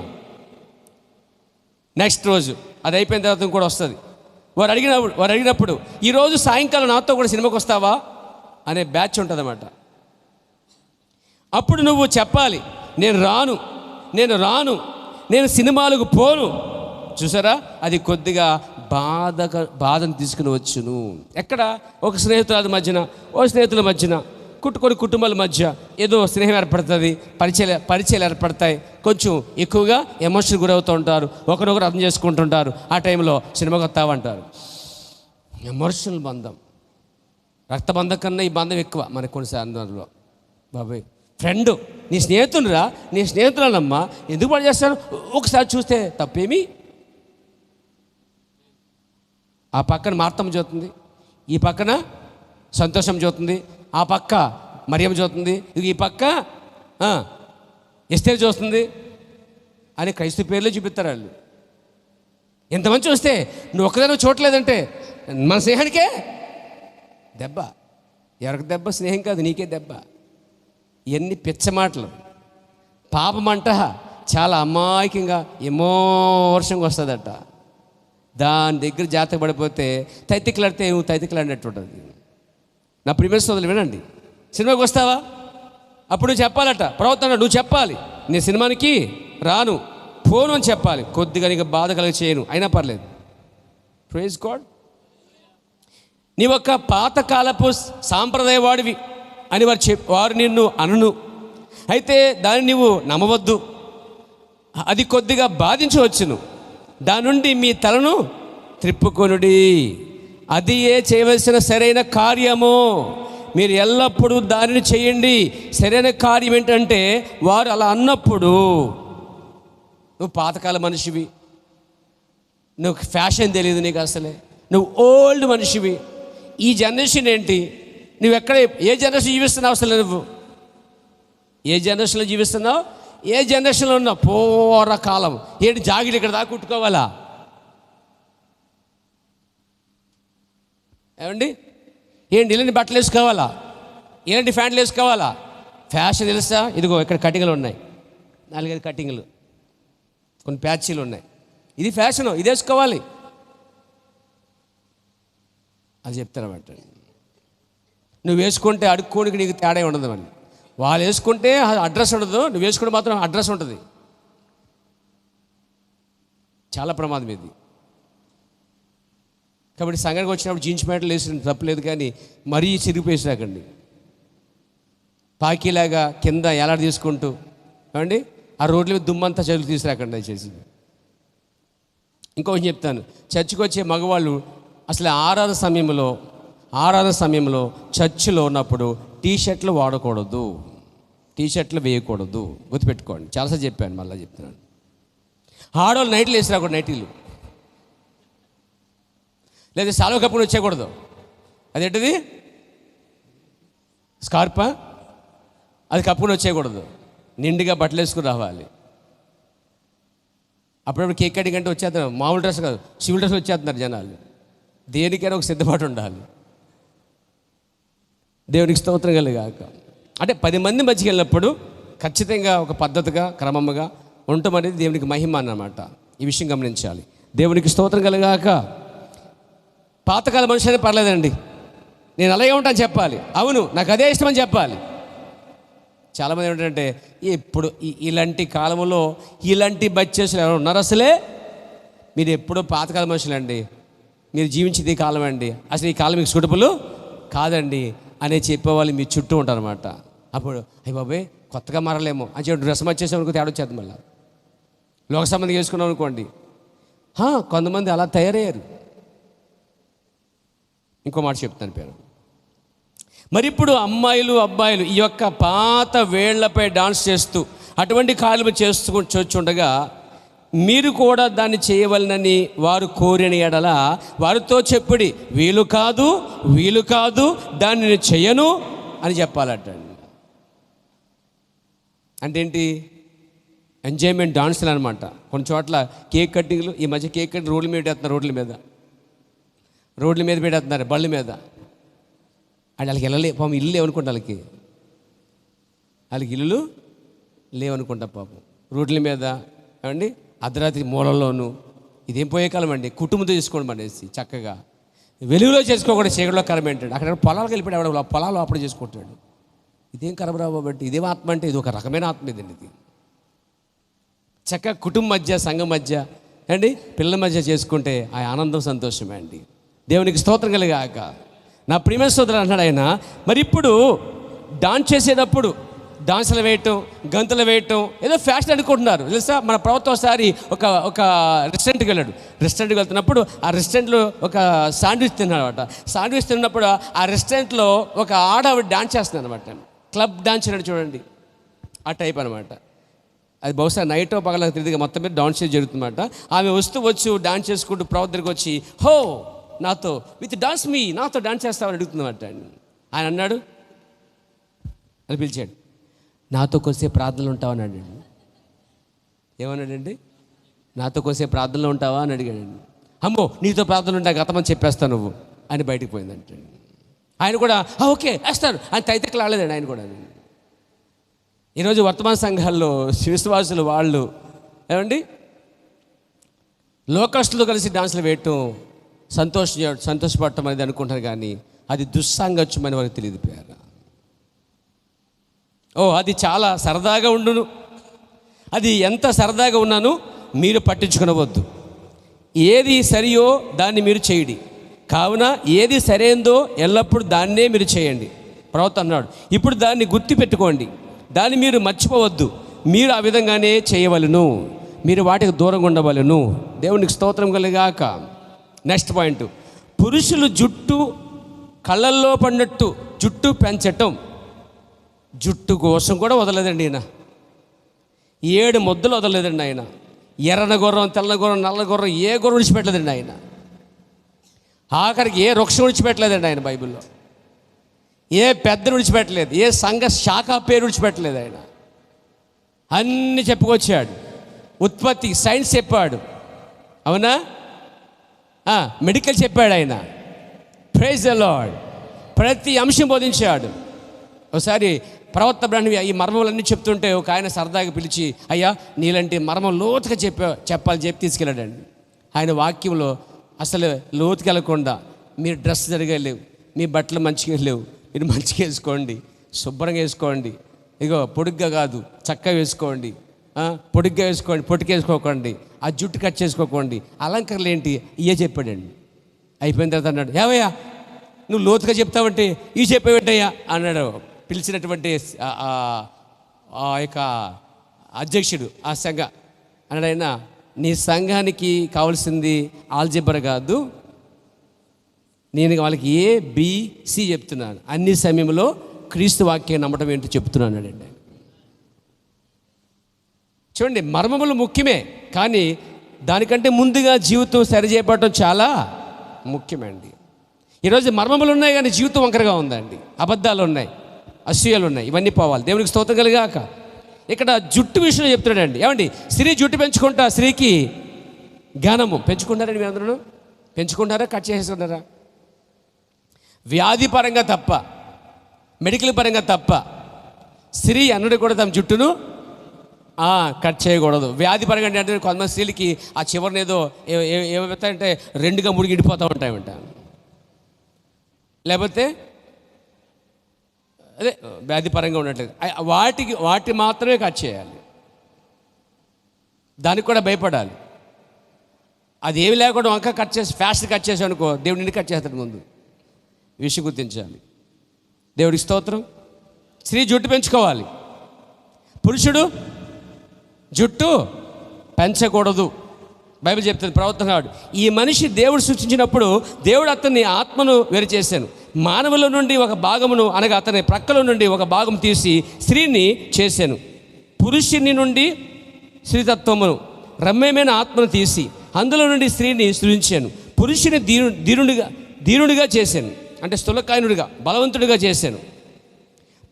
నెక్స్ట్ రోజు అది అయిపోయిన తర్వాత కూడా వస్తుంది. వారు అడిగినప్పుడు ఈరోజు సాయంకాలం నాతో కూడా సినిమాకి వస్తావా అనే బ్యాచ్ ఉంటుంది అన్నమాట. అప్పుడు నువ్వు చెప్పాలి, నేను రాను, నేను సినిమాలకు పోను. చూసారా, అది కొద్దిగా బాధను తీసుకుని వచ్చును. ఎక్కడ? ఒక స్నేహితుల మధ్యన, ఓ స్నేహితుల మధ్యన, కొన్ని కుటుంబాల మధ్య ఏదో స్నేహం ఏర్పడుతుంది, పరిచయాలు ఏర్పడతాయి. కొంచెం ఎక్కువగా ఎమోషన్ గురవుతూ ఉంటారు, ఒకరొకరు అర్థం చేసుకుంటుంటారు. ఆ టైంలో సినిమాకి వస్తావంటారు. ఎమోషనల్ బంధం, రక్తబంధం కన్నా ఈ బంధం ఎక్కువ మనకు కొన్ని సందర్భంలో. బాబాయ్ ఫ్రెండ్, నీ స్నేహితుడురా, నీ స్నేహితులనమ్మా, ఎందుకు పని చేస్తాను? ఒకసారి చూస్తే తప్పేమి? ఆ పక్కన మార్తమ్మ చూస్తుంది, ఈ పక్కన సంతోషం చూస్తుంది, ఆ పక్క మరియమ్మ చూస్తుంది, ఈ పక్క ఎస్తేర్ చూస్తుంది అని క్రైస్తవ పేర్లే చూపిస్తారు వాళ్ళు. ఎంతమంది చూస్తే నువ్వు ఒక్కదాన్ని చూడలేదంటే మన స్నేహానికే దెబ్బ. ఎవరికి దెబ్బ? స్నేహం కాదు, నీకే దెబ్బ. ఎన్ని పిచ్చ మాటలు. పాపమంట చాలా అమాయకంగా ఎమోషన్గా వస్తుందట. దాని దగ్గర జాతక పడిపోతే తైతికలాడితే తైతికలాడినట్టు ఉంటుంది. నా ప్రియమైన సోదరులు వినండి, సినిమాకి వస్తావా? అప్పుడు నువ్వు చెప్పాలట, ప్రవర్తన నువ్వు చెప్పాలి, నేను సినిమానికి రాను, పోను అని చెప్పాలి. కొద్దిగా నీకు బాధ కలిగి చేయను, అయినా పర్లేదు. Praise god. నీ ఒక పాతకాలపు సాంప్రదాయవాడివి అని వారు నిన్ను అనను, అయితే దాన్ని నీవు నమ్మవద్దు. అది కొద్దిగా బాధించవచ్చును, దాని నుండి మీ తలను త్రిప్పుకొనుడి. అది చేయవలసిన సరైన కార్యము. మీరు ఎల్లప్పుడూ దానిని చేయండి. సరైన కార్యం ఏంటంటే వారు అలా అన్నప్పుడు, నువ్వు పాతకాల మనిషివి, నువ్వు ఫ్యాషన్ తెలియదు నీకు అసలే, నువ్వు ఓల్డ్ మనిషివి. ఈ జనరేషన్ ఏంటి? నువ్వు ఎక్కడ ఏ జనరేషన్ జీవిస్తున్నావు? అసలు నువ్వు ఏ జనరేషన్లో జీవిస్తున్నావు? ఏ జనరేషన్లో ఉన్నావు? పూర్వకాలం ఏంటి? జాకెట్ ఇక్కడ దాకా కుట్టుకోవాలా? ఏమండి? ఏంటి ఇలాంటి బట్టలు వేసుకోవాలా? ఇలాంటి ఫ్యాంట్లు వేసుకోవాలా? ఫ్యాషన్ తెలుసా? ఇదిగో ఇక్కడ కటింగ్లు ఉన్నాయి, 4-5 కటింగ్లు, కొన్ని ప్యాచీలు ఉన్నాయి. ఇది ఫ్యాషను, ఇది వేసుకోవాలి అది చెప్తారన్నమాట. నువ్వు వేసుకుంటే అడుక్కోనికి నీకు తేడా ఉండదు. అని వాళ్ళు వేసుకుంటే అడ్రస్ ఉండదు, నువ్వు వేసుకుంటే మాత్రం అడ్రస్ ఉంటుంది. చాలా ప్రమాదం ఇది. కాబట్టి సంఘానికి వచ్చినప్పుడు జీన్స్ ప్యాంట్లు వేసిన తప్పలేదు, కానీ మరీ చిరిగిపోయేసాకండి. పాకీలాగా కింద ఎలాడ తీసుకుంటూ ఏమండి ఆ రోడ్ల మీద దుమ్మంతా చదువు తీసుకురాకండి దయచేసి. ఇంకొకటి చెప్తాను, చర్చికి వచ్చే మగవాళ్ళు అసలు ఆరాధన సమయంలో ఆరాధన సమయంలో చర్చిలో ఉన్నప్పుడు టీషర్ట్లు వాడకూడదు, టీషర్ట్లు వేయకూడదు. గుర్తుపెట్టుకోండి, చాలాసార్లు చెప్పాను, మళ్ళీ చెప్తున్నాను. ఆడవాళ్ళు నైట్లు వేసి రాకూడదు, నైటీలు లేదా సాల్వ కప్పుకొని వచ్చేయకూడదు. అదేంటిది, స్కార్పా, అది కప్పుకొని వచ్చేయకూడదు. నిండుగా బట్టలు వేసుకుని రావాలి. అప్పుడప్పుడు కేక్ కటింగ్ అంటే వచ్చేస్తున్నారు, మామూలు డ్రెస్ కాదు, సివిల్ డ్రెస్ వచ్చేస్తున్నారు జనాలు. దేనికైనా ఒక సిద్ధపాటు ఉండాలి. దేవునికి స్తోత్రం కలుగాక. అంటే 10 మంది మధ్యకి వెళ్ళినప్పుడు ఖచ్చితంగా ఒక పద్ధతిగా క్రమముగా ఉండటం అనేది దేవునికి మహిమ అన్నమాట. ఈ విషయం గమనించాలి. దేవునికి స్తోత్రం కలుగాక. పాతకాల మనుషులే పర్లేదండి, నేను అలాగే ఉంటాను చెప్పాలి. అవును, నాకు అదే ఇష్టమని చెప్పాలి. చాలామంది ఏమిటంటే ఇప్పుడు ఇలాంటి కాలంలో ఇలాంటి బచ్చేసులు ఎవరు ఉన్నారు? అసలే మీరు ఎప్పుడో పాతకాల మనుషులండి, మీరు జీవించేది ఈ కాలం అండి, అసలు ఈ కాలం మీకు సూటబుల్ కాదండి అనే చెప్పేవాళ్ళు మీ చుట్టూ ఉంటారన్నమాట. అప్పుడు అయ్యి బాబాయ్ కొత్తగా మారలేమో అని చెప్పి డ్రెస్ వచ్చేసామనుకో తేడా వచ్చేది. మళ్ళీ లోక సంబంధం చేసుకున్నాం అనుకోండి, కొంతమంది అలా తయారయ్యారు. ఇంకో మాట చెప్తాను పేరు. మరి ఇప్పుడు అమ్మాయిలు అబ్బాయిలు ఈ యొక్క పాత వేళ్లపై డాన్స్ చేస్తూ అటువంటి కార్యము చూస్తుండగా మీరు కూడా దాన్ని చేయవలనని వారు కోరిన ఎడల వారితో చెప్పుడి, వీలు కాదు వీలు కాదు, దాన్ని నేను చెయ్యను అని చెప్పాలటండి. అంటే ఏంటి? ఎంజాయ్మెంట్ డాన్సులు అనమాట. కొన్ని చోట్ల కేక్ కట్టింగ్లు, ఈ మధ్య కేక్ కట్టింగ్ రోడ్ల మీద పెట్టేస్తున్నారు, రోడ్ల మీద పెట్టేస్తున్నారు, బళ్ళ మీద. అంటే వాళ్ళకి వెళ్ళలే పాపం, ఇల్లు లేవనుకుంటా, వాళ్ళకి ఇల్లు లేవనుకుంటా పాపం. రోడ్ల మీద ఏమండి, అర్ధరాత్రి మూలల్లోనూ. ఇదేం పోయే కాలం అండి, కుటుంబంతో చేసుకోవడం అనేసి చక్కగా వెలుగులో చేసుకోకూడదు, చీకటిలో కరం ఏంటండి. అక్కడ పొలాలకు వెళ్ళిపోయాడు, ఎవడ పొలాలు అప్పుడు చేసుకుంటాడు. ఇదేం కరబరావు బట్టి, ఇదేం ఆత్మ అంటే ఇది ఒక రకమైన ఆత్మ ఇదండి. ఇది చక్కగా కుటుంబం మధ్య, సంఘం మధ్య అండి, పిల్లల మధ్య చేసుకుంటే ఆ ఆనందం సంతోషమే అండి. దేవునికి స్తోత్రం కలిగాక. నా ప్రియమైన సోదరుడు అంటున్నాడు ఆయన, మరి ఇప్పుడు డాన్స్ చేసేటప్పుడు డాన్సులు వేయటం, గంతులు వేయటం ఏదో ఫ్యాషన్ అనుకుంటున్నారు. తెలుసా, మన ప్రవక్త ఒకసారి ఒక రెస్టారెంట్కి వెళ్ళాడు. రెస్టారెంట్కి వెళ్తున్నప్పుడు ఆ రెస్టారెంట్లో ఒక శాండ్విచ్ తిన్నాడు అనమాట. శాండ్విచ్ తిన్నప్పుడు ఆ రెస్టారెంట్లో ఒక ఆడవిడ డాన్స్ చేస్తుంది అనమాట. క్లబ్ డాన్స్ అన్నాడు చూడండి, ఆ టైప్ అనమాట. అది బహుశా నైటో పగల తెలియదుగా మొత్తం మీద డాన్స్ జరుగుతుందన్నమాట. ఆమె వచ్చి డాన్స్ చేసుకుంటూ ప్రవక్త దగ్గరికి వచ్చి, హో నాతో విత్ డాన్స్ మీ, నాతో డాన్స్ చేస్తామని అడుగుతుందన్నమాట. ఆయన అన్నాడు, అని పిలిచాడు, నాతో కొద్దిసేపు ప్రార్థనలు ఉంటావా అని అడిగాడు. ఏమన్నాడండి? నాతో కొద్దిసేపు ప్రార్థనలో ఉంటావా అని అడిగాడండి. అమ్మో నీతో ప్రార్థనలు ఉంటాయి గతమని చెప్పేస్తావు నువ్వు అని బయటికి పోయిందంటే. ఆయన కూడా ఓకే వేస్తాను అని తైతకి రాలేదండి ఆయన కూడా. ఈరోజు వర్తమాన సంఘాల్లో విశ్వాసులు వాళ్ళు ఏమండి లోకస్తులతో కలిసి డాన్సులు వేయటం సంతోషపడటం అనేది అనుకుంటారు, కానీ అది దుస్సాంగత్యమని వారికి తెలియదు. పేరు అది చాలా సరదాగా ఉండును, అది ఎంత సరదాగా ఉన్నాను మీరు పట్టించుకునవద్దు. ఏది సరియో దాన్ని మీరు చేయండి, కావున ఏది సరైందో ఎల్లప్పుడూ దాన్నే మీరు చేయండి. ప్రవక్త అన్నాడు, ఇప్పుడు దాన్ని గుర్తు పెట్టుకోండి, దాన్ని మీరు మర్చిపోవద్దు. మీరు ఆ విధంగానే చేయవలను, మీరు వాటికి దూరంగా ఉండవలను. దేవునికి స్తోత్రం కలిగాక. నెక్స్ట్ పాయింట్, పురుషులు జుట్టు కళ్ళల్లో పడినట్టు జుట్టు పెంచటం. జుట్టు కోసం కూడా వదలలేదండి ఆయన. 7 ముద్దలు వదలలేదండి ఆయన. ఎర్రన గుర్రం, తెల్ల గుర్రం, నల్ల గుర్రం, ఏ గుర్రం విడిచిపెట్టలేదండి ఆయన. ఆఖరికి ఏ వృక్షం విడిచిపెట్టలేదండి ఆయన. బైబిల్లో ఏ పెద్దను విడిచిపెట్టలేదు, ఏ సంఘ శాఖ పేరు విడిచిపెట్టలేదు ఆయన. అన్నీ చెప్పుకొచ్చాడు. ఉత్పత్తి సైన్స్ చెప్పాడు, అవునా, మెడికల్ చెప్పాడు ఆయన. Praise the lord. ప్రతి అంశం బోధించాడు. ఒకసారి ప్రవక్త బ్రహ్మ ఈ మర్మములన్నీ చెప్తుంటే ఒక ఆయన సరదాగా పిలిచి, అయ్యా నీలాంటి మర్మం లోతుగా చెప్పి తీసుకెళ్ళాడండి. ఆయన వాక్యంలో అసలు లోతుకి వెళ్ళకుండా, మీరు డ్రెస్ సరిగా లేవు, మీ బట్టలు మంచిగా లేవు, మీరు మంచిగా వేసుకోండి, శుభ్రంగా వేసుకోండి, ఇగో పొడుగ్గా కాదు చక్కగా వేసుకోండి, పొడుగ్గా వేసుకోండి, పొట్టుకేసుకోకండి, ఆ జుట్టు కట్ చేసుకోకండి, అలంకరణలు ఏంటి ఇవే చెప్పాడండి. అయిపోయిన తర్వాత అన్నాడు, ఏవయ్యా నువ్వు లోతుగా చెప్తావంటే ఇవి చెప్పేవేంటయ్యా అన్నాడు. పిలిచినటువంటి ఆ యొక్క అధ్యక్షుడు ఆ సంఘ అన్నాడు ఆయన, నీ సంఘానికి కావాల్సింది ఆల్జీబ్రా కాదు, నేను వాళ్ళకి ABC చెప్తున్నాను. అన్ని సమయంలో క్రీస్తు వాక్యం నమ్మటం ఏంటో చెప్తున్నాను అండి. చూడండి, మర్మములు ముఖ్యమే, కానీ దానికంటే ముందుగా జీవితం సరిచేయబడటం చాలా ముఖ్యమండి. ఈరోజు మర్మములు ఉన్నాయి కానీ జీవితం వంకరగా ఉందండి. అబద్ధాలు ఉన్నాయి, అసూయలు ఉన్నాయి. ఇవన్నీ పోవాలి. దేవునికి స్తోత్రం కలిగాక. ఇక్కడ జుట్టు విషయంలో చెప్తున్నాడండి. ఏమండి, స్త్రీ జుట్టు పెంచుకుంటా, స్త్రీకి జ్ఞానము పెంచుకుంటారండి. మీరు అందరూ పెంచుకుంటారా, కట్ చేసుకుంటారా? వ్యాధి పరంగా తప్ప, మెడికల్ పరంగా తప్ప స్త్రీ అన్నది కూడా తమ జుట్టును కట్ చేయకూడదు. వ్యాధి పరంగా అంటే కొంతమంది స్త్రీలకి ఆ చివరిని ఏదో ఏమవుతాయంటే 2గా 3 ఇడిపోతూ ఉంటాయంట. లేకపోతే అదే వ్యాధి పరంగా ఉన్నట్లేదు. వాటి మాత్రమే కట్ చేయాలి. దానికి కూడా భయపడాలి. అది ఏమి లేకుండా వంక కట్ చేసి ఫాస్ట్ కట్ చేసావు అనుకో, దేవుడు నిన్ను కట్ చేస్తాడు. ముందు విషయం గుర్తించాలి. దేవుడికి స్తోత్రం. స్త్రీ జుట్టు పెంచుకోవాలి, పురుషుడు జుట్టు పెంచకూడదు. బైబిల్ చెప్తుంది, ప్రవర్తనాడు. ఈ మనిషి దేవుడు సృష్టించినప్పుడు దేవుడు అతన్ని ఆత్మను వేరు చేశాను. మానవుల నుండి ఒక భాగమును, అనగా అతని ప్రక్కల నుండి ఒక భాగం తీసి స్త్రీని చేశాను. పురుషుని నుండి స్త్రీతత్వమును, రమ్యమైన ఆత్మను తీసి అందులో నుండి స్త్రీని సృజించాను. పురుషుని దీనుడిగా చేశాను, అంటే స్థూలకాయనుడిగా, బలవంతుడిగా చేశాను.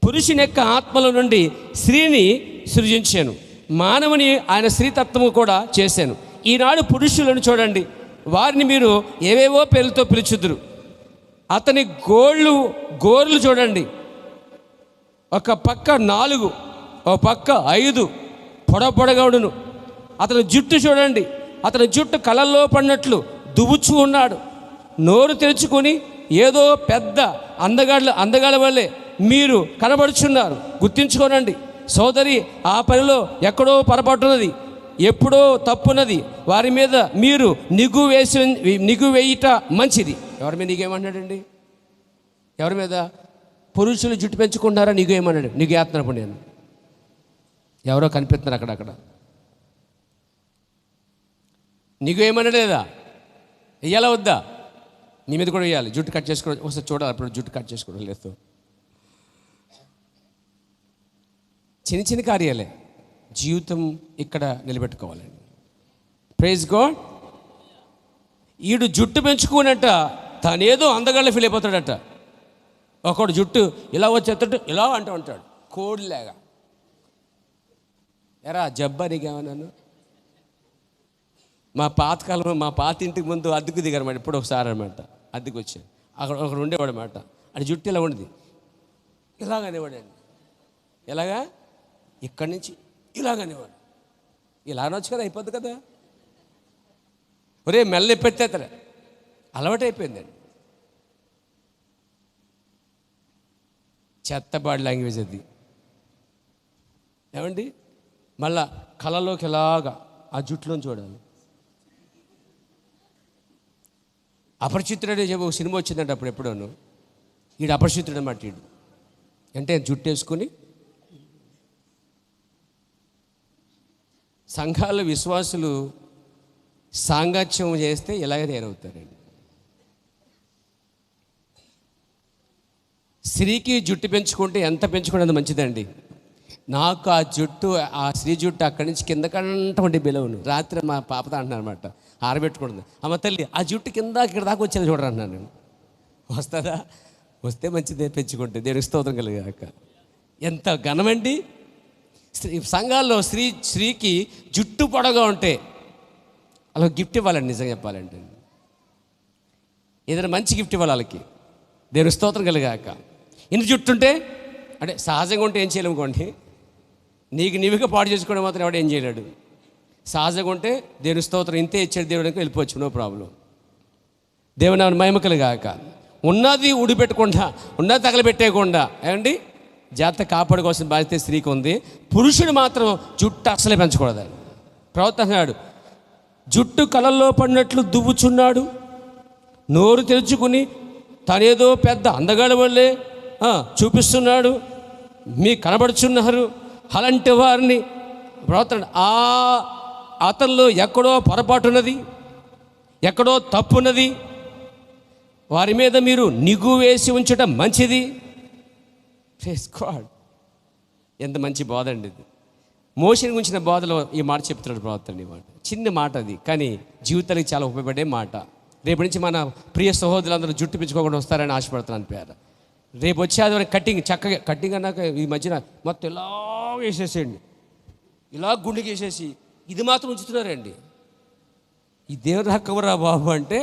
పురుషుని యొక్క ఆత్మల నుండి స్త్రీని సృజించాను. మానవుని ఆయన స్త్రీతత్వము కూడా చేశాను. ఈనాడు పురుషులను చూడండి, వారిని మీరు ఏవేవో పేర్లతో పిలుచుదురు. అతని గోర్లు చూడండి, ఒక పక్క 4, ఒక పక్క 5 పొడవుగాడును. అతని జుట్టు చూడండి, అతని జుట్టు కళ్ళల్లో పడినట్లు దువ్వుచూ ఉన్నాడు. నోరు తెరుచుకొని ఏదో పెద్ద అందగాళ్ళ వల్లే మీరు కనబడుచున్నారు. గుర్తించుకోనండి సోదరి, ఆ పనిలో ఎక్కడో పొరపాటున్నది, ఎప్పుడో తప్పున్నది. వారి మీద మీరు నిగ్గు వేయట మంచిది. ఎవరి మీద నీకేమన్నాడండి? ఎవరి మీద? పురుషులు జుట్టు పెంచుకుంటారా? నీకు ఏమన్నాడు? నీకు వేస్తున్నప్పుడు నేను ఎవరో కనిపిస్తున్నారు అక్కడక్కడ. నీకు ఏమన్నాడు లేదా? వెయ్యాలా వద్దా? నీ మీద కూడా వేయాలి. జుట్టు కట్ చేసుకోవడం ఒకసారి చూడాలి. అప్పుడు జుట్టు కట్ చేసుకోవడం లేదు. చిన్న కార్యాలే జీవితం ఇక్కడ నిలబెట్టుకోవాలండి. Praise God. ఈడు జుట్టు పెంచుకున్నట్ట తనేదో అందగాళ్ళ ఫీల్ అయిపోతాడట. ఒకడు జుట్టు ఇలా వచ్చేటట్టు ఇలా అంటూ ఉంటాడు, కోడిలాగా. ఎరా జబ్బా నీకేమన్నాను? మా పాతకాలంలో మా పాత ఇంటికి ముందు అద్దెకు దిగారన్నమాట. ఇప్పుడు ఒకసారి అనమాట అద్దెకు వచ్చాను. అక్కడ ఒకడు ఉండేవాడు అనమాట. అది జుట్టు ఇలా ఉండేది, ఇలాగనేవాడండి. ఎలాగా? ఇక్కడి నుంచి ఇలాగనేవాడు. ఇలా అనొచ్చు కదా, అయిపోద్ది కదా. ఒరే మెల్ల ఎప్పెత్తేతరా, అలవాటు అయిపోయిందండి. చెత్తబాడి లాంగ్వేజ్ అది. ఏమండి, మళ్ళా కళలోకి ఎలాగా ఆ జుట్టులోని చూడాలి. అపరిచితుడే ఒక సినిమా వచ్చిందంటే అప్పుడు ఎప్పుడోను. వీడు అపరిచితుడు అన్నమాట. వీడు అంటే జుట్టు వేసుకుని సంఘాల విశ్వాసులు సాంగత్యం చేస్తే ఇలాగే తయారవుతారండి. స్త్రీకి జుట్టు పెంచుకుంటే ఎంత పెంచుకునేది మంచిదండి. నాకు ఆ జుట్టు, ఆ స్త్రీ జుట్టు అక్కడి నుంచి కిందకంటే ఉండే బిలవును. రాత్రి మా పాపతో అంటున్నాను అనమాట, ఆరబెట్టుకుంటుంది. అమ్మ తల్లి ఆ జుట్టు కింద ఇక్కడ దాకా వచ్చేది చూడరన్నాను నేను. వస్తుందా? వస్తే మంచిదే, పెంచుకుంటే. దేవుడికి స్తోత్రం కలిగాక. ఎంత ఘనమండి. సంఘాల్లో స్త్రీకి జుట్టు పొడగా ఉంటే అలా గిఫ్ట్ ఇవ్వాలండి. నిజంగా చెప్పాలంటే ఏదైనా మంచి గిఫ్ట్ ఇవ్వాలి వాళ్ళకి. దేవుడికి స్తోత్రం కలిగాక. ఇంత జుట్టు ఉంటే అంటే సహజంగా ఉంటే ఏం చేయలేముకోండి, నీకు నీవుగా పాడు చేసుకోవడం మాత్రం ఎవడు ఏం చేయలేడు. సహజంగా ఉంటే దేవుని స్తోత్రం ఇంతే ఇచ్చాడు దేవుడికి వెళ్ళిపోవచ్చు, నో ప్రాబ్లం. దేవుని మహిమ కలిగాక. ఉన్నది ఉడిపెట్టకుండా, ఉన్నది తగలబెట్టేయకుండా ఏమండి జాగ్రత్త కాపాడుకోవాల్సిన బాధ్యత స్త్రీకి ఉంది. పురుషుడు మాత్రం జుట్టు అసలే పెంచకూడదు. ప్రవర్తనాడు జుట్టు కళల్లో పడినట్లు దువ్వుచున్నాడు. నోరు తెరుచుకుని తనేదో పెద్ద అందగాడి వల్లే చూపిస్తున్నాడు, మీకు కనబడుచున్నారు. అలాంటి వారిని ప్రవర్తన అతనిలో ఎక్కడో పొరపాటున్నది, ఎక్కడో తప్పున్నది. వారి మీద మీరు నిగు వేసి ఉంచడం మంచిది. Praise god. ఎంత మంచి బోధ అండి ఇది. మోషేని గురించిన బోధలో ఈ మాట చెప్తున్నాడు ప్రవక్త. ఈ మాట చిన్న మాట అది, కానీ జీవితానికి చాలా ఉపయోగపడే మాట. రేపు నుంచి మన ప్రియ సహోదరులందరూ జుట్టు పెంచుకోకుండా వస్తారని ఆశపడుతున్నాను పేరు. రేపు వచ్చే ఆదివారం కటింగ్, చక్కగా కటింగ్ అన్నాక ఈ మధ్యన మొత్తం ఇలా వేసేసేయండి, ఇలా గుండెకి వేసేసి ఇది మాత్రం ఉంచుతున్నారండి. ఈ దేవుడు హక్కవరా బాబు అంటే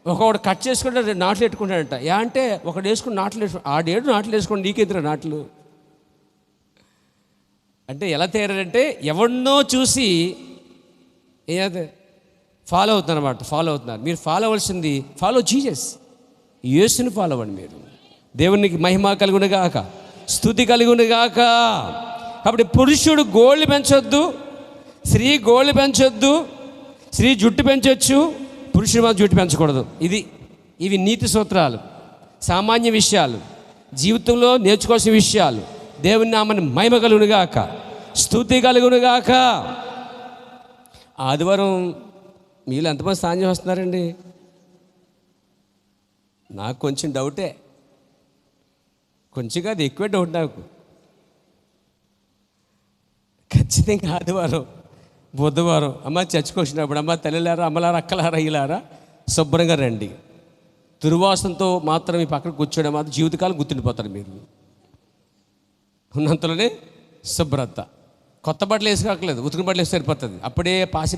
ఒకడు కట్ చేసుకుంటే నాట్లు పెట్టుకుంటాడంట. అంటే ఒకడు వేసుకుని నాట్లు వేసుకుని ఆడేడు నాట్లు వేసుకోండి, నీకెందుకు నాట్లు అంటే ఎలా తయారంటే ఎవరినో చూసి ఏదే ఫాలో అవుతున్నారు అన్నమాట. ఫాలో అవుతున్నారు. మీరు ఫాలో అవ్వాల్సింది ఫాలో జీసస్, యేసుని ఫాలో అవ్వండి. మీరు దేవునికి మహిమ కలుగునుగాక, స్తుతి కలుగునుగాక. కాబట్టి పురుషుడు గోళ్ళు పెంచొద్దు, స్త్రీ గోళ్ళు పెంచొద్దు. స్త్రీ జుట్టు పెంచవచ్చు, పురుషుడు మాత్రం జుట్టు పెంచకూడదు. ఇవి నీతి సూత్రాలు, సామాన్య విషయాలు, జీవితంలో నేర్చుకోవాల్సిన విషయాలు. దేవుని నామని మహిమ కలుగునుగాక, స్తుతి కలుగునుగాక. ఆదివారం మీరు ఎంతమంది స్నానం చేస్తున్నారండి? నాకు కొంచెం డౌటే, కొంచెం కాదు ఎక్కువే డౌట్ నాకు. ఖచ్చితంగా ఆదివారం, బుధవారం అమ్మ చర్చకు వచ్చినప్పుడు అమ్మ తల్లిలారా, అమ్మలారా, అక్కలారా, ఇలారా శుభ్రంగా రండి. దుర్వాసనతో మాత్రం మీ పక్కన కూర్చోవడం మాత్రం జీవితకాలం గుర్తుండిపోతారు మీరు. ఉన్నంతలోనే శుభ్రత. కొత్త బట్టలు వేసుకోకలేదు, ఉతుకుని బట్టలు వేసి సరిపోతుంది. అప్పుడే పాసి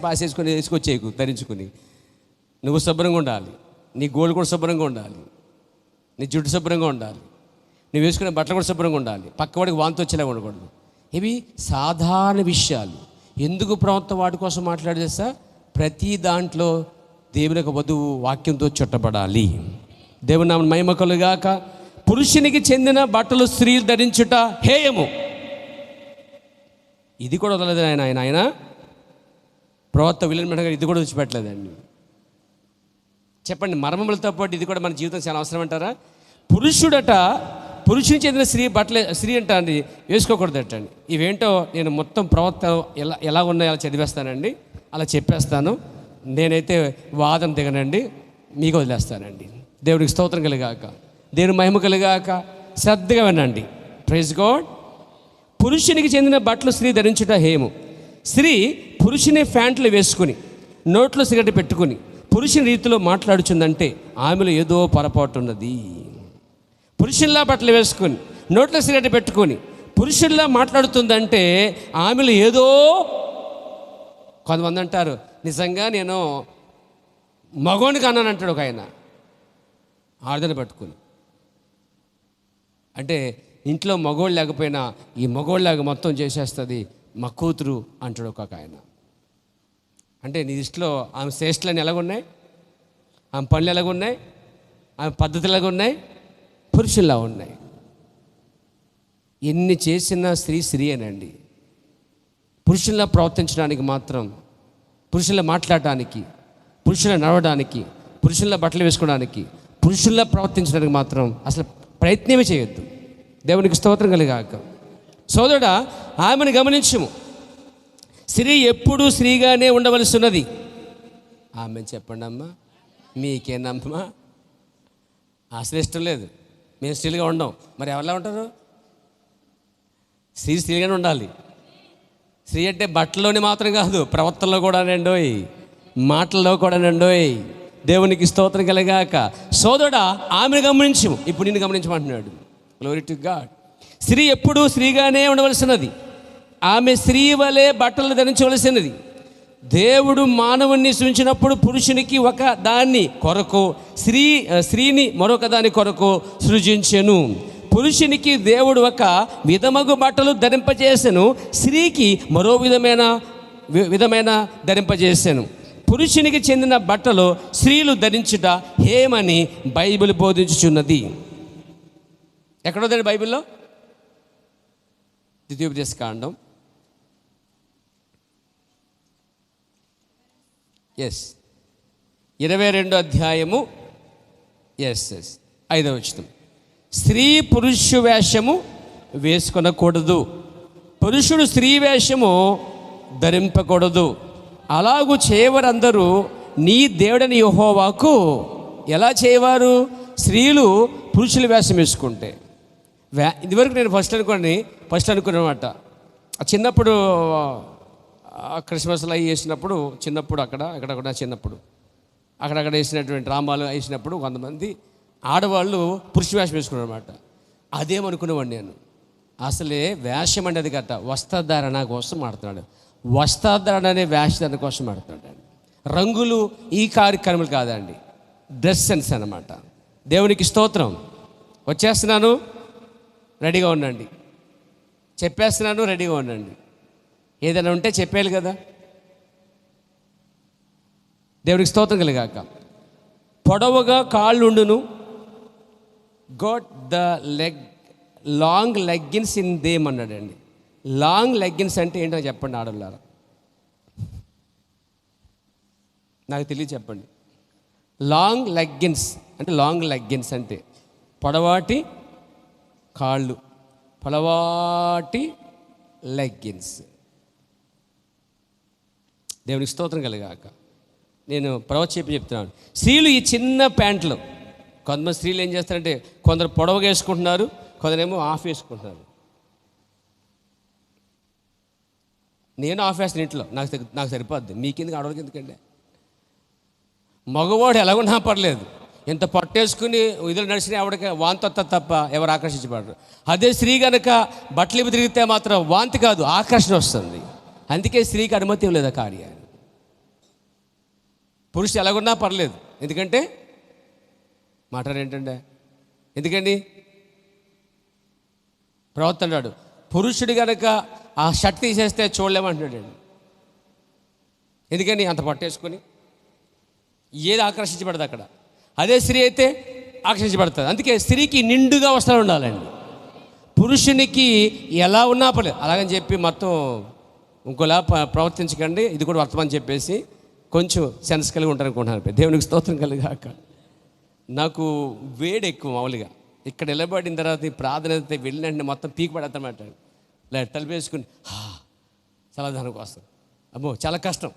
వేసుకొచ్చేయకు ధరించుకుని. నువ్వు శుభ్రంగా ఉండాలి, నీ గోళ్ళు కూడా శుభ్రంగా ఉండాలి, నీ జుట్టు శుభ్రంగా ఉండాలి, నువ్వు వేసుకునే బట్టలు కూడా శుభ్రంగా ఉండాలి, పక్కవాడికి వాంతి వచ్చేలా ఉండకూడదు. ఇవి సాధారణ విషయాలు. ఎందుకు ప్రవక్త వాటి కోసం మాట్లాడేస్తా? ప్రతి దాంట్లో దేవుని యొక్క వధువు వాక్యంతో చుట్టబడాలి. దేవుని నామమున మహిమ కలుగుగాక. పురుషునికి చెందిన బట్టలు స్త్రీలు ధరించుట హేయము. ఇది కూడా వదలలేదు ఆయన ప్రవక్త విలియం గారు ఇది కూడా విడిచిపెట్టలేదండి. చెప్పండి, మర్మములతో పాటు ఇది కూడా మన జీవితం చాలా అవసరం అంటారా? పురుషునికి చెందిన స్త్రీ అండి వేసుకోకూడదటండి. ఇవేంటో నేను మొత్తం ప్రవక్త ఎలా ఉన్నాయో అలా చదివేస్తానండి, అలా చెప్పేస్తాను. నేనైతే వాదం దిగనండి, మీకు వదిలేస్తానండి. దేవుడికి స్తోత్రం కలిగాక, దేవుని మహిమ కలిగాక. శ్రద్ధగా వినండి. Praise god. పురుషునికి చెందిన బట్టలు స్త్రీ ధరించుట హేము. స్త్రీ పురుషుని ఫ్యాంట్లు వేసుకుని నోట్లో సిగరెట్ పెట్టుకుని పురుషుని రీతిలో మాట్లాడుచుందంటే ఆమెలో ఏదో పొరపాటు ఉన్నది. పురుషుల్లా బట్టలు వేసుకొని నోట్లో సిగరెట్ పెట్టుకొని పురుషుల్లా మాట్లాడుతుందంటే ఆమెలో ఏదో. కొంతమంది అంటారు, నిజంగా నేను మగోనికి అన్నాను అంటాడు ఒక ఆయన ఆర్దన పట్టుకుని. అంటే ఇంట్లో మగోళ్ళు లేకపోయినా ఈ మగోళ్ళలాగా మొత్తం చేసేస్తుంది మా కూతురు అంటాడు ఒక ఆయన. అంటే నీ దృష్టిలో ఆమె శ్రేష్ఠులని ఎలాగున్నాయి, ఆమె పనులు ఎలాగున్నాయి, ఆమె పద్ధతులు ఎలాగున్నాయి, పురుషుల్లా ఉన్నాయి. ఎన్ని చేసినా స్త్రీ అనండి. పురుషుల్లా ప్రవర్తించడానికి మాత్రం, పురుషుల్లా మాట్లాడటానికి, పురుషుల్లా నడవడానికి, పురుషుల్లా బట్టలు వేసుకోవడానికి, పురుషుల్లా ప్రవర్తించడానికి మాత్రం అసలు ప్రయత్నమే చేయొద్దు. దేవునికి స్తోత్రం కలిగాక. సోదరుడా, ఆమెను గమనించము. స్త్రీ ఎప్పుడూ స్త్రీగానే ఉండవలసి ఉన్నది. ఆమె చెప్పండి అమ్మా, మీకేనమ్మా అసలు ఇష్టం లేదు, మేము స్త్రీలుగా ఉండం. మరి ఎవరిలా ఉంటారు? స్త్రీగానే ఉండాలి. స్త్రీ అంటే బట్టల్లోనే మాత్రం కాదు, ప్రవర్తనలో కూడా నండోయ్, మాటల్లో కూడా నండోయ్. దేవునికి స్తోత్రం కలిగాక. సోదరుడా, ఆమెను గమనించము. ఇప్పుడు నిన్ను గమనించమంటున్నాడు. Glory to God. స్త్రీ ఎప్పుడూ స్త్రీగానే ఉండవలసినది. ఆమె స్త్రీ వలె బట్టలు ధరించవలసినది. దేవుడు మానవుణ్ణి సృష్టించినప్పుడు పురుషునికి ఒక దాన్ని కొరకు, స్త్రీని మరొక దాని కొరకు సృజించెను. పురుషునికి దేవుడు ఒక విధమగు బట్టలు ధరింపజేసెను, స్త్రీకి మరో విధమైన ధరింపజేసెను. పురుషునికి చెందిన బట్టలు స్త్రీలు ధరించుట హేమని బైబిల్ బోధించుచున్నది. ఎక్కడో దాని బైబిల్లో? ద్వితీయోపదేశకాండం 22వ అధ్యాయము 5వ వచనం. స్త్రీ పురుష వేషము వేసుకొనకూడదు, పురుషుడు స్త్రీ వేషము ధరింపకూడదు. అలాగూ చేయవారందరూ నీ దేవుడని యెహోవాకు ఎలా చేయవారు? స్త్రీలు పురుషుల వేషం వేసుకుంటే ఇదివరకు నేను ఫస్ట్ అనుకున్నమాట. చిన్నప్పుడు క్రిస్మస్లో అవి వేసినప్పుడు చిన్నప్పుడు అక్కడక్కడ చిన్నప్పుడు అక్కడక్కడ వేసినటువంటి డ్రామాలు వేసినప్పుడు కొంతమంది ఆడవాళ్ళు పురుష వేషం వేసుకున్నారు అనమాట. అదేమనుకునేవాడిని నేను. అసలే వేషం అనేది కట్ట వస్త్రధారణ కోసం ఆడుతున్నాడు. వస్త్రధారణ అనే వేషధారణ కోసం ఆడుతున్నాడు. రంగులు ఈ కార్యక్రమాలు కాదండి, డ్రెస్ సెన్స్ అన్నమాట. దేవునికి స్తోత్రం. వచ్చేస్తున్నాను, రెడీగా ఉండండి. చెప్పేస్తున్నాను, రెడీగా ఉండండి. ఏదైనా ఉంటే చెప్పేయాలి కదా. దేవునికి స్తోత్రం కలిగాక. పొడవుగా కాళ్ళుండును, got the long leggings in them అన్నాడండి. లాంగ్ లెగ్గిన్స్ అంటే ఏంటో చెప్పండి ఆడవాళ్ళారా, నాకు తెలియదు, చెప్పండి. లాంగ్ లెగ్గిన్స్ అంటే పొడవాటి కాళ్ళు, పొడవాటి లెగ్గిన్స్. దేవునికి స్తోత్రం కలిగాక. నేను ప్రవచనం చెప్తున్నాను. స్త్రీలు ఈ చిన్న ప్యాంట్లు, కొంతమంది స్త్రీలు ఏం చేస్తారంటే కొందరు పొడవుగా వేసుకుంటున్నారు, కొందరేమో ఆఫ్ వేసుకుంటున్నారు. నేను ఆఫ్ వేస్తాను ఇంట్లో, నాకు సరిపోద్ది. మీకెందుకు ఆడవాళ్ళకి ఎందుకండి? మగవాడు ఎలాగున్నా పర్లేదు, ఇంత పట్టేసుకుని ఇదిలో నడిచిన ఆవిడకి వాంతి వస్తుంది తప్ప ఎవరు ఆకర్షించబడరు. అదే స్త్రీ కనుక బట్టలు ఇవి తిరిగితే మాత్రం వాంతి కాదు, ఆకర్షణ వస్తుంది. అందుకే స్త్రీకి అనుమతి ఇవ్వలేదు ఆ కార్యాన్ని. పురుషుడు ఎలాగున్నా పర్లేదు, ఎందుకంటే మాట్లాడేంటంటే ఎందుకండి ప్రవక్త అన్నాడు, పురుషుడు కనుక ఆ షర్ట్ తీసేస్తే చూడలేమంటున్నాడండి. ఎందుకని అంత పట్టేసుకొని ఏది ఆకర్షించబడదు అక్కడ. అదే స్త్రీ అయితే ఆకర్షించబడుతుంది. అందుకే స్త్రీకి నిండుగా వస్త్రాలు ఉండాలండి. పురుషునికి ఎలా ఉన్నా పర్లేదు. అలాగని చెప్పి మొత్తం ఇంకోలా ప్రవర్తించకండి, ఇది కూడా వర్తమానం చెప్పేసి కొంచెం సెన్స్ కలిగి ఉంటారు అనుకుంటున్నాను. దేవునికి స్తోత్రం కలిగాక. నాకు వేడి ఎక్కువ మామూలుగా. ఇక్కడ నిలబడిన తర్వాత ఈ ప్రార్థన వెళ్ళినట్టు మొత్తం పీకి పడతామాట. లేదు తలిపేసుకుని సమాధానం కోసం అమ్మో చాలా కష్టం.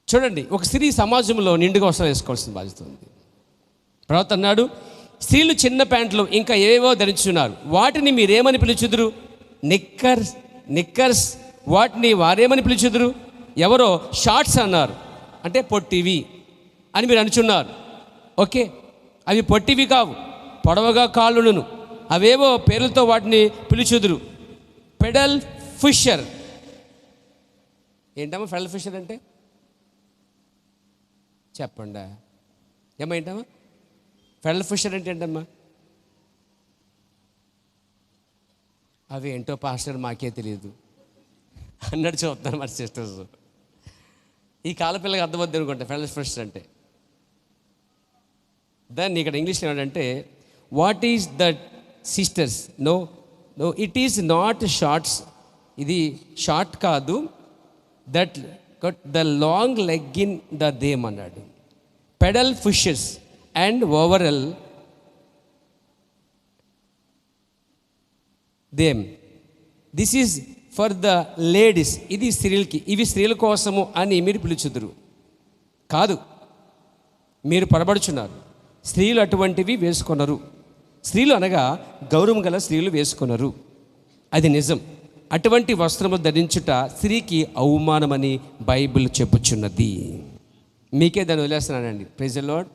చూడండి, ఒక స్త్రీ సమాజంలో నిండుగా వస్త్రాలు వేసుకోవాల్సిన బాధ్యత ఉంది. ప్రవక్త అన్నాడు, స్త్రీలు చిన్న ప్యాంట్లు ఇంకా ఏవేవో ధరించున్నారు, వాటిని మీరేమని పిలుచుదురు? నిక్కర్స్. వాటిని వారేమని పిలుచుదురు? ఎవరో షార్ట్స్ అన్నారు, అంటే పొట్టివి అని మీరు అనుచున్నారు. ఓకే, అవి పొట్టివి కావు, పొడవగా కాళ్ళును, అవేవో పేర్లతో వాటిని పిలుచుదురు. Pedal pusher. ఏంటమ్మా పెడల్ ఫిషర్ అంటే? చెప్పండి ఏమ్మా, ఏంటమ్మా పెడల్ ఫిషర్ అంటే ఏంటమ్మా? అవి ఏంటో పాస్టర్ మాకే తెలియదు అన్నట్టు చూస్తున్నారు మరి సిస్టర్స్. ఈ కాలపిల్లకి అర్థమవుతుంది అనుకుంటా పెడల్ ఫిషర్ అంటే. దాన్ని ఇక్కడ ఇంగ్లీష్లో ఏంటంటే what is that sisters? No it is not shorts. ఇది షార్ట్ కాదు. That the long leg in the them అన్నాడు. Pedal pushers and overall them. This is for the ladies. ఇది స్త్రీలకి, ఇవి స్త్రీల కోసము అని మీరు పిలుచుదురు. కాదు, మీరు పొరబడుచున్నారు. స్త్రీలు అటువంటివి వేసుకొనరు. స్త్రీలు అనగా గౌరవం గల స్త్రీలు వేసుకొనరు, అది నిజం. అటువంటి వస్త్రము ధరించుట స్త్రీకి అవమానమని బైబిల్ చెప్పుచున్నది. మీకే దాన్ని వదిలేస్తున్నానండి. Praise the lord.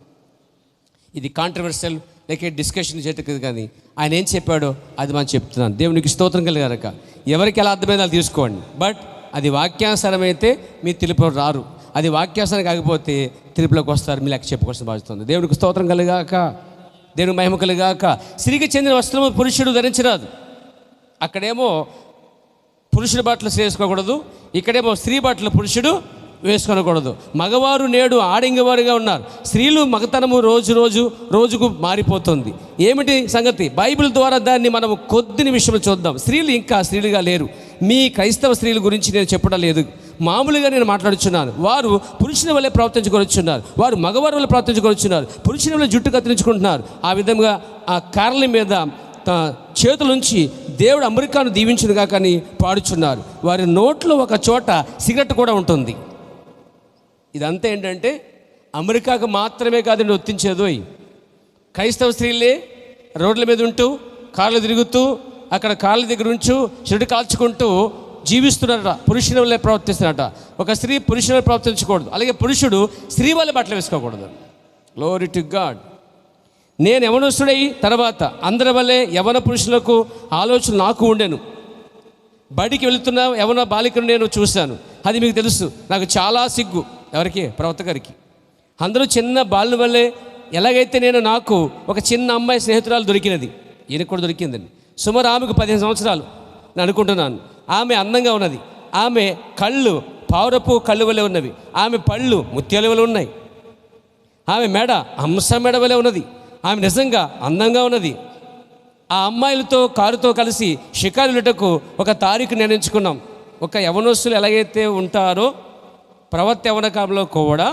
ఇది కాంట్రవర్షియల్ లేక డిస్కషన్ చేయటం కానీ ఆయన ఏం చెప్పాడో అది మనం చెప్తున్నాను. దేవునికి స్తోత్రం కలిగాక. ఎవరికి ఎలా అర్థమైందో అది తీసుకోండి. బట్ అది వాక్యానుసారమైతే మీరు తెలుపులో రారు, అది వాక్యానుసారం కాకపోతే తెలుపులోకి వస్తారు. మీ లెక్క చెప్పుకోవాల్సిన బాధ్యత. దేవునికి స్తోత్రం కలిగాక, దేవుని మహిమ కలిగాక. స్త్రీకి చెందిన వస్త్రము పురుషుడు ధరించరాదు. అక్కడేమో పురుషుడి బట్టలు వేసుకోకూడదు, ఇక్కడేమో స్త్రీ బట్టలు పురుషుడు వేసుకోకూడదు. మగవారు నేడు ఆడంగివారుగా ఉన్నారు. స్త్రీలు మగతనము రోజుకు మారిపోతుంది. ఏమిటి సంగతి? బైబిల్ ద్వారా దాన్ని మనం కొద్ది నిమిషంలో చూద్దాం. స్త్రీలు ఇంకా స్త్రీలుగా లేరు. మీ క్రైస్తవ స్త్రీల గురించి నేను చెప్పడం లేదు, మామూలుగా నేను మాట్లాడుచున్నాను. వారు పురుషుని వల్లే ప్రవర్తించుకొనిచున్నారు, వారు మగవారి వల్ల ప్రవర్తించుకొనిచున్నారు, పురుషుని వల్ల జుట్టు కత్తిరించుకుంటున్నారు. ఆ విధంగా ఆ కార్ల మీద చేతులుంచి దేవుడు అమెరికాను దీవించునుగా కానీ పాడుచున్నారు. వారి నోట్లో ఒక చోట సిగరెట్ కూడా ఉంటుంది. ఇదంతా ఏంటంటే అమెరికాకు మాత్రమే కాదండి ఒత్తించేదోయ్. క్రైస్తవ స్త్రీలే రోడ్ల మీద ఉంటూ, కార్లు తిరుగుతూ, అక్కడ కాళ్ళ దగ్గర ఉంచు చెడు కాల్చుకుంటూ జీవిస్తున్నారట. పురుషుని వల్లే ప్రవర్తిస్తున్నారట. ఒక స్త్రీ పురుషుని వల్ల ప్రవర్తించకూడదు, అలాగే పురుషుడు స్త్రీ వల్ల బట్టలు వేసుకోకూడదు. Glory to God. నేను యవనస్తుడై తర్వాత అందరి వల్లే యవన పురుషులకు ఆలోచన నాకు ఉండెను. బడికి వెళుతున్న యవన బాలికను నేను చూశాను, అది మీకు తెలుసు. నాకు చాలా సిగ్గు. ఎవరికి? ప్రవక్త గారికి. అందరూ చిన్న బాలుల వల్లే. ఎలాగైతే నాకు ఒక చిన్న అమ్మాయి స్నేహితురాలు దొరికినది, ఈయనకు కూడా దొరికిందండి. సుమారు ఆమెకు 15 సంవత్సరాలు నేను అనుకుంటున్నాను. ఆమె అందంగా ఉన్నది. ఆమె కళ్ళు పావురపు కళ్ళు వలె ఉన్నవి. ఆమె పళ్ళు ముత్యాల వలె ఉన్నాయి. ఆమె మెడ హంస మెడ వలె ఉన్నది. ఆమె నిజంగా అందంగా ఉన్నది. ఆ అమ్మాయిలతో కారుతో కలిసి షికారులటకు ఒక తారీఖు నిర్ణయించుకున్నాం. ఒక యవనస్తులు ఎలాగైతే ఉంటారో ప్రవక్త యవన కాలంలో కూడా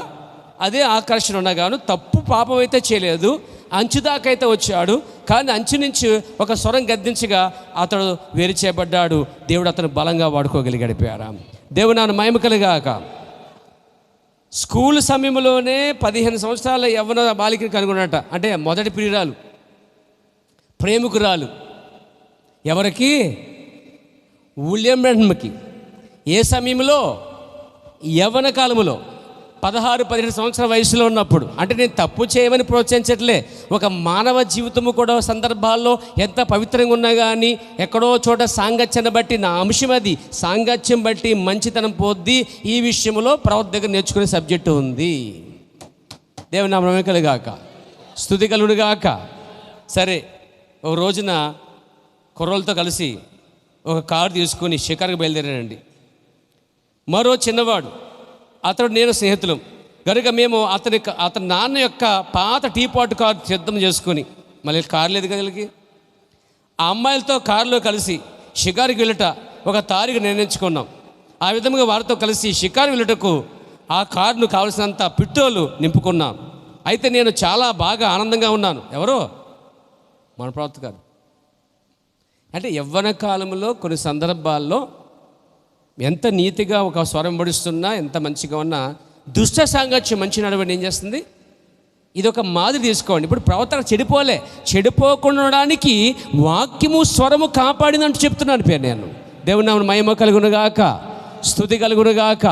అదే ఆకర్షణ ఉన్నగాను తప్పు పాపం అయితే చేయలేదు. అంచు దాకైతే వచ్చాడు, కానీ అంచు నుంచి ఒక స్వరం గద్దించగా అతడు వేరు చేయబడ్డాడు. దేవుడు అతను బలంగా వాడుకోగలిగాడు. పేరా దేవుడు నాన్న మహిమ కలుగాక. స్కూల్ సమయంలోనే 15 సంవత్సరాల యవ్వన బాలికని కనుగొన్నట. అంటే మొదటి ప్రియురాలు, ప్రేమికురాలు. ఎవరికి? విలియం బ్రాంహంకి. ఏ సమయంలో? యవ్వన కాలములో 16-17 సంవత్సరాల వయసులో ఉన్నప్పుడు. అంటే నేను తప్పు చేయమని ప్రోత్సహించట్లే. ఒక మానవ జీవితము కూడా సందర్భాల్లో ఎంత పవిత్రంగా ఉన్నా కానీ ఎక్కడో చోట సాంగత్యాన్ని బట్టి, నా అంశం అది, సాంగత్యం బట్టి మంచితనం పోద్ది. ఈ విషయంలో ప్రవక్త దగ్గర నేర్చుకునే సబ్జెక్టు ఉంది. దేవుని నామమున కలుగాక, స్తుతి కలుగుగాక. సరే, ఒక రోజున కుర్రలతో కలిసి ఒక కారు తీసుకొని షికారుకు బయలుదేరానండి. మరో చిన్నవాడు, అతడు నేను స్నేహితులం కనుక మేము అతని నాన్న యొక్క పాత టీపాట్ కారు సిద్ధం చేసుకొని, మళ్ళీ కారు లేదు కదా వీళ్ళకి, ఆ అమ్మాయిలతో కారులో కలిసి షికారుకి వెళ్ళట ఒక తారీఖు నిర్ణయించుకున్నాం. ఆ విధంగా వారితో కలిసి షికారు వెళ్ళటకు ఆ కారును కావలసినంత పెట్రోలు నింపుకున్నాం. అయితే నేను చాలా బాగా ఆనందంగా ఉన్నాను. ఎవరో? మన ప్రవక్త గారు. అంటే యవ్వన కాలంలో కొన్ని సందర్భాల్లో ఎంత నీతిగా ఒక స్వరం పడుస్తున్నా, ఎంత మంచిగా ఉన్నా, దుష్ట సాంగత్యం మంచి నడవని ఏం చేస్తుంది? ఇది ఒక మాదిరి తీసుకోండి. ఇప్పుడు ప్రవర్తన చెడిపోకుండా ఉండడానికి వాక్యము స్వరము కాపాడిందంటూ చెప్తున్నాను పేరు నేను. దేవుని నామమున మహిమ కలుగునుగాక, స్తుతి కలుగునుగాక.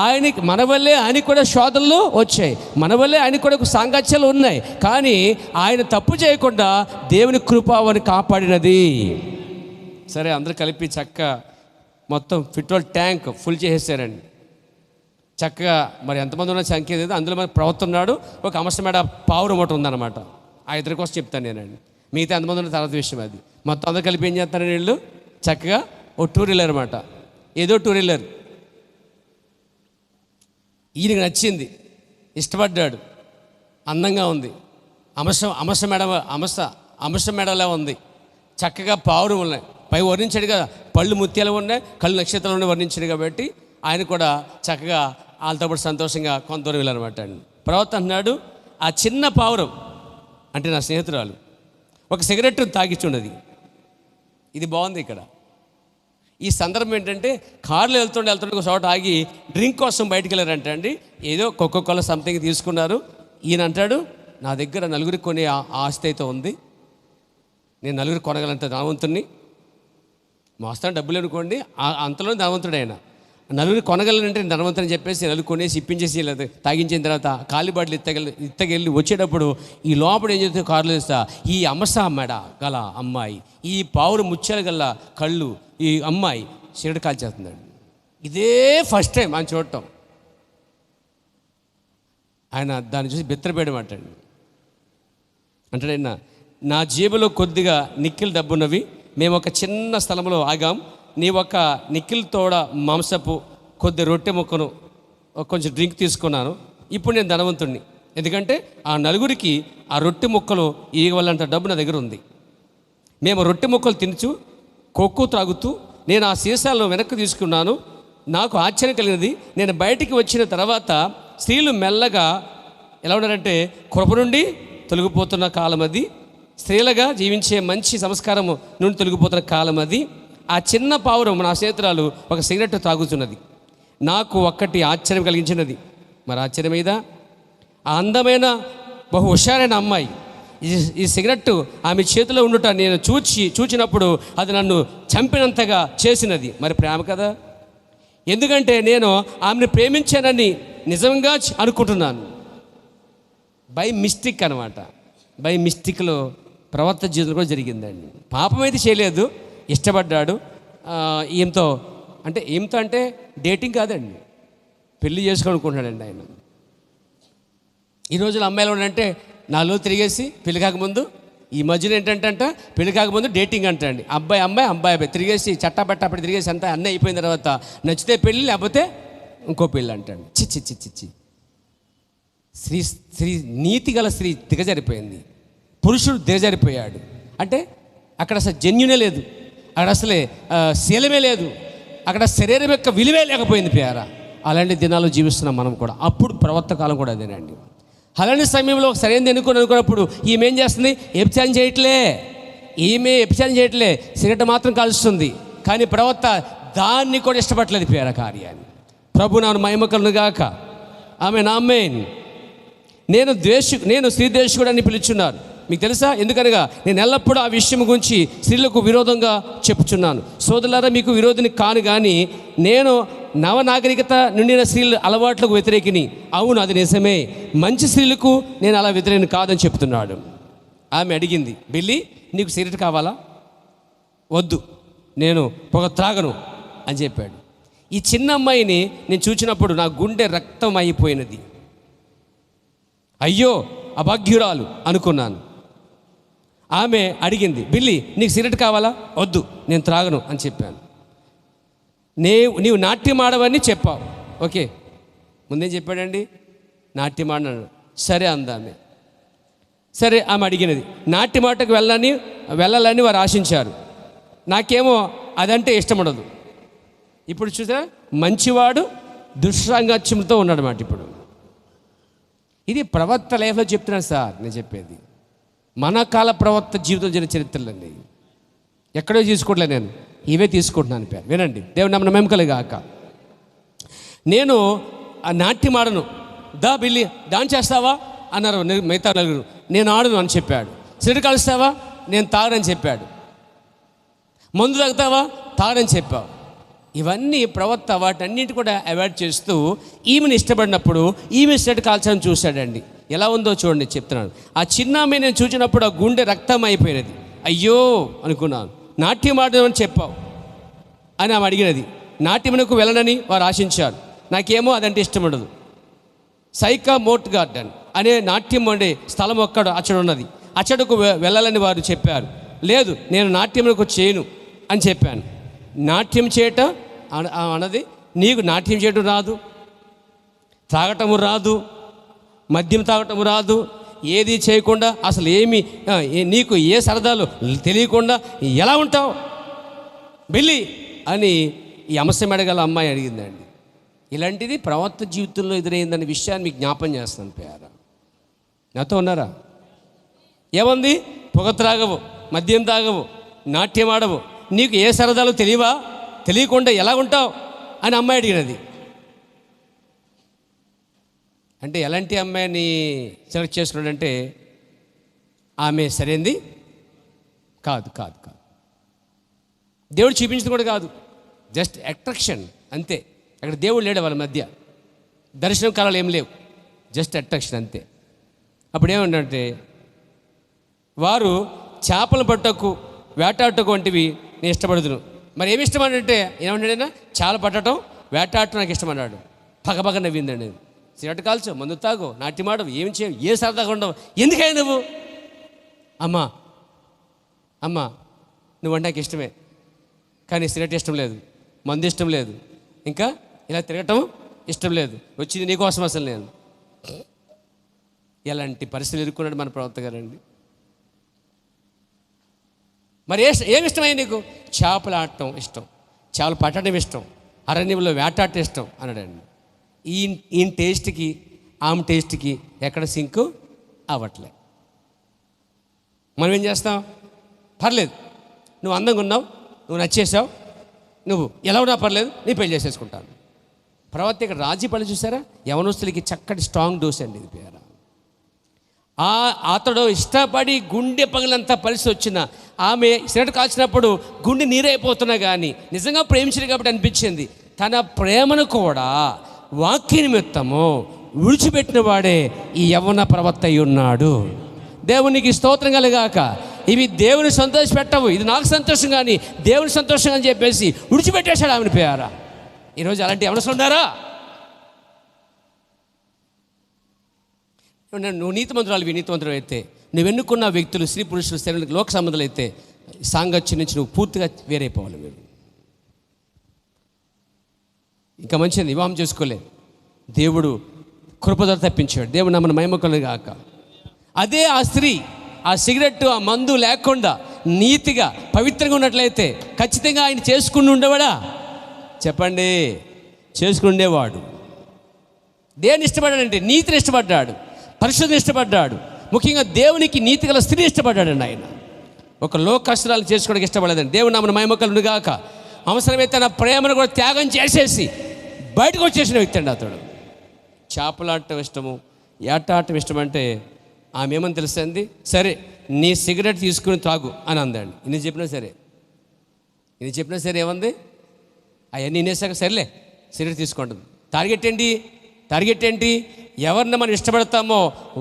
ఆయనకి మన వల్లే ఆయనకి కూడా శోధనలు వచ్చాయి, మన వల్లే ఆయనకి కూడా సాంగత్యాలు ఉన్నాయి. కానీ ఆయన తప్పు చేయకుండా దేవుని కృపని కాపాడినది. సరే, అందరూ కలిపి చక్కగా మొత్తం పెట్రోల్ ట్యాంక్ ఫుల్ చేసేసారండి. చక్కగా మరి ఎంతమంది ఉన్న సంఖ్య ఏదో అందులో మన ప్రవక్త ఉన్నాడు, ఒక అంశమేడ పావురం ఒకటి ఉందన్నమాట. ఆ ఇద్దరి కోసం చెప్తాను నేనండి. మిగతా ఎంతమంది ఉన్న తర్వాత విషయం అది. మొత్తం అందరూ కలిపి ఏం చేస్తారని వీళ్ళు చక్కగా ఓ టూ వీలర్ అనమాట, ఏదో టూ వీలర్ ఈయనకి నచ్చింది, ఇష్టపడ్డాడు, అందంగా ఉంది, అంశ మెడలా ఉంది, చక్కగా పావురం ఉన్నాయి, పై వర్ణించాడు కదా, పళ్ళు ముత్యాలు ఉన్నాయి, కళ్ళు నక్షత్రాలు ఉన్నాయి వర్ణించాడు. కాబట్టి ఆయన కూడా చక్కగా వాళ్ళతో పాటు సంతోషంగా కొంత దూరం వెళ్ళారనమాట అండి. ప్రవక్త అంటున్నాడు, ఆ చిన్న పావురం అంటే నా స్నేహితురాలు ఒక సిగరెట్ తాగిచ్చున్నది. ఇది బాగుంది. ఇక్కడ ఈ సందర్భం ఏంటంటే, కారులో వెళ్తుండే ఒక చోట ఆగి డ్రింక్ కోసం బయటికి వెళ్ళారంట అండి. ఏదో కోకోకోలా సంథింగ్ తీసుకున్నారు. ఈయన అంటాడు, నా దగ్గర నలుగురికి కొనే ఆస్తి అయితే ఉంది, నేను నలుగురు కొనగలంత ధనవంతుడిని. మోస్తాను డబ్బులు అనుకోండి, అంతలో ధనవంతుడు ఆయన. నలుగురు కొనగలనంటే ధనవంతుని చెప్పేసి నలుగురు కొనేసి ఇప్పించేసి తాగించిన తర్వాత ఖాళీ బాటిల్ ఇత్తకెళ్ళి వచ్చేటప్పుడు ఈ లోపల ఏం చేస్తే కారులో వేస్తా ఈ మెడ గల అమ్మాయి, ఈ పావురు ముత్యాలు గల కళ్ళు ఈ అమ్మాయి సిగరెట్ కాల్చేస్తుందండి. ఇదే ఫస్ట్ టైం ఆయన చూడటం. ఆయన దాన్ని చూసి బెత్తరపేయడమంటండి. అంటే నా జేబులో కొద్దిగా నిక్కిల్ డబ్బున్నవి, మేము ఒక చిన్న స్థలంలో ఆగాం, నీ ఒక నిక్కిల్ తోడ మాంసపు కొద్ది రొట్టె ముక్కను కొంచెం డ్రింక్ తీసుకున్నాను. ఇప్పుడు నేను ధనవంతుడిని, ఎందుకంటే ఆ నలుగురికి ఆ రొట్టె ముక్కలు ఇవ్వాలంట డబ్బు నా దగ్గర ఉంది. మేము రొట్టె ముక్కలు తినచ్చు, కొక్కు త్రాగుతూ నేను ఆ సీసాలను వెనక్కి తీసుకున్నాను. నాకు ఆశ్చర్యం కలిగినది, నేను బయటికి వచ్చిన తర్వాత స్త్రీలు మెల్లగా ఎలా ఉన్నారంటే కృప నుండి తొలగిపోతున్న కాలం అది, స్త్రీలుగా జీవించే మంచి సంస్కారము నుండి తొలగిపోతున్న కాలం అది. ఆ చిన్న పావురం నా స్నేహితురాలు ఒక సిగరెట్ తాగుతున్నది. నాకు ఒక్కటి ఆశ్చర్యం కలిగించినది. మరి ఆశ్చర్యం మీద ఆ అందమైన బహు హుషారైన అమ్మాయి ఈ సిగరెట్ ఆమె చేతిలో ఉండుట నేను చూచినప్పుడు అది నన్ను చంపినంతగా చేసినది. మరి ప్రేమ కదా, ఎందుకంటే నేను ఆమెను ప్రేమించానని నిజంగా అనుకుంటున్నాను. బై మిస్టేక్ అనమాట. బై మిస్టేక్లో ప్రవర్తన జీవితం కూడా జరిగిందండి. పాపం అయితే చేయలేదు, ఇష్టపడ్డాడు ఈమెతో. ఈమెతో అంటే డేటింగ్ కాదండి, పెళ్లి చేసుకోవాలనుకుంటున్నాడండి ఆయన. ఈ రోజుల్లో అమ్మాయిలు అంటే 4 రోజులు తిరిగేసి పెళ్లి కాకముందు, ఈ మధ్యన ఏంటంటే పెళ్లి కాకముందు డేటింగ్ అంటండి. అబ్బాయి అబ్బాయి తిరిగేసి చట్టాపట్టాపడి తిరిగేసి అంతా అన్నీ అయిపోయిన తర్వాత నచ్చితే పెళ్ళి, లేకపోతే ఇంకో పెళ్ళి అంటాడు. చిచ్చి చిచ్చి చిచ్చి. స్త్రీ నీతి గల స్త్రీ దిగజారిపోయింది, పురుషుడు దిగజారిపోయాడు. అంటే అక్కడ అసలు జన్యునే లేదు, అక్కడ అసలే శీలమే లేదు, అక్కడ శరీరం యొక్క విలువే లేకపోయింది ప్యారా. అలాంటి దినాలు జీవిస్తున్నాం మనం కూడా. అప్పుడు ప్రవర్త కాలం కూడా అదేనండి. అలాంటి సమయంలో సరైనది అనుకున్నప్పుడు ఈమె ఏం చేస్తుంది? వ్యభిచారం చేయట్లే, సిగరెట్ మాత్రం కాలుస్తుంది. కానీ ప్రవర్త దాన్ని కూడా ఇష్టపడలేదు ప్యారా కార్యాన్ని. ప్రభు నాను మహిమ కలుగును గాక. ఆమేన్. నేను స్త్రీ ద్వేషకుడు అని పిలుచున్నాను. మీకు తెలుసా? ఎందుకనగా నేను ఎల్లప్పుడూ ఆ విషయం గురించి స్త్రీలకు విరోధంగా చెప్పుచున్నాను. సోదరులారా, మీకు విరోధిని కాను, కానీ నేను నవనాగరికత నిండిన స్త్రీల అలవాట్లకు వ్యతిరేకిని. అవును, అది నిజమే. మంచి స్త్రీలకు నేను అలా వ్యతిరేకని కాదని చెప్తున్నాడు. ఆమె అడిగింది, బిల్లి నీకు సిగరెట్ కావాలా? వద్దు, నేను పొగ త్రాగను అని చెప్పాడు. ఈ చిన్న అమ్మాయిని నేను చూసినప్పుడు నా గుండె రక్తం అయిపోయినది. అయ్యో అభాగ్యురాలు అనుకున్నాను. ఆమె అడిగింది, బిల్లి నీకు సిగరెట్ కావాలా? వద్దు, నేను త్రాగను అని చెప్పాను. నీవు నాట్యం ఆడవని చెప్పావు. ఓకే, ముందేం చెప్పాడండి? నాట్యం ఆడినాడు. సరే అందామె. సరే, ఆమె అడిగినది. నాట్యం ఆటకు వెళ్ళాలని వారు ఆశించారు. నాకేమో అదంటే ఇష్టం ఉండదు. ఇప్పుడు చూసా, మంచివాడు దుష్సాంగత్యంతో ఉన్నాడు అన్నమాట. ఇప్పుడు ఇది ప్రవర్త లైఫ్లో చెప్తున్నాను సార్, నేను చెప్పేది మన కాల ప్రవర్త జీవితం జరిగిన చరిత్రలండి. ఎక్కడో తీసుకోవట్లే, నేను ఇవే తీసుకుంటున్నాను. పేరు వినండి, దేవుని నామమున మహిమ కలుగుగాక. నేను ఆ నాట్యం ఆడను. దా బిల్లి డాన్స్ చేస్తావా అన్నారు మిగతా నలుగురు. నేను ఆడను అని చెప్పాడు. సిగరెట్ కాలుస్తావా? నేను తాగనని చెప్పాడు. మందు తాగుతావా? తాగనని చెప్పావు. ఇవన్నీ ప్రవర్త వాటన్నింటి కూడా అవాయిడ్ చేస్తూ ఈమెను ఇష్టపడినప్పుడు ఈమె సిగరెట్ కాల్చాలని చూశాడండి. ఎలా ఉందో చూడండి, చెప్తున్నాను. ఆ చిన్న ఆమె నేను చూసినప్పుడు ఆ గుండె రక్తం అయిపోయినది. అయ్యో అనుకున్నాను. నాట్యం ఆడమని చెప్పావు అని ఆమె అడిగినది. నాట్యమునకు వెళ్ళనని వారు ఆశించారు. నాకేమో అదంటే ఇష్టం ఉండదు. సైకా మోట్ గార్డెన్ అనే నాట్యం వండే స్థలం అచ్చడు ఉన్నది, అచ్చడుకు వెళ్ళాలని వారు చెప్పారు. లేదు, నేను నాట్యమునకు చేయను అని చెప్పాను. నాట్యం చేయటం అన్నది, నీకు నాట్యం చేయటం రాదు, తాగటము రాదు, మద్యం తాగటం రాదు, ఏది చేయకుండా అసలు నీకు ఏ సరదాలు తెలియకుండా ఎలా ఉంటావు బిల్లి అని ఈ అంశం అడగల అమ్మాయి అడిగిందండి. ఇలాంటిది ప్రవర్త జీవితంలో ఎదురైందనే విషయాన్ని మీకు జ్ఞాపం చేస్తాను పేరా. నాతో ఉన్నారా? ఏముంది? పొగ త్రాగవు, మద్యం తాగవు, నాట్యం ఆడవు, నీకు ఏ సరదాలు తెలియకుండా ఎలా ఉంటావు అని అమ్మాయి అడిగినది. అంటే ఎలాంటి అమ్మాయిని సెలెక్ట్ చేసుకున్నాడంటే ఆమె సరైనది కాదు. దేవుడు చూపించింది కూడా కాదు, జస్ట్ అట్రాక్షన్ అంతే. అక్కడ దేవుడు లేడు వాళ్ళ మధ్య, దర్శనం కాలాలు ఏం లేవు, జస్ట్ అట్రాక్షన్ అంతే. అప్పుడు ఏమంటే వారు చేపలు పట్టకు, వేటాడటకు వంటివి నేను ఇష్టపడుతును. మరి ఏమి ఇష్టమన్నాడంటే ఏమన్నాడైనా? చేపలు పట్టడం, వేటాడటం నాకు ఇష్టమన్నాడు. పగపగ నవ్విందండి. సిగరెట్ కాల్చు, మందు తాగు, నాట్యమాడవు, ఏమి చేయవు, ఏ సరదాగా ఉండవు, ఎందుకై నువ్వు? అమ్మా నువ్వు అంటే నాకు ఇష్టమే, కానీ సిగరెట్ ఇష్టం లేదు, మందు ఇష్టం లేదు, ఇంకా ఇలా తిరగటం ఇష్టం లేదు, వచ్చింది నీకోసం అసలు నేను. ఎలాంటి పరిస్థితులు ఎదుర్కొన్నాడు మన ప్రవర్త గారండి. మరి ఏమి ఇష్టమైంది నీకు? చేపలు ఆడటం ఇష్టం, చేపలు పట్టడం ఇష్టం, అరణ్యంలో వేటాడటం ఇష్టం అన్నాడండి. ఈయన టేస్ట్కి ఆమె టేస్ట్కి ఎక్కడ సింకు అవ్వట్లే. మనం ఏం చేస్తాం? పర్లేదు, నువ్వు అందంగా ఉన్నావు, నువ్వు నచ్చేసావు, నువ్వు ఎలా ఉన్నా పర్లేదు, నీ పెళ్లి చేసేసుకుంటాను. ప్రవర్త ఇక్కడ రాజీ పళ్ళు చూసారా? యవనస్తులకి చక్కటి స్ట్రాంగ్ డోస్ అండి ఇది పేరు. అతడు ఇష్టపడి గుండె పగిలంత పరిస్థితి వచ్చిన ఆమె సిగరెట్ కాల్చినప్పుడు గుండె నీరైపోతున్నా కానీ నిజంగా ప్రేమించింది కాబట్టి అనిపించింది. తన ప్రేమను కూడా వాక్య నిమిత్తము విడిచిపెట్టిన వాడే ఈ యవ్వన ప్రవక్త అయి ఉన్నాడు. దేవునికి స్తోత్రం కలుగాక. ఇవి దేవుని సంతోషపెట్టవు, ఇది నాకు సంతోషం కానీ దేవుని సంతోషం అని చెప్పేసి విడిచిపెట్టేశాడు ఆమెను పేరా. ఈరోజు అలాంటి ఎవరు ఉన్నారా? నువ్వు నీతిమంతురాలు అయితే, నువ్వు ఎన్నుకున్న వ్యక్తులు స్త్రీ పురుషులు శరీర లోక సంబంధాలు అయితే సాంగత్యం నుంచి నువ్వు పూర్తిగా వేరైపోవాలి. మీరు ఇంకా మంచిది వివాహం చేసుకోలే, దేవుడు కృపదర తప్పించాడు. దేవుడు నమ్మని మహిమకలు గాక. అదే ఆ స్త్రీ ఆ సిగరెట్ ఆ మందు లేకుండా నీతిగా పవిత్రంగా ఉన్నట్లయితే ఖచ్చితంగా ఆయన చేసుకుని ఉండేవాడా? చెప్పండి, చేసుకుని ఉండేవాడు. దేన్ని ఇష్టపడ్డాడంటే నీతిని ఇష్టపడ్డాడు, పరిశుద్ధిని ఇష్టపడ్డాడు. ముఖ్యంగా దేవునికి నీతి గల స్త్రీని ఇష్టపడ్డాడండి. ఆయన ఒక లోకస్త్రాలు చేసుకోవడానికి ఇష్టపడలేదండి. దేవుడు నమ్మని మహిమకలును గాక. అవసరమైతే తన ప్రేమను కూడా త్యాగం చేసేసి బయటకు వచ్చేసిన వ్యక్తి అండి అతడు. చేపలాడటం ఇష్టము, ఏటాటం ఇష్టం అంటే ఆమె ఏమని తెలుస్తుంది? సరే నీ సిగరెట్ తీసుకుని తాగు అని అందండి. నేను చెప్పినా సరే ఏమంది? అవన్నీ నేసాక సరేలే సిగరెట్ తీసుకుంటుంది. టార్గెట్ ఏంటి? ఎవరిని మనం ఇష్టపడతామో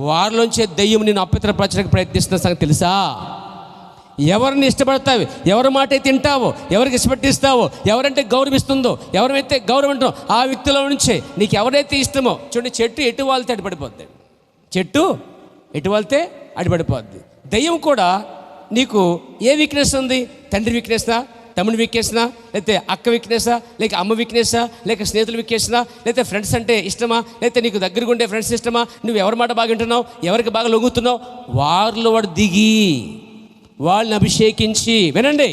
వారిలోంచే దెయ్యం నేను అపవిత్రపరచడానికి ప్రయత్నిస్తున్న సంగతి తెలుసా? ఎవరిని ఇష్టపడతావు, ఎవరి మాట అయితే తింటావో, ఎవరికి ఇష్టపట్టిస్తావో, ఎవరంటే గౌరవిస్తుందో, ఎవరైతే గౌరవం ఆ వ్యక్తిలో నుంచే నీకు ఎవరైతే ఇష్టమో. చూడండి, చెట్టు ఎటు వాళ్తే అడిపడిపోద్ది. దెయ్యం కూడా నీకు ఏ వీక్నెస్ ఉంది? తండ్రి వీక్నెస్నా, తమ్ముడి వీక్నెస్నా, లేకపోతే అక్క వీక్నెస్నా, లేక అమ్మ వీక్నెస్నా, లేక స్నేహితుల వీక్నెస్నా, లేకపోతే ఫ్రెండ్స్ అంటే ఇష్టమా, లేకపోతే నీకు దగ్గరగా ఉండే ఫ్రెండ్స్ ఇష్టమా? నువ్వు ఎవరి మాట బాగా వింటున్నావు, ఎవరికి బాగా లొంగుతున్నావు, వారిలో వాడు దిగి వాళ్ళని అభిషేకించి, వినండి,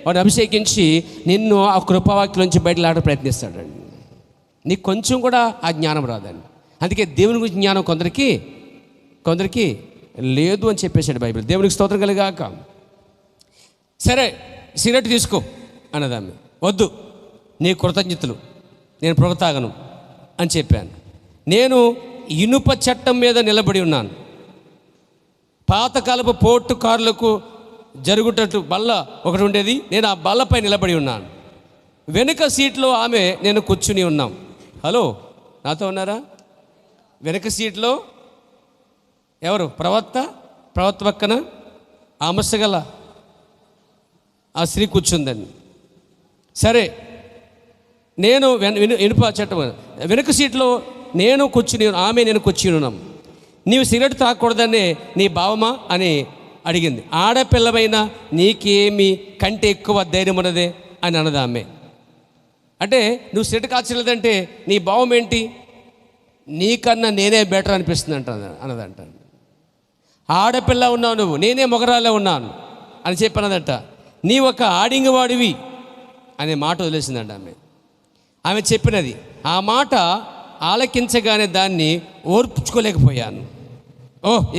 వాడిని అభిషేకించి నిన్ను ఆ కృపావాక్యం నుంచి బయట లాగడం ప్రయత్నిస్తాడండి. నీకు కొంచెం కూడా ఆ జ్ఞానం రాదండి. అందుకే దేవుని గురించి జ్ఞానం కొందరికి లేదు అని చెప్పేశాడు బైబిల్. దేవునికి స్తోత్రం కలిగాక. సరే సిగరెట్ తీసుకో అన్నదాన్ని. వద్దు, నీ కృతజ్ఞతలు, నేను పొగ తాగను అని చెప్పాను. నేను ఇనుప చట్టం మీద నిలబడి ఉన్నాను. పాతకాలపు పోర్టు కారులకు జరుగుటట్టు బల్ల ఒకటి ఉండేది, నేను ఆ బల్లపై నిలబడి ఉన్నాను. వెనుక సీట్లో ఆమె నేను కూర్చుని ఉన్నాం. హలో, నాతో ఉన్నారా? వెనుక సీట్లో ఎవరు? ప్రవక్త పక్కన ఆ మసగల ఆ స్త్రీ కూర్చుందండి. సరే నేను ఇనుప చట్టం వెనుక సీట్లో నేను కూర్చుని ఉన్నాం. నీవు సిగరెట్ తాగకూడదని నీ భావమా అని అడిగింది. ఆడపిల్లమైన నీకేమి కంటే ఎక్కువ ధైర్యం ఉన్నదే అని అన్నది ఆమె. అంటే నువ్వు సిగరెట్ కాల్చలేదంటే నీ భావం ఏంటి? నీకన్నా నేనే బెటర్ అనిపిస్తుంది అన్నదంట. ఆడపిల్ల ఉన్నావు నువ్వు, నేనే మొగరాలే ఉన్నాను అని చెప్పినదంట. నీ ఒక ఆడింగవాడివి అనే మాట వదిలేసిందంట ఆమె చెప్పినది. ఆ మాట ఆలకించగానే దాన్ని ఓర్పుకోలేకపోయాను.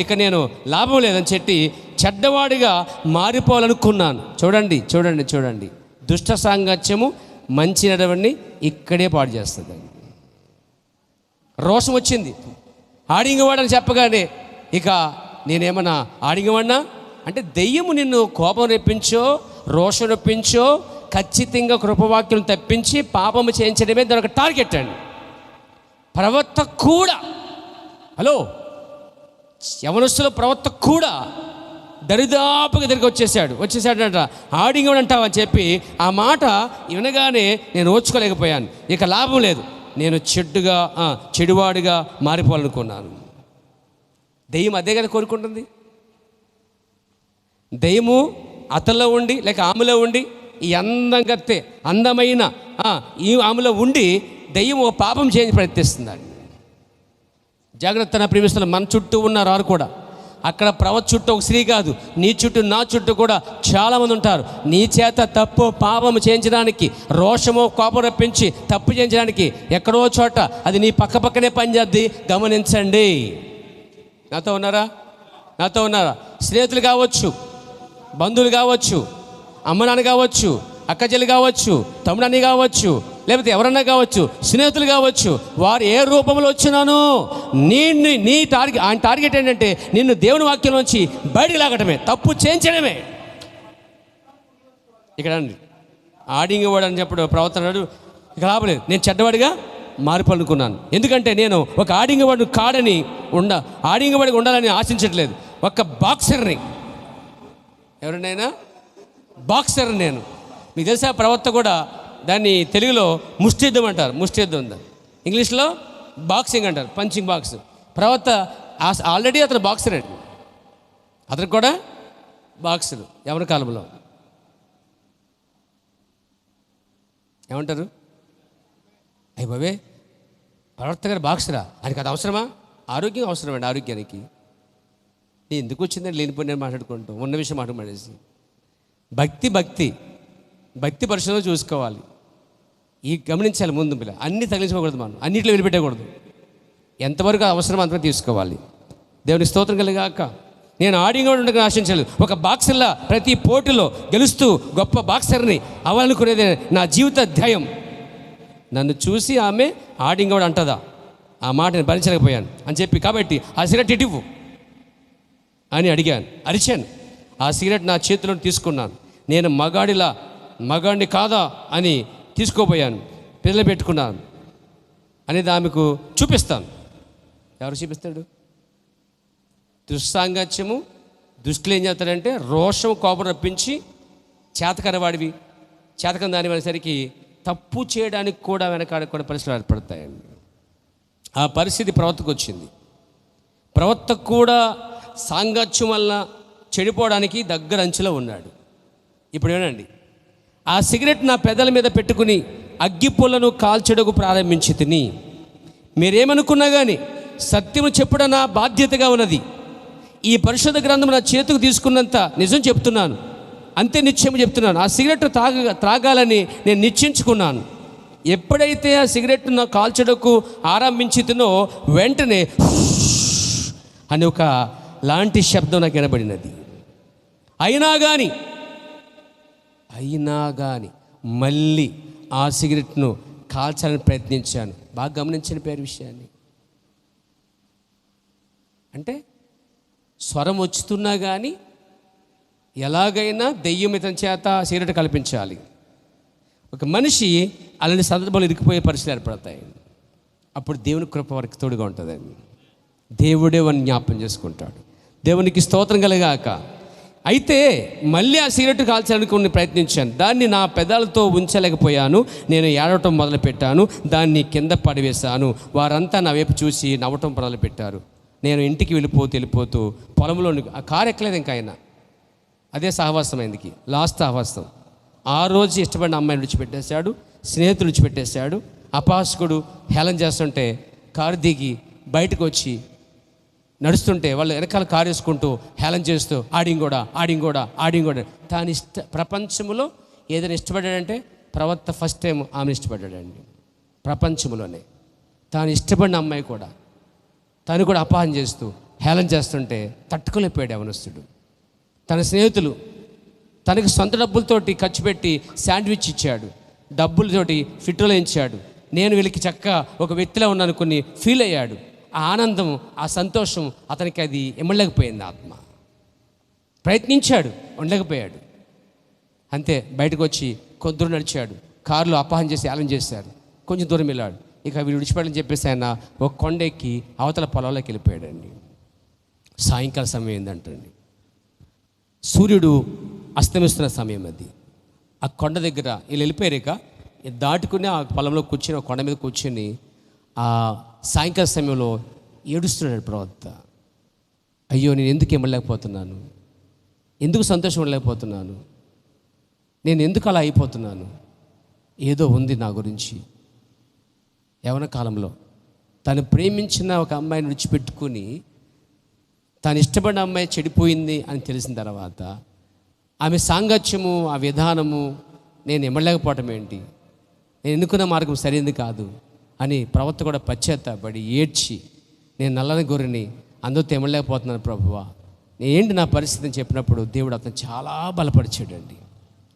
ఇక నేను లాభం లేదని చెప్పి చెడ్డవాడిగా మారిపోవాలనుకున్నాను. చూడండి, దుష్ట సాంగత్యము మంచి నడవడిని ఇక్కడే పాడు చేస్తుంది. రోషం వచ్చింది. ఆడింగవాడని చెప్పగానే ఇక నేనేమన్నా ఆడింగవాడినా అంటే దెయ్యము నిన్ను కోపం రెప్పించో, రోషం రప్పించో, ఖచ్చితంగా కృపవాక్యం తప్పించి పాపము చేయించడమే దాని ఒక టార్గెట్ అండి. ప్రవక్త కూడా, హలో, యవనస్తుల ప్రవక్త కూడా దరిదాపుగా దగ్గరికి వచ్చేసాడంట. ఆడింగవాడు అంటావా అని చెప్పి ఆ మాట వినగానే నేను ఓర్చుకోలేకపోయాను. ఇక లాభం లేదు, నేను చెడువాడిగా మారిపోవాలనుకున్నాను. దెయ్యం అదే కదా కోరుకుంటుంది. దెయ్యము అతల్లో ఉండి లేక ఆమెలో ఉండి ఈ అందమైన ఈ ఆమెలో ఉండి దెయ్యం ఒక పాపం చేయని ప్రయత్నిస్తుందండి. జాగ్రత్త నా ప్రియమిస్తున్న, మన చుట్టూ ఉన్నారు కూడా. అక్కడ ప్రవక్త చుట్టూ ఒక స్త్రీ కాదు, నీ చుట్టూ నా చుట్టూ కూడా చాలామంది ఉంటారు. నీ చేత తప్పు పాపము చేయించడానికి, రోషము కోపం రప్పించి తప్పు చేయించడానికి ఎక్కడో చోట అది నీ పక్కనే పనిచేద్ది. గమనించండి. నాతో ఉన్నారా? స్నేహితులు కావచ్చు, బంధువులు కావచ్చు, అమ్మ నాన్న కావచ్చు, అక్క చెల్లి కావచ్చు, తమ్ముడని కావచ్చు, లేకపోతే ఎవరన్నా కావచ్చు, స్నేహితులు కావచ్చు, వారు ఏ రూపంలో వచ్చినానో నీ టార్గెట్, ఆయన టార్గెట్ ఏంటంటే నిన్ను దేవుని వాక్యంలోంచి బయటికి లాగటమే, తప్పు చేయించడమే. ఇక్కడ ఆడింగవాడు అని చెప్పడు ప్రవర్తనాడు, ఇక లాభలేదు, నేను చెడ్డవాడిగా మారిపోనుకున్నాను. ఎందుకంటే నేను ఒక ఆడింగవాడు కాడని ఆడింగవాడిగా ఉండాలని ఆశించట్లేదు. ఒక బాక్సర్ని, ఎవరినైనా బాక్సర్ నేను. మీకు తెలుసా ప్రవక్త కూడా దాన్ని తెలుగులో ముష్టియుద్ధం అంటారు. ముష్టియుద్ధం ఉందా, ఇంగ్లీష్లో బాక్సింగ్ అంటారు, పంచింగ్ బాక్స్. ప్రవక్త ఆల్రెడీ అతను బాక్సర్ అండి, అతను కూడా బాక్సర్. ఎవరి కాలంలో ఏమంటారు? అయ్య బాబే, ప్రవక్త గారు బాక్సరా, ఆయనకి అది అవసరమా? ఆరోగ్యం అవసరమండి. ఆరోగ్యానికి ఎందుకు వచ్చిందని లేనిపోయి మాట్లాడుకుంటాం, ఉన్న విషయం మాట్లాడేసి. భక్తి పరిశుభ్రంగా చూసుకోవాలి. గమనించాలి ముందు పిల్ల, అన్నీ తగిలించుకోకూడదు, మనం అన్నింటిలో వెళ్ళిపెట్టకూడదు. ఎంతవరకు అవసరం అంతవరకు తీసుకోవాలి. దేవుని స్తోత్రం కలిగాక. నేను ఆడింగా ఉండగా ఆశించలేదు. ఒక బాక్సర్లా ప్రతి పోటీలో గెలుస్తూ గొప్ప బాక్సర్ని అవ్వాలనుకునేది నా జీవిత ధ్యేయం. నన్ను చూసి ఆమె ఆడింగోడు అంటదా, ఆ మాట నేను భరించలేకపోయాను అని చెప్పి, కాబట్టి ఆ సిగరెట్ ఇటివ్వు అని అరిచాను. ఆ సిగరెట్ నా చేతిలో తీసుకున్నాను. నేను మగాడిని కాదా అని తీసుకోపోయాను, పిల్లలు పెట్టుకున్నాను అనేది ఆమెకు చూపిస్తాను. ఎవరు చూపిస్తాడు? దుస్సాంగత్యము, దుష్టులు ఏం చేస్తాడంటే రోషం, కోపం రప్పించి చేతకరవాడివి, చేతకం దాని అనేసరికి తప్పు చేయడానికి కూడా వెనకాడకుండా పరిస్థితులు ఏర్పడతాయండి. ఆ పరిస్థితి ప్రవక్తకు వచ్చింది. ప్రవక్త కూడా సాంగత్యం వల్ల చెడిపోవడానికి దగ్గర అంచులో ఉన్నాడు. ఇప్పుడు ఏనండి, ఆ సిగరెట్ నా పెదల మీద పెట్టుకుని అగ్గిపుల్లను కాల్చడకు ప్రారంభించి తిని, మీరేమనుకున్నా కానీ సత్యము చెప్పడం నా బాధ్యతగా ఉన్నది. ఈ పరిశుద్ధ గ్రంథం నా చేతికి తీసుకున్నంత నిజం చెప్తున్నాను, అంతే నిశ్చయం చెప్తున్నాను. ఆ సిగరెట్ త్రాగాలని నేను నిశ్చయించుకున్నాను. ఎప్పుడైతే ఆ సిగరెట్ నా కాల్చడకు ఆరంభించి తినో వెంటనే అని ఒక లాంటి శబ్దం నాకు వినబడినది. అయినా కానీ మళ్ళీ ఆ సిగరెట్ను కాల్చాలని ప్రయత్నించాను. బాగా గమనించిన పేరు విషయాన్ని. అంటే స్వరం వచ్చుతున్నా కానీ ఎలాగైనా దెయ్యం ఇతని చేత సిగరెట్ కల్పించాలి. ఒక మనిషి అలాంటి సందర్భాలు ఇరికిపోయే పరిస్థితులు ఏర్పడతాయి. అప్పుడు దేవుని కృప వారికి తోడుగా ఉంటుందండి. దేవుడే వాడిని జ్ఞాపం చేసుకుంటాడు. దేవునికి స్తోత్రం కలిగాక. అయితే మళ్ళీ ఆ సిగరెట్ కాల్చాలని ప్రయత్నించాను. దాన్ని నా పెదాలతో ఉంచలేకపోయాను. నేను ఏడవటం మొదలుపెట్టాను. దాన్ని కింద పడివేశాను. వారంతా నా వైపు చూసి నవ్వటం మొదలుపెట్టారు. నేను ఇంటికి వెళ్ళిపోతూ పొలంలో ఆ కారు ఎక్కలేదు ఇంకా ఆయన. అదే సహవాసం అయింది, లాస్ట్ సహవాసం. ఆ రోజు ఇష్టపడిన అమ్మాయిని విడిచిపెట్టేశాడు, స్నేహితులు విడిచిపెట్టేశాడు. అపాసకుడు హేళన చేస్తుంటే కారు దిగి బయటకు వచ్చి నడుస్తుంటే వాళ్ళు వెనకాల కారు వేసుకుంటూ హేళన చేస్తూ ఆడింగోడా. తాను ప్రపంచంలో ఏదైనా ఇష్టపడ్డాడంటే ప్రవక్త ఫస్ట్ టైం ఆమెను ఇష్టపడ్డాడండి. ప్రపంచంలోనే తాను ఇష్టపడిన అమ్మాయి కూడా తను కూడా అపహారం చేస్తూ హేళన చేస్తుంటే తట్టుకోలేకపోయాడు యవనస్తుడు. తన స్నేహితులు తనకి సొంత డబ్బులతోటి ఖర్చు పెట్టి శాండ్విచ్ ఇచ్చాడు, డబ్బులతోటి ఫిట్రోలు ఇచ్చాడు. నేను వీళ్ళకి చక్కగా ఒక వ్యక్తిలో ఉన్నాను కొన్ని ఫీల్ అయ్యాడు. ఆ ఆనందం, ఆ సంతోషం అతనికి అది ఇమ్మలేకపోయింది. ఆత్మ ప్రయత్నించాడు, ఉండలేకపోయాడు. అంతే బయటకు వచ్చి కొద్ది దూరం నడిచాడు. కారులో అపహారం చేసి హేళన చేశారు. కొంచెం దూరం వెళ్ళాడు. ఇక వీళ్ళు విడిచిపెట్టని చెప్పేసి ఆయన ఒక కొండెక్కి అవతల పొలంలోకి వెళ్ళిపోయాడండి. సాయంకాల సమయం ఏంటంటండి, సూర్యుడు అస్తమిస్తున్న సమయం అది. ఆ కొండ దగ్గర వీళ్ళు వెళ్ళిపోయారు. ఇక దాటుకుని ఆ పొలంలో కూర్చొని, కొండ మీద కూర్చొని ఆ సాయంకాల సమయంలో ఏడుస్తున్నాడు ప్రవక్త. అయ్యో, నేను ఎందుకు ఇమ్మలేకపోతున్నాను, ఎందుకు సంతోషం ఉండలేకపోతున్నాను, నేను ఎందుకు అలా అయిపోతున్నాను, ఏదో ఉంది నా గురించి. యవ్వన కాలంలో తను ప్రేమించిన ఒక అమ్మాయిని విడిచిపెట్టుకుని తాను ఇష్టపడిన అమ్మాయి చెడిపోయింది అని తెలిసిన తర్వాత ఆమె సాంగత్యము, ఆ విధానము నేను ఇమ్మలేకపోవటం ఏంటి, నేను ఎన్నుకున్న మార్గం సరైనది కాదు అని ప్రవక్త కూడా పశ్చాత్తాపడి ఏడ్చి, నేను నల్లని గొర్రెని అందరితో ఇమ్మలేకపోతున్నాను ప్రభువా, ఏంటి నా పరిస్థితి అని చెప్పినప్పుడు దేవుడు అతను చాలా బలపరిచాడండి,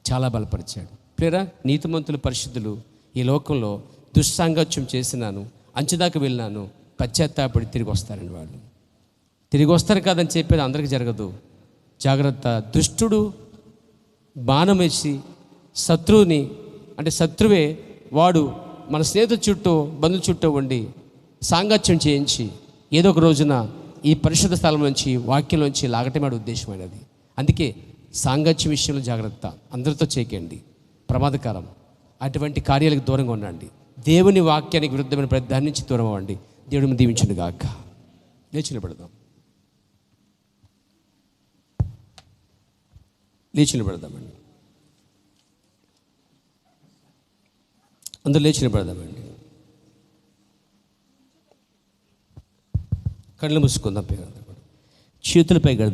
చాలా బలపరిచాడు. ప్రియరా, నీతిమంతులు పరిశుద్ధులు ఈ లోకంలో దుస్సాంగత్యం చేసినాను, అంచుదాకా వెళ్ళినాను, పశ్చాత్తాపడి తిరిగి వస్తారండి వాళ్ళు. తిరిగి వస్తారు కాదని చెప్పేది అందరికీ జరగదు. జాగ్రత్త. దుష్టుడు బాణం వేసి శత్రువుని, అంటే శత్రువే వాడు మన స్నేహితుల చుట్టూ, బంధువుల చుట్టూ ఉండి సాంగత్యం చేయించి ఏదో ఒక రోజున ఈ పరిశుద్ధ స్థలం నుంచి, వాక్యంలోంచి లాగటమే ఉద్దేశమైనది. అందుకే సాంగత్యం విషయంలో జాగ్రత్త. అందరితో చేయకండి, ప్రమాదకరం. అటువంటి కార్యాలకు దూరంగా ఉండండి. దేవుని వాక్యానికి విరుద్ధమైన ప్రతి నుంచి దూరం అవ్వండి. దేవుడిని దీవించును గాక. లేచి నిలబడదాం, లేచి నిలబడదామండి. అందరూ లేచి నిలబడదామండి. కళ్ళు మూసుకుందాం, చేతులపై గడ